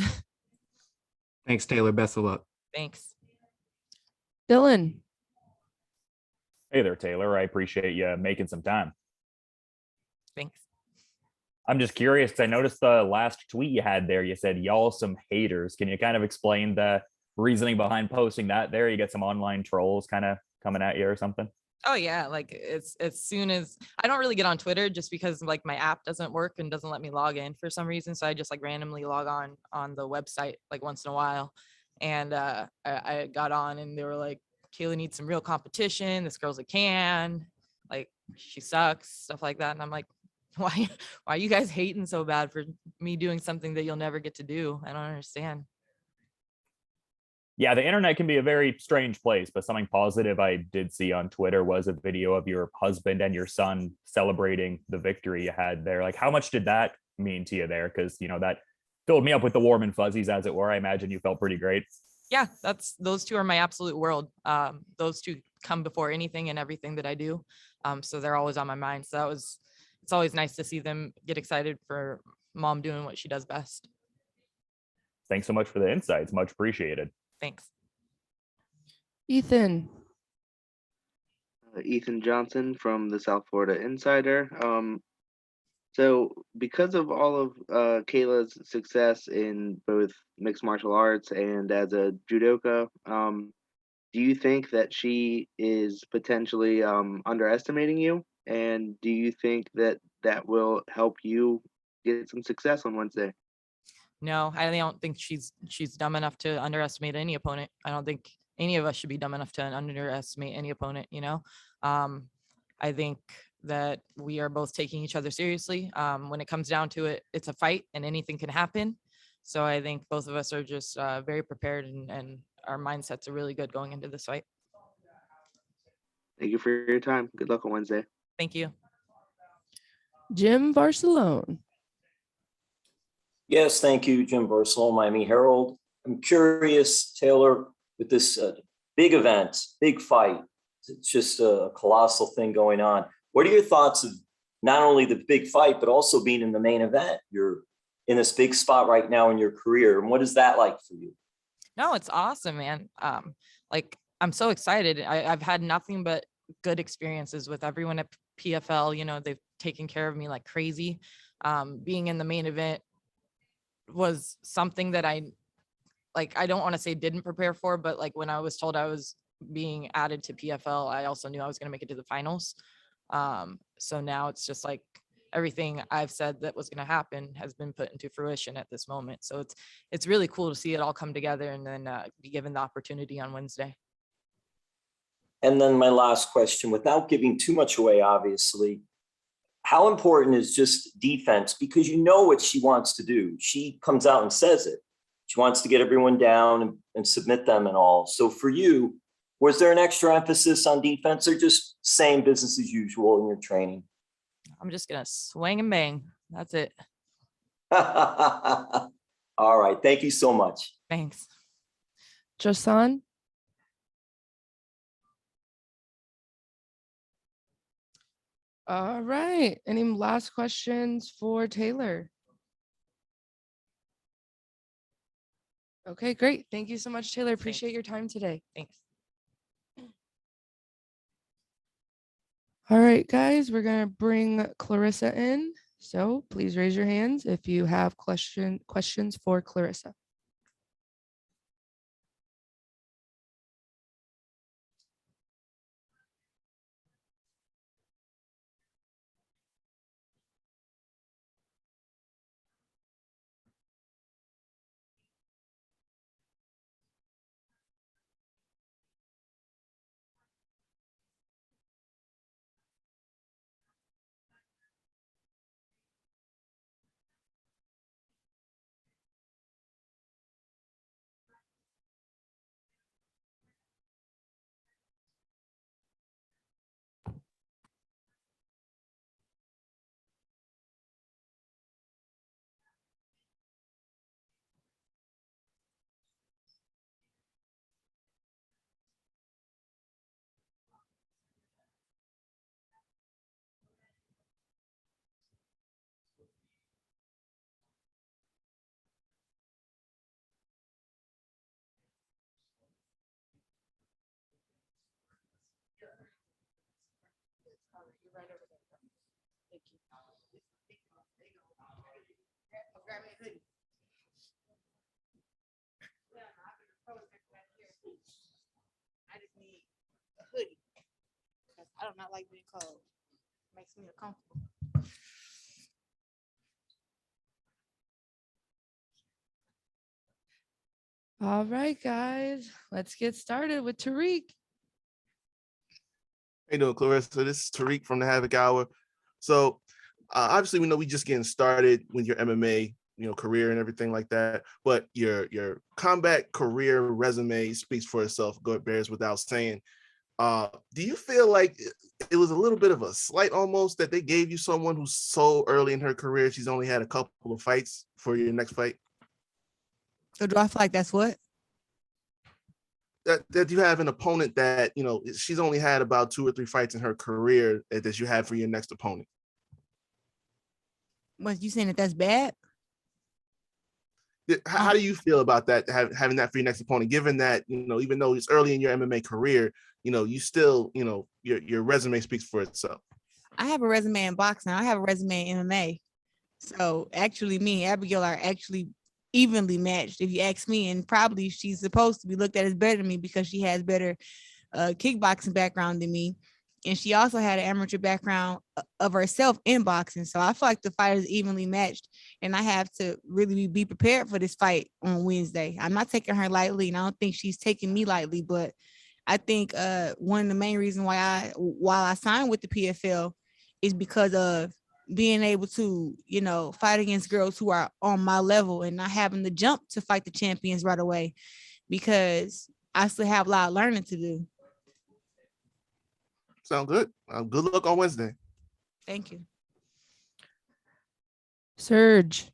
S12: Thanks, Taylor. Best of luck.
S14: Thanks.
S1: Dylan.
S11: Hey there, Taylor. I appreciate you making some time.
S14: Thanks.
S11: I'm just curious because I noticed the last tweet you had there. You said, y'all some haters. Can you kind of explain the reasoning behind posting that there? You get some online trolls kind of coming at you or something?
S14: Oh yeah, like it's as soon as I don't really get on Twitter just because like my app doesn't work and doesn't let me log in for some reason. So I just like randomly log on the website like once in a while. And I got on and they were like, Kayla needs some real competition. This girl's a can, like she sucks, stuff like that. And I'm like, why are you guys hating so bad for me doing something that you'll never get to do? I don't understand.
S11: Yeah, the internet can be a very strange place, but something positive I did see on Twitter was a video of your husband and your son celebrating the victory you had there. Like, how much did that mean to you there? Because, that filled me up with the warm and fuzzies, as it were. I imagine you felt pretty great.
S14: Yeah, those two are my absolute world. Those two come before anything and everything that I do. So they're always on my mind. So it's always nice to see them get excited for mom doing what she does best.
S11: Thanks so much for the insights. Much appreciated.
S14: Thanks.
S1: Ethan.
S5: Ethan Johnson from the South Florida Insider. So because of all of Kayla's success in both mixed martial arts and as a judoka, do you think that she is potentially underestimating you? And do you think that will help you get some success on Wednesday?
S14: No, I don't think she's dumb enough to underestimate any opponent. I don't think any of us should be dumb enough to underestimate any opponent, I think that we are both taking each other seriously. When it comes down to it, it's a fight and anything can happen. So I think both of us are just very prepared and our mindsets are really good going into this fight.
S5: Thank you for your time. Good luck on Wednesday.
S14: Thank you.
S1: Jim Barcelone.
S13: Yes, thank you, Jim Barcelone, Miami Herald. I'm curious, Taylor, with this big event, big fight, it's just a colossal thing going on. What are your thoughts of not only the big fight, but also being in the main event? You're in this big spot right now in your career. And what is that like for you?
S14: No, it's awesome, man. Like I'm so excited. I've had nothing but good experiences with everyone at PFL. You know, they've taken care of me like crazy. Being in the main event was something that I don't want to say didn't prepare for, but like when I was told I was being added to PFL, I also knew I was going to make it to the finals. So now it's just like everything I've said that was going to happen has been put into fruition at this moment. So it's really cool to see it all come together and then be given the opportunity on Wednesday.
S13: And then my last question, without giving too much away, obviously, how important is just defense? Because you know what she wants to do. She comes out and says it. She wants to get everyone down and submit them and all. So for you, was there an extra emphasis on defense or just same business as usual in your training?
S14: I'm just going to swing and bang. That's it.
S13: All right. Thank you so much.
S14: Thanks.
S1: Josan? All right. Any last questions for Taylor? Okay, great. Thank you so much, Taylor. Appreciate your time today.
S14: Thanks.
S1: All right, guys, we're going to bring Clarissa in. So please raise your hands if you have questions for Clarissa.
S22: I just need a hoodie because I do not like being cold. Makes me uncomfortable.
S1: All right, guys, let's get started with Tariq.
S4: How you doing, Clarissa? This is Tariq from the Havoc Hour. So obviously we know we just getting started with your MMA, career and everything like that. But your combat career resume speaks for itself. Bears without saying. Do you feel like it was a little bit of a slight almost that they gave you someone who's so early in her career, she's only had a couple of fights for your next fight?
S22: So do I feel like that's what?
S4: That you have an opponent that, she's only had about 2 or 3 fights in her career that you have for your next opponent.
S22: But you saying that that's bad?
S4: How do you feel about that, having that for your next opponent, given that, even though it's early in your MMA career, you still, your resume speaks for itself?
S22: I have a resume in boxing. I have a resume in MMA. So actually me and Abigail are actually evenly matched, if you ask me, and probably she's supposed to be looked at as better than me because she has better kickboxing background than me. And she also had an amateur background of herself in boxing. So I feel like the fight is evenly matched. And I have to really be prepared for this fight on Wednesday. I'm not taking her lightly, and I don't think she's taking me lightly. But I think one of the main reasons why I signed with the PFL is because of being able to, fight against girls who are on my level and not having to jump to fight the champions right away, because I still have a lot of learning to do.
S4: Sound good. Good luck on Wednesday.
S22: Thank you.
S1: Serge.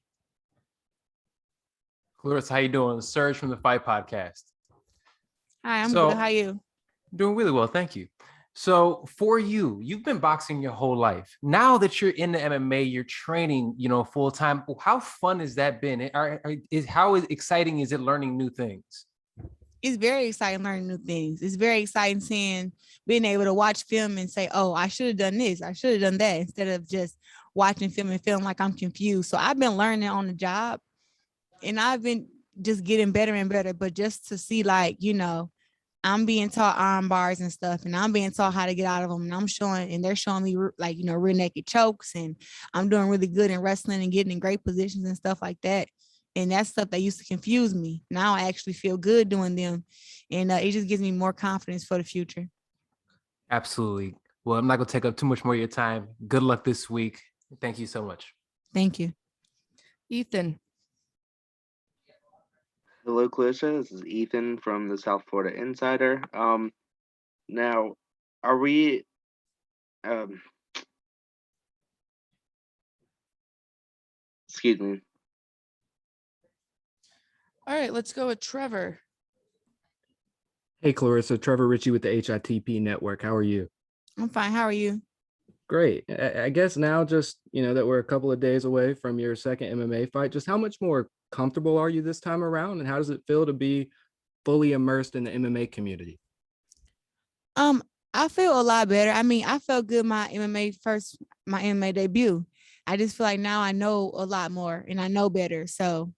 S6: Clarissa, how you doing? Serge from the Fight Podcast.
S22: Hi, I'm
S6: So-
S22: good. How are you?
S6: Doing really well, thank you. So for you, you've been boxing your whole life. Now that you're in the MMA, you're training, full time. How fun has that been? How exciting is it learning new things?
S22: It's very exciting learning new things. It's very exciting being able to watch film and say, oh, I should have done this. I should have done that, instead of just watching film and feeling like I'm confused. So I've been learning on the job, and I've been just getting better and better. But just to see, like, I'm being taught arm bars and stuff, and I'm being taught how to get out of them. And they're showing me like, rear naked chokes, and I'm doing really good in wrestling and getting in great positions and stuff like that. And that's stuff that used to confuse me. Now I actually feel good doing them. And it just gives me more confidence for the future.
S6: Absolutely. Well, I'm not going to take up too much more of your time. Good luck this week. Thank you so much.
S22: Thank you.
S1: Ethan.
S5: Hello, Clarissa. This is Ethan from the South Florida Insider. Now, are we? Excuse me.
S1: All right, let's go with Trevor.
S12: Hey, Clarissa, Trevor Ritchie with the HITP Network. How are you?
S22: I'm fine. How are you?
S12: Great. I guess now just, that we're a couple of days away from your second MMA fight, just how much more comfortable are you this time around? And how does it feel to be fully immersed in the MMA community?
S22: I feel a lot better. I mean, I felt good my MMA debut. I just feel like now I know a lot more and I know better. So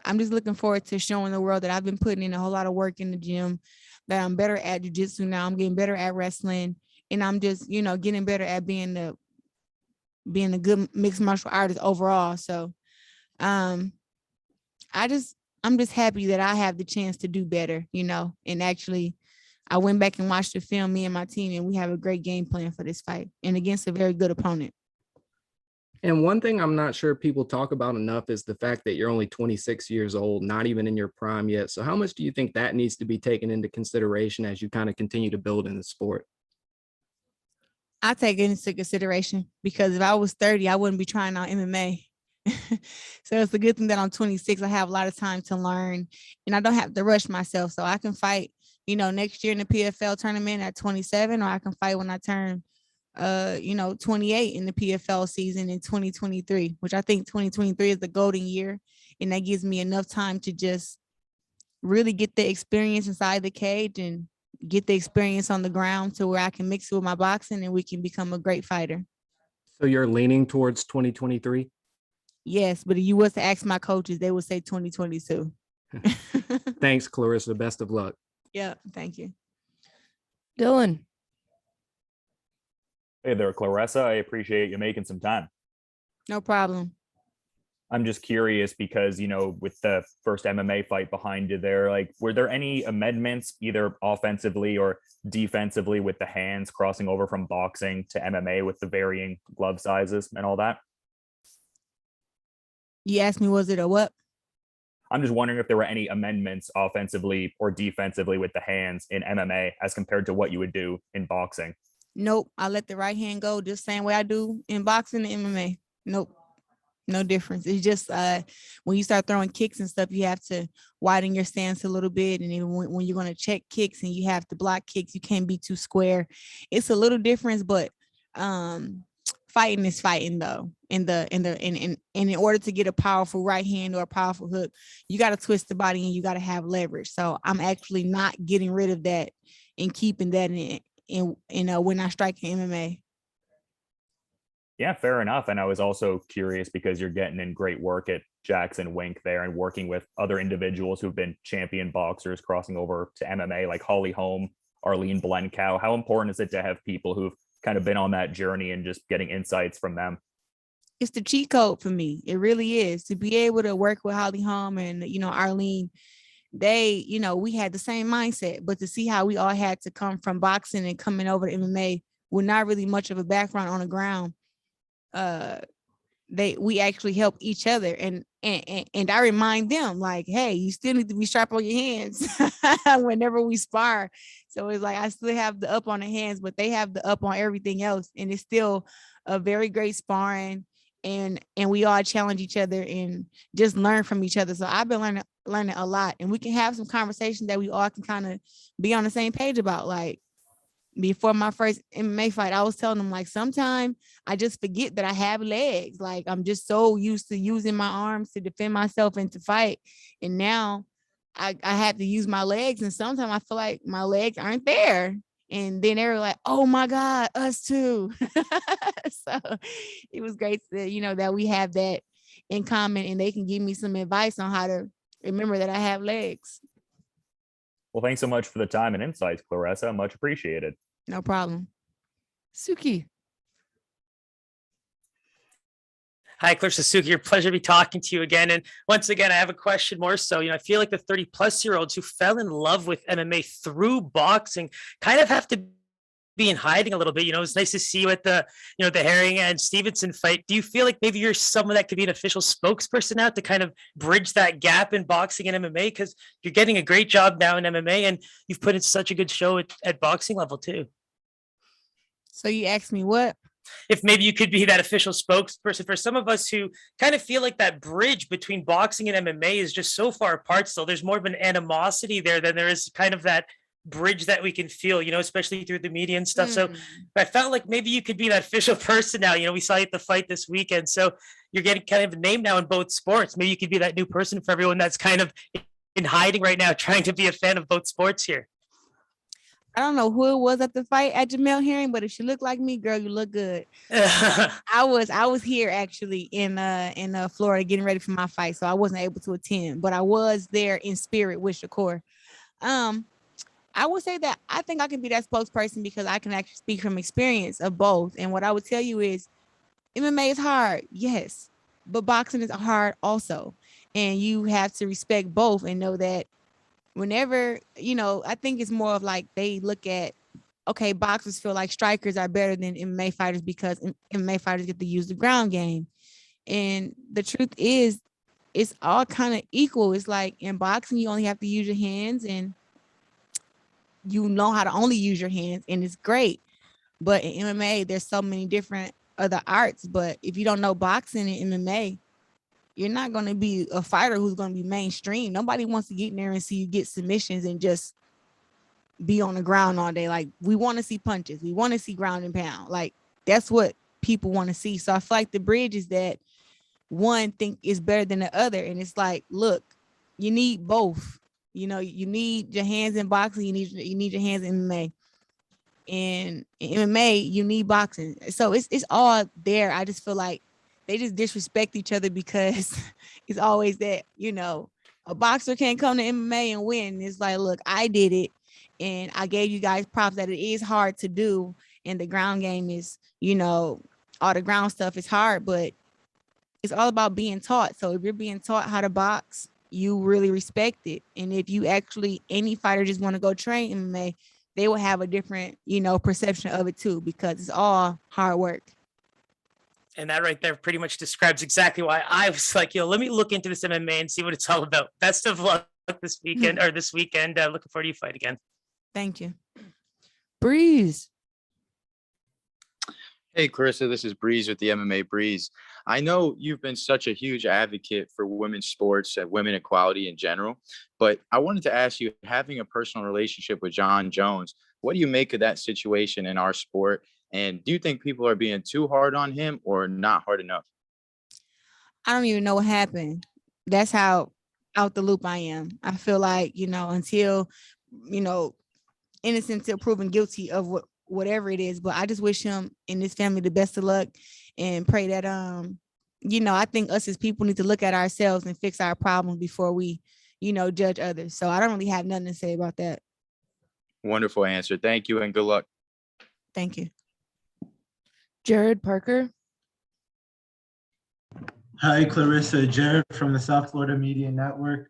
S22: I'm just looking forward to showing the world that I've been putting in a whole lot of work in the gym, that I'm better at jiu-jitsu now. I'm getting better at wrestling, and I'm just, getting better at being a good mixed martial artist overall. So I'm just happy that I have the chance to do better, and actually I went back and watched the film, me and my team, and we have a great game plan for this fight and against a very good opponent.
S12: And one thing I'm not sure people talk about enough is the fact that you're only 26 years old, not even in your prime yet. So how much do you think that needs to be taken into consideration as you kind of continue to build in the sport?
S22: I take it into consideration, because if I was 30, I wouldn't be trying out MMA. So it's a good thing that I'm 26. I have a lot of time to learn, and I don't have to rush myself. So I can fight, next year in the PFL tournament at 27, or I can fight when I turn 28 in the PFL season in 2023, which I think 2023 is the golden year. And that gives me enough time to just really get the experience inside the cage and get the experience on the ground to where I can mix it with my boxing and we can become a great fighter.
S12: So you're leaning towards 2023?
S22: Yes, but if you was to ask my coaches, they would say 2022.
S12: Thanks, Clarissa. Best of luck.
S22: Yeah, thank you.
S1: Dylan.
S11: Hey there, Clarissa. I appreciate you making some time.
S22: No problem.
S11: I'm just curious because, with the first MMA fight behind you there, like, were there any amendments either offensively or defensively with the hands crossing over from boxing to MMA with the varying glove sizes and all that?
S22: You asked me, was it a what?
S11: I'm just wondering if there were any amendments offensively or defensively with the hands in MMA as compared to what you would do in boxing.
S22: Nope. I let the right hand go the same way I do in boxing and MMA. Nope. No difference. It's just when you start throwing kicks and stuff, you have to widen your stance a little bit. And even when you're going to check kicks and you have to block kicks, you can't be too square. It's a little difference, but fighting is fighting though. In order to get a powerful right hand or a powerful hook, you got to twist the body and you got to have leverage. So I'm actually not getting rid of that and keeping that in when I strike in MMA.
S11: Yeah, fair enough. And I was also curious because you're getting in great work at Jackson Wink there and working with other individuals who've been champion boxers crossing over to MMA, like Holly Holm, Arlene Blencow. How important is it to have people who've kind of been on that journey and just getting insights from them?
S22: It's the cheat code for me. It really is. To be able to work with Holly Holm and, Arlene, they, we had the same mindset, but to see how we all had to come from boxing and coming over to MMA with not really much of a background on the ground. We actually help each other, and I remind them, like, hey, you still need to be sharp on your hands whenever we spar. So it's like I still have the up on the hands, but they have the up on everything else, and it's still a very great sparring, and we all challenge each other and just learn from each other. So I've been learning a lot, and we can have some conversations that we all can kind of be on the same page about, like,
S17: before my first MMA fight, I was telling them like sometimes I just forget that I have legs. Like I'm just so used to using my arms to defend myself and to fight. And now I have to use my legs. And sometimes I feel like my legs aren't there. And then they were like, oh my God, us too. So it was great that, that we have that in common and they can give me some advice on how to remember that I have legs.
S11: Well, thanks so much for the time and insights, Clarissa. Much appreciated.
S17: No problem. Suki.
S7: Hi, Clarissa Suki. A pleasure to be talking to you again. And once again, I have a question more so. I feel like the 30-plus-year-olds who fell in love with MMA through boxing kind of have to be in hiding a little bit. It's nice to see you at the, the Herring and Stevenson fight. Do you feel like maybe you're someone that could be an official spokesperson now to kind of bridge that gap in boxing and MMA? Because you're getting a great job now in MMA and you've put in such a good show at boxing level too.
S17: So you asked me what?
S7: If maybe you could be that official spokesperson for some of us who kind of feel like that bridge between boxing and MMA is just so far apart still. There's more of an animosity there than there is kind of that bridge that we can feel, especially through the media and stuff. So I felt like maybe you could be that official person now. We saw you at the fight this weekend. So you're getting kind of a name now in both sports. Maybe you could be that new person for everyone that's kind of in hiding right now, trying to be a fan of both sports here.
S17: I don't know who it was at the fight at Jamel Herring, but if she looked like me, girl, you look good. I was here actually in Florida getting ready for my fight, so I wasn't able to attend, but I was there in spirit with Shakur. I would say that I think I can be that spokesperson because I can actually speak from experience of both. And what I would tell you is MMA is hard, yes, but boxing is hard also. And you have to respect both and know that whenever, I think it's more of like they look at, okay, boxers feel like strikers are better than MMA fighters because MMA fighters get to use the ground game. And the truth is, it's all kind of equal. It's like in boxing, you only have to use your hands and you know how to only use your hands and it's great. But in MMA, there's so many different other arts. But if you don't know boxing and MMA, you're not going to be a fighter who's going to be mainstream. Nobody wants to get in there and see you get submissions and just be on the ground all day. Like, we want to see punches. We want to see ground and pound. Like, that's what people want to see. So I feel like the bridge is that one thing is better than the other. And it's like, look, you need both. You need your hands in boxing. You need your hands in MMA. And in MMA, you need boxing. So it's all there. I just feel like they just disrespect each other because it's always that, a boxer can't come to MMA and win. It's like, look, I did it. And I gave you guys props that it is hard to do. And the ground game is, all the ground stuff is hard, but it's all about being taught. So if you're being taught how to box, you really respect it. And if you actually, any fighter just want to go train MMA, they will have a different, perception of it too, because it's all hard work.
S7: And that right there pretty much describes exactly why I was like, let me look into this MMA and see what it's all about. Best of luck this weekend. Looking forward to you fight again.
S17: Thank you. Breeze.
S18: Hey, Carissa, this is Breeze with the MMA Breeze. I know you've been such a huge advocate for women's sports and women equality in general, but I wanted to ask you, having a personal relationship with John Jones, what do you make of that situation in our sport? And do you think people are being too hard on him or not hard enough?
S17: I don't even know what happened. That's how out the loop I am. I feel like, until, innocent till proven guilty of whatever it is. But I just wish him and his family the best of luck and pray that, I think us as people need to look at ourselves and fix our problems before we, judge others. So I don't really have nothing to say about that.
S18: Wonderful answer. Thank you and good luck.
S17: Thank you.
S1: Jared Parker.
S23: Hi, Clarissa. Jared from the South Florida Media Network.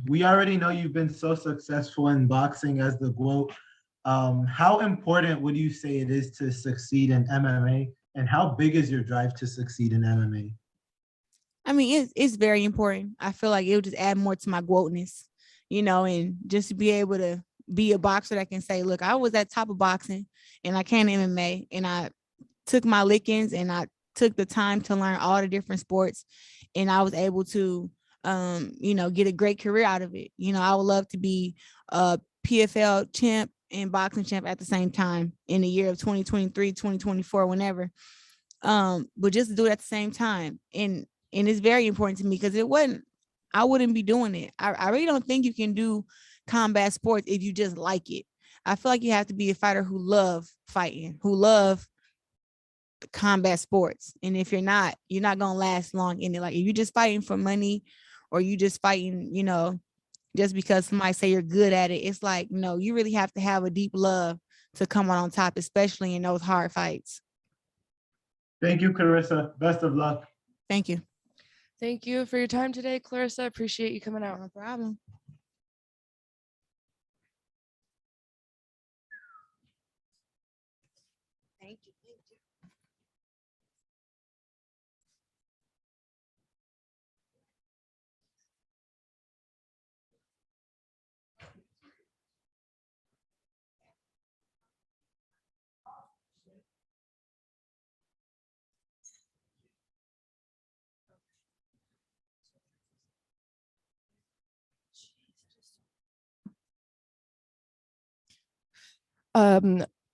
S23: We already know you've been so successful in boxing as the GOAT. How important would you say it is to succeed in MMA? And how big is your drive to succeed in MMA?
S17: I mean, it's very important. I feel like it would just add more to my GOATness, and just to be able to be a boxer that can say, look, I was at top of boxing and I came to MMA and I took my lickings and I took the time to learn all the different sports and I was able to, get a great career out of it. I would love to be a PFL champ and boxing champ at the same time in the year of 2023, 2024, whenever. But just to do it at the same time. And it's very important to me because I wouldn't be doing it. I really don't think you can do combat sports if you just like it. I feel like you have to be a fighter who love fighting, who love combat sports. And if you're not gonna last long in it. Like if you're just fighting for money or you just fighting, just because somebody say you're good at it, it's like, no, you really have to have a deep love to come on top, especially in those hard fights.
S23: Thank you, Clarissa. Best of luck.
S17: Thank you.
S1: Thank you for your time today, Clarissa. Appreciate you coming out.
S17: No problem. Thank you.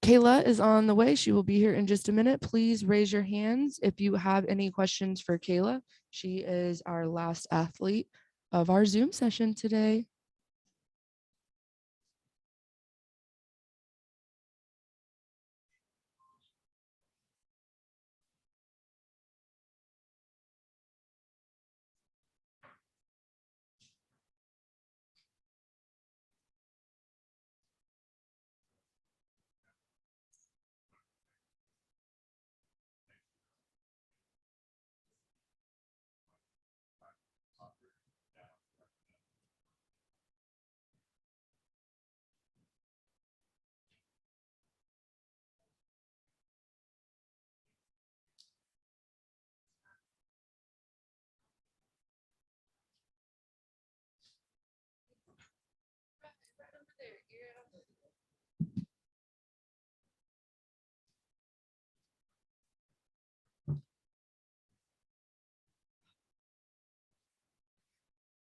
S1: Kayla is on the way. She will be here in just a minute. Please raise your hands if you have any questions for Kayla. She is our last athlete of our Zoom session today.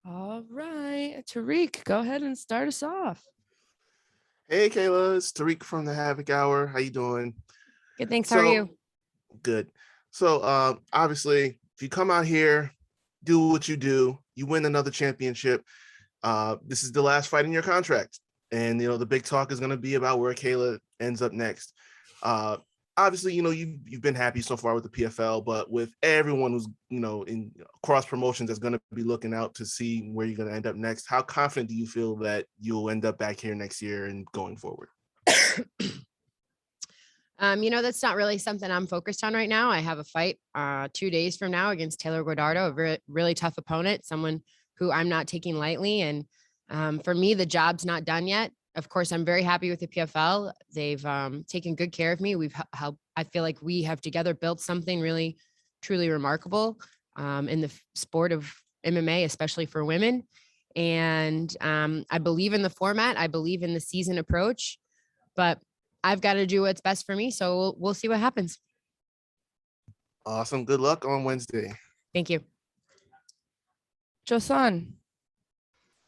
S1: All right, Tariq, go ahead and start us off.
S4: Hey, Kayla, it's Tariq from the Havoc Hour. How you doing?
S16: Good, thanks. How are you?
S4: Good. So obviously, if you come out here, do what you do, you win another championship. This is the last fight in your contract. And, the big talk is going to be about where Kayla ends up next. Obviously, you've been happy so far with the PFL, but with everyone who's, in cross promotions that's going to be looking out to see where you're going to end up next, how confident do you feel that you'll end up back here next year and going forward?
S16: That's not really something I'm focused on right now. I have a fight 2 days from now against Taylor Guardado, a really tough opponent, someone who I'm not taking lightly. And for me, the job's not done yet. Of course, I'm very happy with the PFL. They've taken good care of me. We've helped. I feel like we have together built something really, truly remarkable in the sport of MMA, especially for women. And I believe in the format. I believe in the season approach, but I've got to do what's best for me. So we'll see what happens.
S4: Awesome. Good luck on Wednesday.
S16: Thank you.
S1: Josan.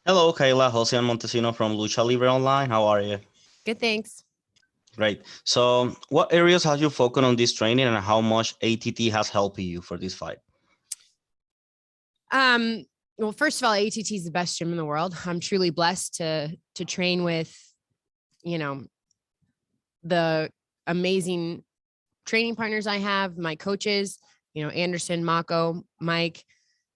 S20: Hello, Kayla. Jose Montesino from Lucha Libre Online. How are you?
S16: Good, thanks.
S20: Great. So what areas have you focused on this training and how much ATT has helped you for this fight?
S16: Well, first of all, ATT is the best gym in the world. I'm truly blessed to train with, the amazing training partners I have, my coaches, Anderson, Mako, Mike,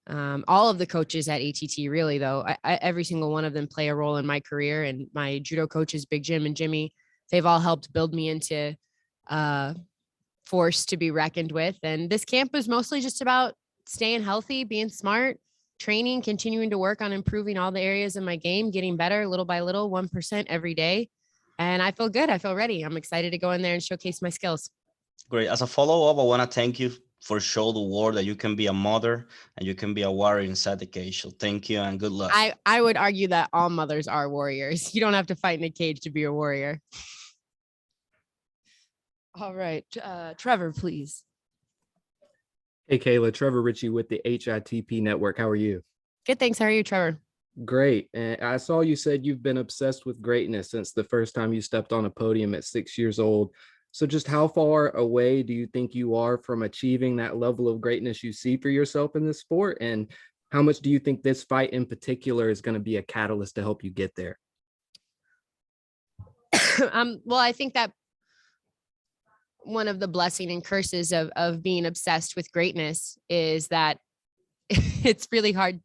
S16: all of the coaches at ATT, really, though. Every single one of them play a role in my career. And my judo coaches, Big Jim and Jimmy, they've all helped build me into a force to be reckoned with. And this camp was mostly just about staying healthy, being smart, training, continuing to work on improving all the areas of my game, getting better little by little, 1% every day. And I feel good. I feel ready. I'm excited to go in there and showcase my skills.
S20: Great. As a follow-up, I want to thank you for showing the world that you can be a mother and you can be a warrior inside the cage. So thank you and good luck.
S16: I would argue that all mothers are warriors. You don't have to fight in a cage to be a warrior.
S1: All right. Trevor, please.
S12: Hey, Kayla, Trevor Ritchie with the HITP Network. How are you?
S16: Good, thanks. How are you, Trevor?
S12: Great. And I saw you said you've been obsessed with greatness since the first time you stepped on a podium at 6 years old. So just how far away do you think you are from achieving that level of greatness you see for yourself in this sport? And how much do you think this fight in particular is going to be a catalyst to help you get there?
S16: Well, I think that one of the blessing and curses of being obsessed with greatness is that it's really hard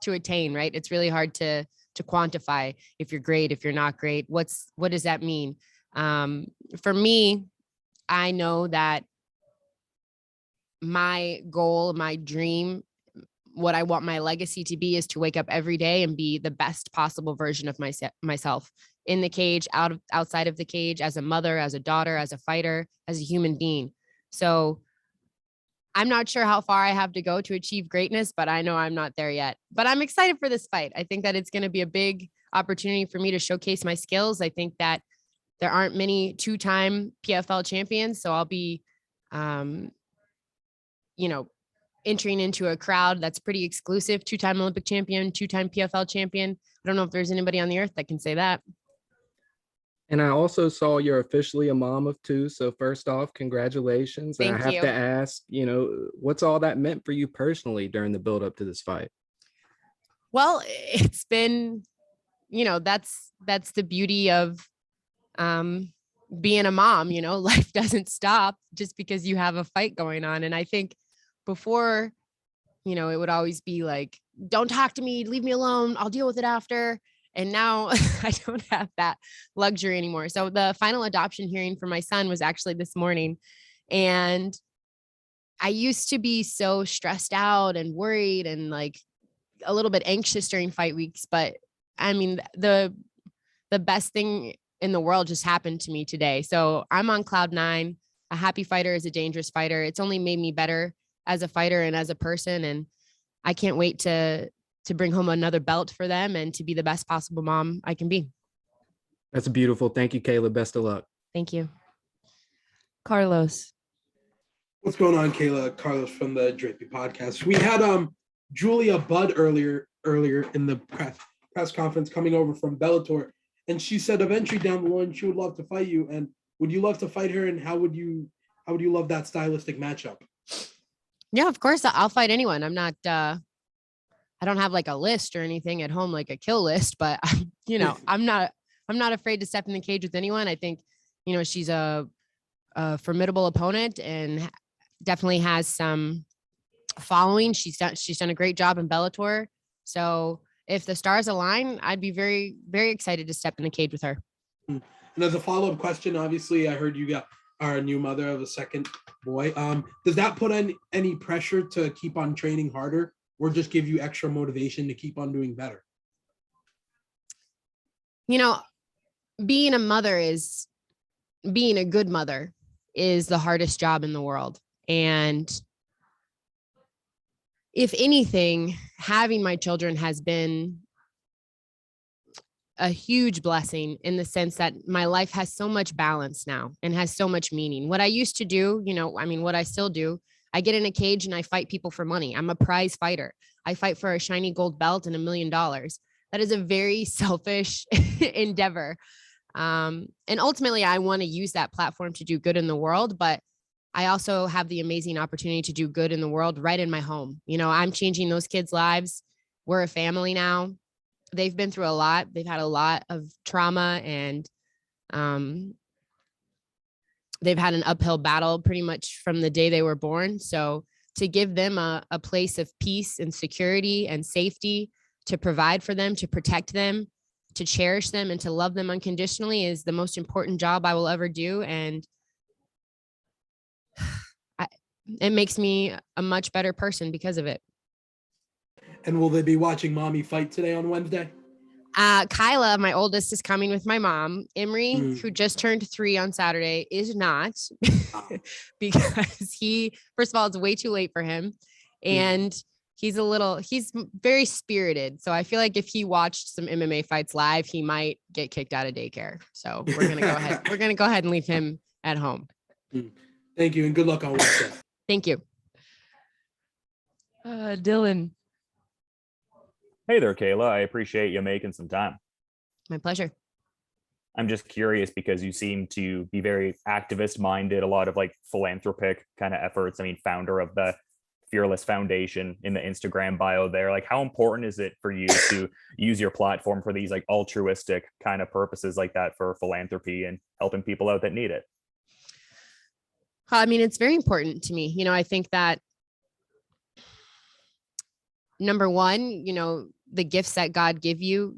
S16: to attain, right? It's really hard to quantify if you're great, if you're not great. What does that mean? For me, I know that my goal, my dream, what I want my legacy to be is to wake up every day and be the best possible version of myself in the cage, outside of the cage, as a mother, as a daughter, as a fighter, as a human being. So I'm not sure how far I have to go to achieve greatness, but I know I'm not there yet. But I'm excited for this fight. I think that it's going to be a big opportunity for me to showcase my skills. I think that there aren't many two-time PFL champions, so I'll be, entering into a crowd that's pretty exclusive. Two-time Olympic champion, two-time PFL champion. I don't know if there's anybody on the earth that can say that.
S12: And I also saw you're officially a mom of two. So first off, congratulations. And I
S16: Thank
S12: have
S16: you.
S12: to ask, what's all that meant for you personally during the build up to this fight?
S16: Well, it's been, that's the beauty of being a mom. Life doesn't stop just because you have a fight going on. And I think before, it would always be like, don't talk to me, leave me alone, I'll deal with it after. And now I don't have that luxury anymore. So the final adoption hearing for my son was actually this morning. And I used to be so stressed out and worried and like a little bit anxious during fight weeks. But I mean, the best thing in the world just happened to me today. So I'm on cloud nine. A happy fighter is a dangerous fighter. It's only made me better as a fighter and as a person. And I can't wait to bring home another belt for them and to be the best possible mom I can be.
S12: That's beautiful. Thank you, Kayla. Best of luck.
S16: Thank you.
S1: Carlos.
S10: What's going on, Kayla? Carlos from the Drapey podcast. We had Julia Budd earlier in the press conference coming over from Bellator, and she said eventually down the line she would love to fight you. And would you love to fight her? And how would you love that stylistic matchup?
S16: Yeah, of course. I'll fight anyone. I'm not, I don't have like a list or anything at home, like a kill list, but I'm not afraid to step in the cage with anyone. I think, she's a formidable opponent and definitely has some following. She's done a great job in Bellator. So if the stars align, I'd be very, very excited to step in the cage with her.
S10: And as a follow-up question, obviously I heard you are a new mother of a second boy. Does that put any pressure to keep on training harder, or just give you extra motivation to keep on doing better?
S16: Being a good mother is the hardest job in the world. And if anything, having my children has been a huge blessing in the sense that my life has so much balance now and has so much meaning. What I used to do, what I still do, I get in a cage and I fight people for money. I'm a prize fighter. I fight for a shiny gold belt and $1 million. That is a very selfish endeavor. And ultimately, I want to use that platform to do good in the world, but I also have the amazing opportunity to do good in the world right in my home. I'm changing those kids' lives. We're a family now. They've been through a lot. They've had a lot of trauma and they've had an uphill battle pretty much from the day they were born. So to give them a place of peace and security and safety, to provide for them, to protect them, to cherish them, and to love them unconditionally is the most important job I will ever do. And it makes me a much better person because of it.
S10: And will they be watching mommy fight today on Wednesday?
S16: Kyla, my oldest, is coming with my mom. Emery, who just turned 3 on Saturday, is not because first of all, it's way too late for him. And he's very spirited. So I feel like if he watched some MMA fights live, he might get kicked out of daycare. So we're going to go ahead. We're going to go ahead and leave him at home.
S10: Thank you. And good luck on Wednesday.
S16: Thank you.
S1: Dylan.
S11: Hey there, Kayla. I appreciate you making some time.
S16: My pleasure.
S11: I'm just curious because you seem to be very activist minded, a lot of like philanthropic kind of efforts. I mean, founder of the Fearless Foundation in the Instagram bio there. Like, how important is it for you to use your platform for these like altruistic kind of purposes like that for philanthropy and helping people out that need it?
S16: I mean, it's very important to me. I think that number one, the gifts that God gives you,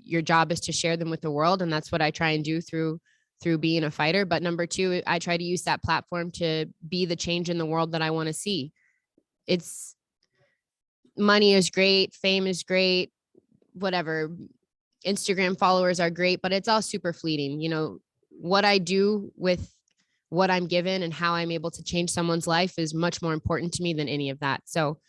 S16: your job is to share them with the world. And that's what I try and do through being a fighter. But number two, I try to use that platform to be the change in the world that I want to see. It's money is great. Fame is great. Whatever. Instagram followers are great, but it's all super fleeting. What I do with what I'm given and how I'm able to change someone's life is much more important to me than any of that. So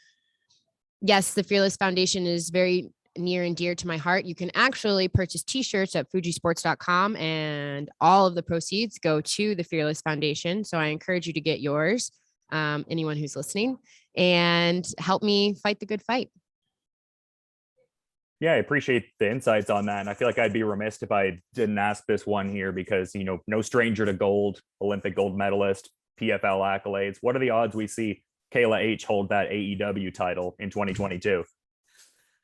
S16: yes, the Fearless Foundation is very near and dear to my heart. You can actually purchase t-shirts at fujisports.com and all of the proceeds go to the Fearless Foundation. So I encourage you to get yours, anyone who's listening, and help me fight the good fight.
S11: Yeah, I appreciate the insights on that. And I feel like I'd be remiss if I didn't ask this one here because, no stranger to gold, Olympic gold medalist, PFL accolades. What are the odds we see Kayla H hold that AEW title in 2022?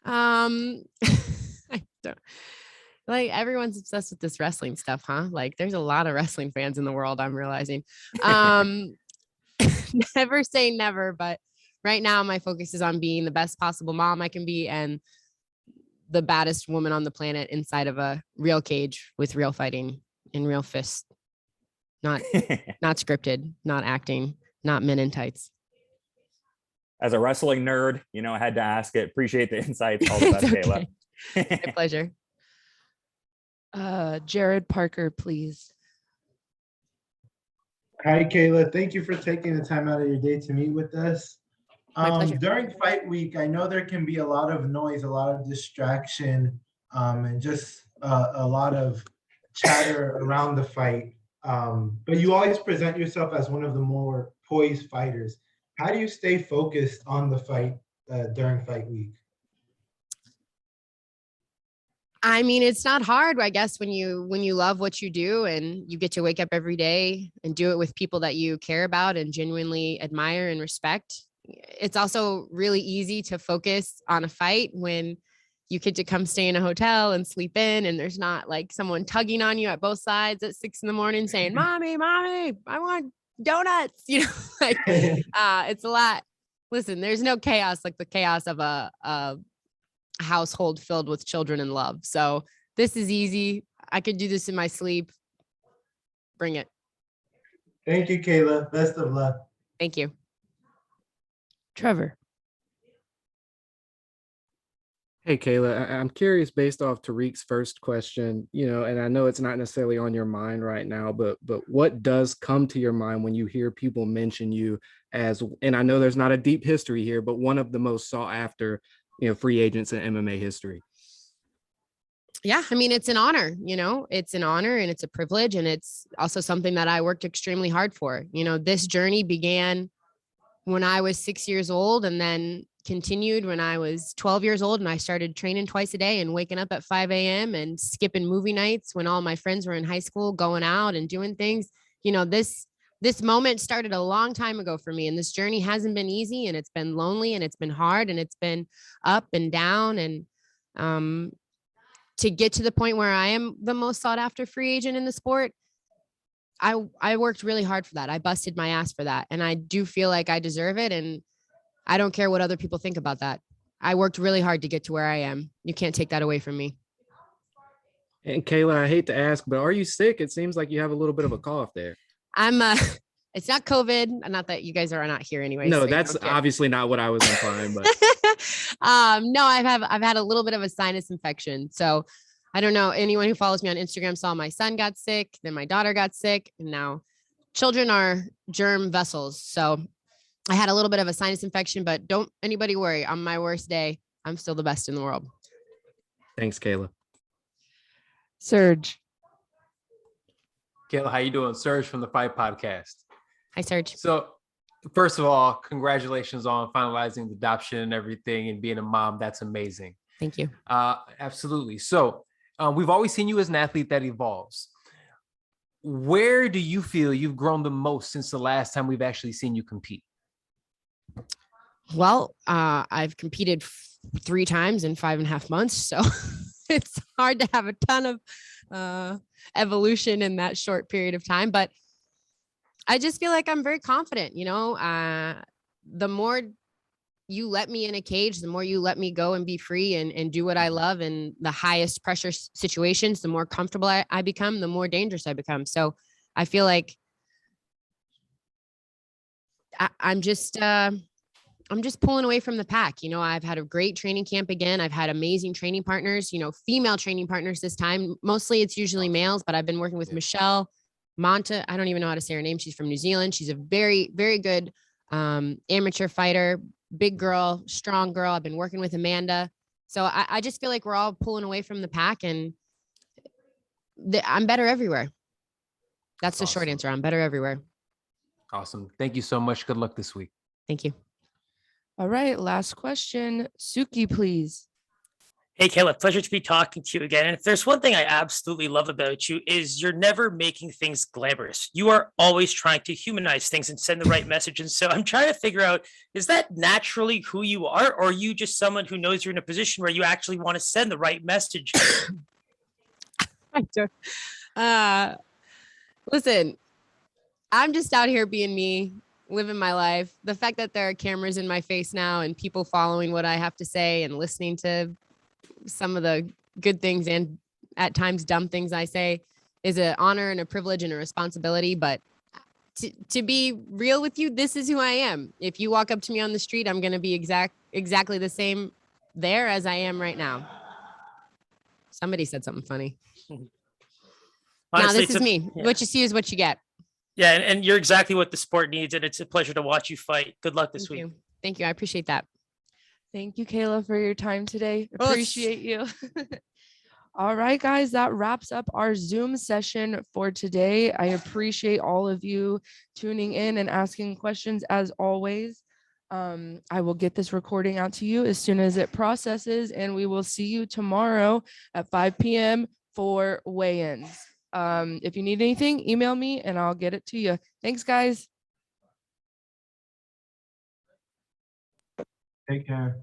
S16: I don't, like, everyone's obsessed with this wrestling stuff, huh? Like, there's a lot of wrestling fans in the world, I'm realizing. Never say never, but right now my focus is on being the best possible mom I can be and the baddest woman on the planet inside of a real cage with real fighting and real fists. Not scripted, not acting, not men in tights.
S11: As a wrestling nerd, I had to ask it. Appreciate the insights. All the best, Kayla.
S16: My pleasure.
S1: Jared Parker, please.
S23: Hi, Kayla. Thank you for taking the time out of your day to meet with us. During fight week, I know there can be a lot of noise, a lot of distraction, and just a lot of chatter around the fight. But you always present yourself as one of the more poised fighters. How do you stay focused on the fight during fight week?
S16: I mean, it's not hard, I guess, when you love what you do and you get to wake up every day and do it with people that you care about and genuinely admire and respect. It's also really easy to focus on a fight when you get to come stay in a hotel and sleep in and there's not like someone tugging on you at both sides at 6 a.m. saying, mommy, I want donuts, it's a lot. Listen, there's no chaos like the chaos of a household filled with children and love. So this is easy. I could do this in my sleep. Bring it.
S23: Thank you, Kayla. Best of luck.
S16: Thank you.
S1: Trevor.
S12: Hey, Kayla, I'm curious based off Tariq's first question, and I know it's not necessarily on your mind right now, but what does come to your mind when you hear people mention you as, and I know there's not a deep history here, but one of the most sought after, free agents in MMA history?
S16: Yeah, I mean, it's an honor, it's an honor and it's a privilege. And it's also something that I worked extremely hard for. This journey began when I was 6 years old and then continued when I was 12 years old. And I started training twice a day and waking up at 5 a.m. and skipping movie nights when all my friends were in high school, going out and doing things. This moment started a long time ago for me. And this journey hasn't been easy and it's been lonely and it's been hard and it's been up and down. And to get to the point where I am the most sought after free agent in the sport, I worked really hard for that. I busted my ass for that. And I do feel like I deserve it. And I don't care what other people think about that. I worked really hard to get to where I am. You can't take that away from me.
S12: And Kayla, I hate to ask, but are you sick? It seems like you have a little bit of a cough there.
S16: I'm it's not COVID. Not that you guys are not here anyway.
S12: No,
S16: so
S12: that's obviously not what I was implying, but
S16: no, I've had a little bit of a sinus infection. So I don't know. Anyone who follows me on Instagram saw my son got sick, then my daughter got sick, and now children are germ vessels. So I had a little bit of a sinus infection, but don't anybody worry. On my worst day, I'm still the best in the world.
S12: Thanks, Kayla.
S1: Serge.
S6: Kayla, how you doing? Serge from the Fight Podcast.
S16: Hi, Serge.
S6: So First of all, congratulations on finalizing the adoption and everything and being a mom. That's amazing.
S16: Thank you.
S6: Absolutely. So we've always seen you as an athlete that evolves. Where do you feel you've grown the most since the last time we've actually seen you compete?
S16: Well, I've competed 3 times in 5.5 months, so it's hard to have a ton of evolution in that short period of time. But I just feel like I'm very confident. The more you let me in a cage, the more you let me go and be free and do what I love, and the highest pressure situations, the more comfortable I become, the more dangerous I become. So I feel like I'm just pulling away from the pack. I've had a great training camp again. I've had amazing training partners, female training partners this time. Mostly it's usually males, but I've been working with Michelle Monta. I don't even know how to say her name. She's from New Zealand. She's a very, very good amateur fighter, big girl, strong girl. I've been working with Amanda. So I just feel like we're all pulling away from the pack, and I'm better everywhere. That's the short answer. I'm better everywhere.
S6: Awesome. Thank you so much. Good luck this week.
S16: Thank you.
S1: All right, last question. Suki, please.
S7: Hey, Kayla, pleasure to be talking to you again. And if there's one thing I absolutely love about you is you're never making things glamorous. You are always trying to humanize things and send the right message. And so I'm trying to figure out, is that naturally who you are? Or are you just someone who knows you're in a position where you actually want to send the right message?
S16: I don't. Listen, I'm just out here being me, living my life. The fact that there are cameras in my face now and people following what I have to say and listening to some of the good things and at times dumb things I say is an honor and a privilege and a responsibility. But to be real with you, this is who I am. If you walk up to me on the street, I'm going to be exactly the same there as I am right now. Somebody said something funny.
S7: Honestly,
S16: this is me.
S7: yeah.
S16: What you see is what you get.
S7: Yeah, and you're exactly what the sport needs, and it's a pleasure to watch you fight. Good luck this week.
S16: Thank you. I appreciate that.
S1: Thank you, Kayla, for your time today. Appreciate you. All right, guys, that wraps up our Zoom session for today. I appreciate all of you tuning in and asking questions as always. I will get this recording out to you as soon as it processes, and we will see you tomorrow at 5 p.m. for weigh-ins. If you need anything, email me and I'll get it to you. Thanks, guys.
S23: Take care.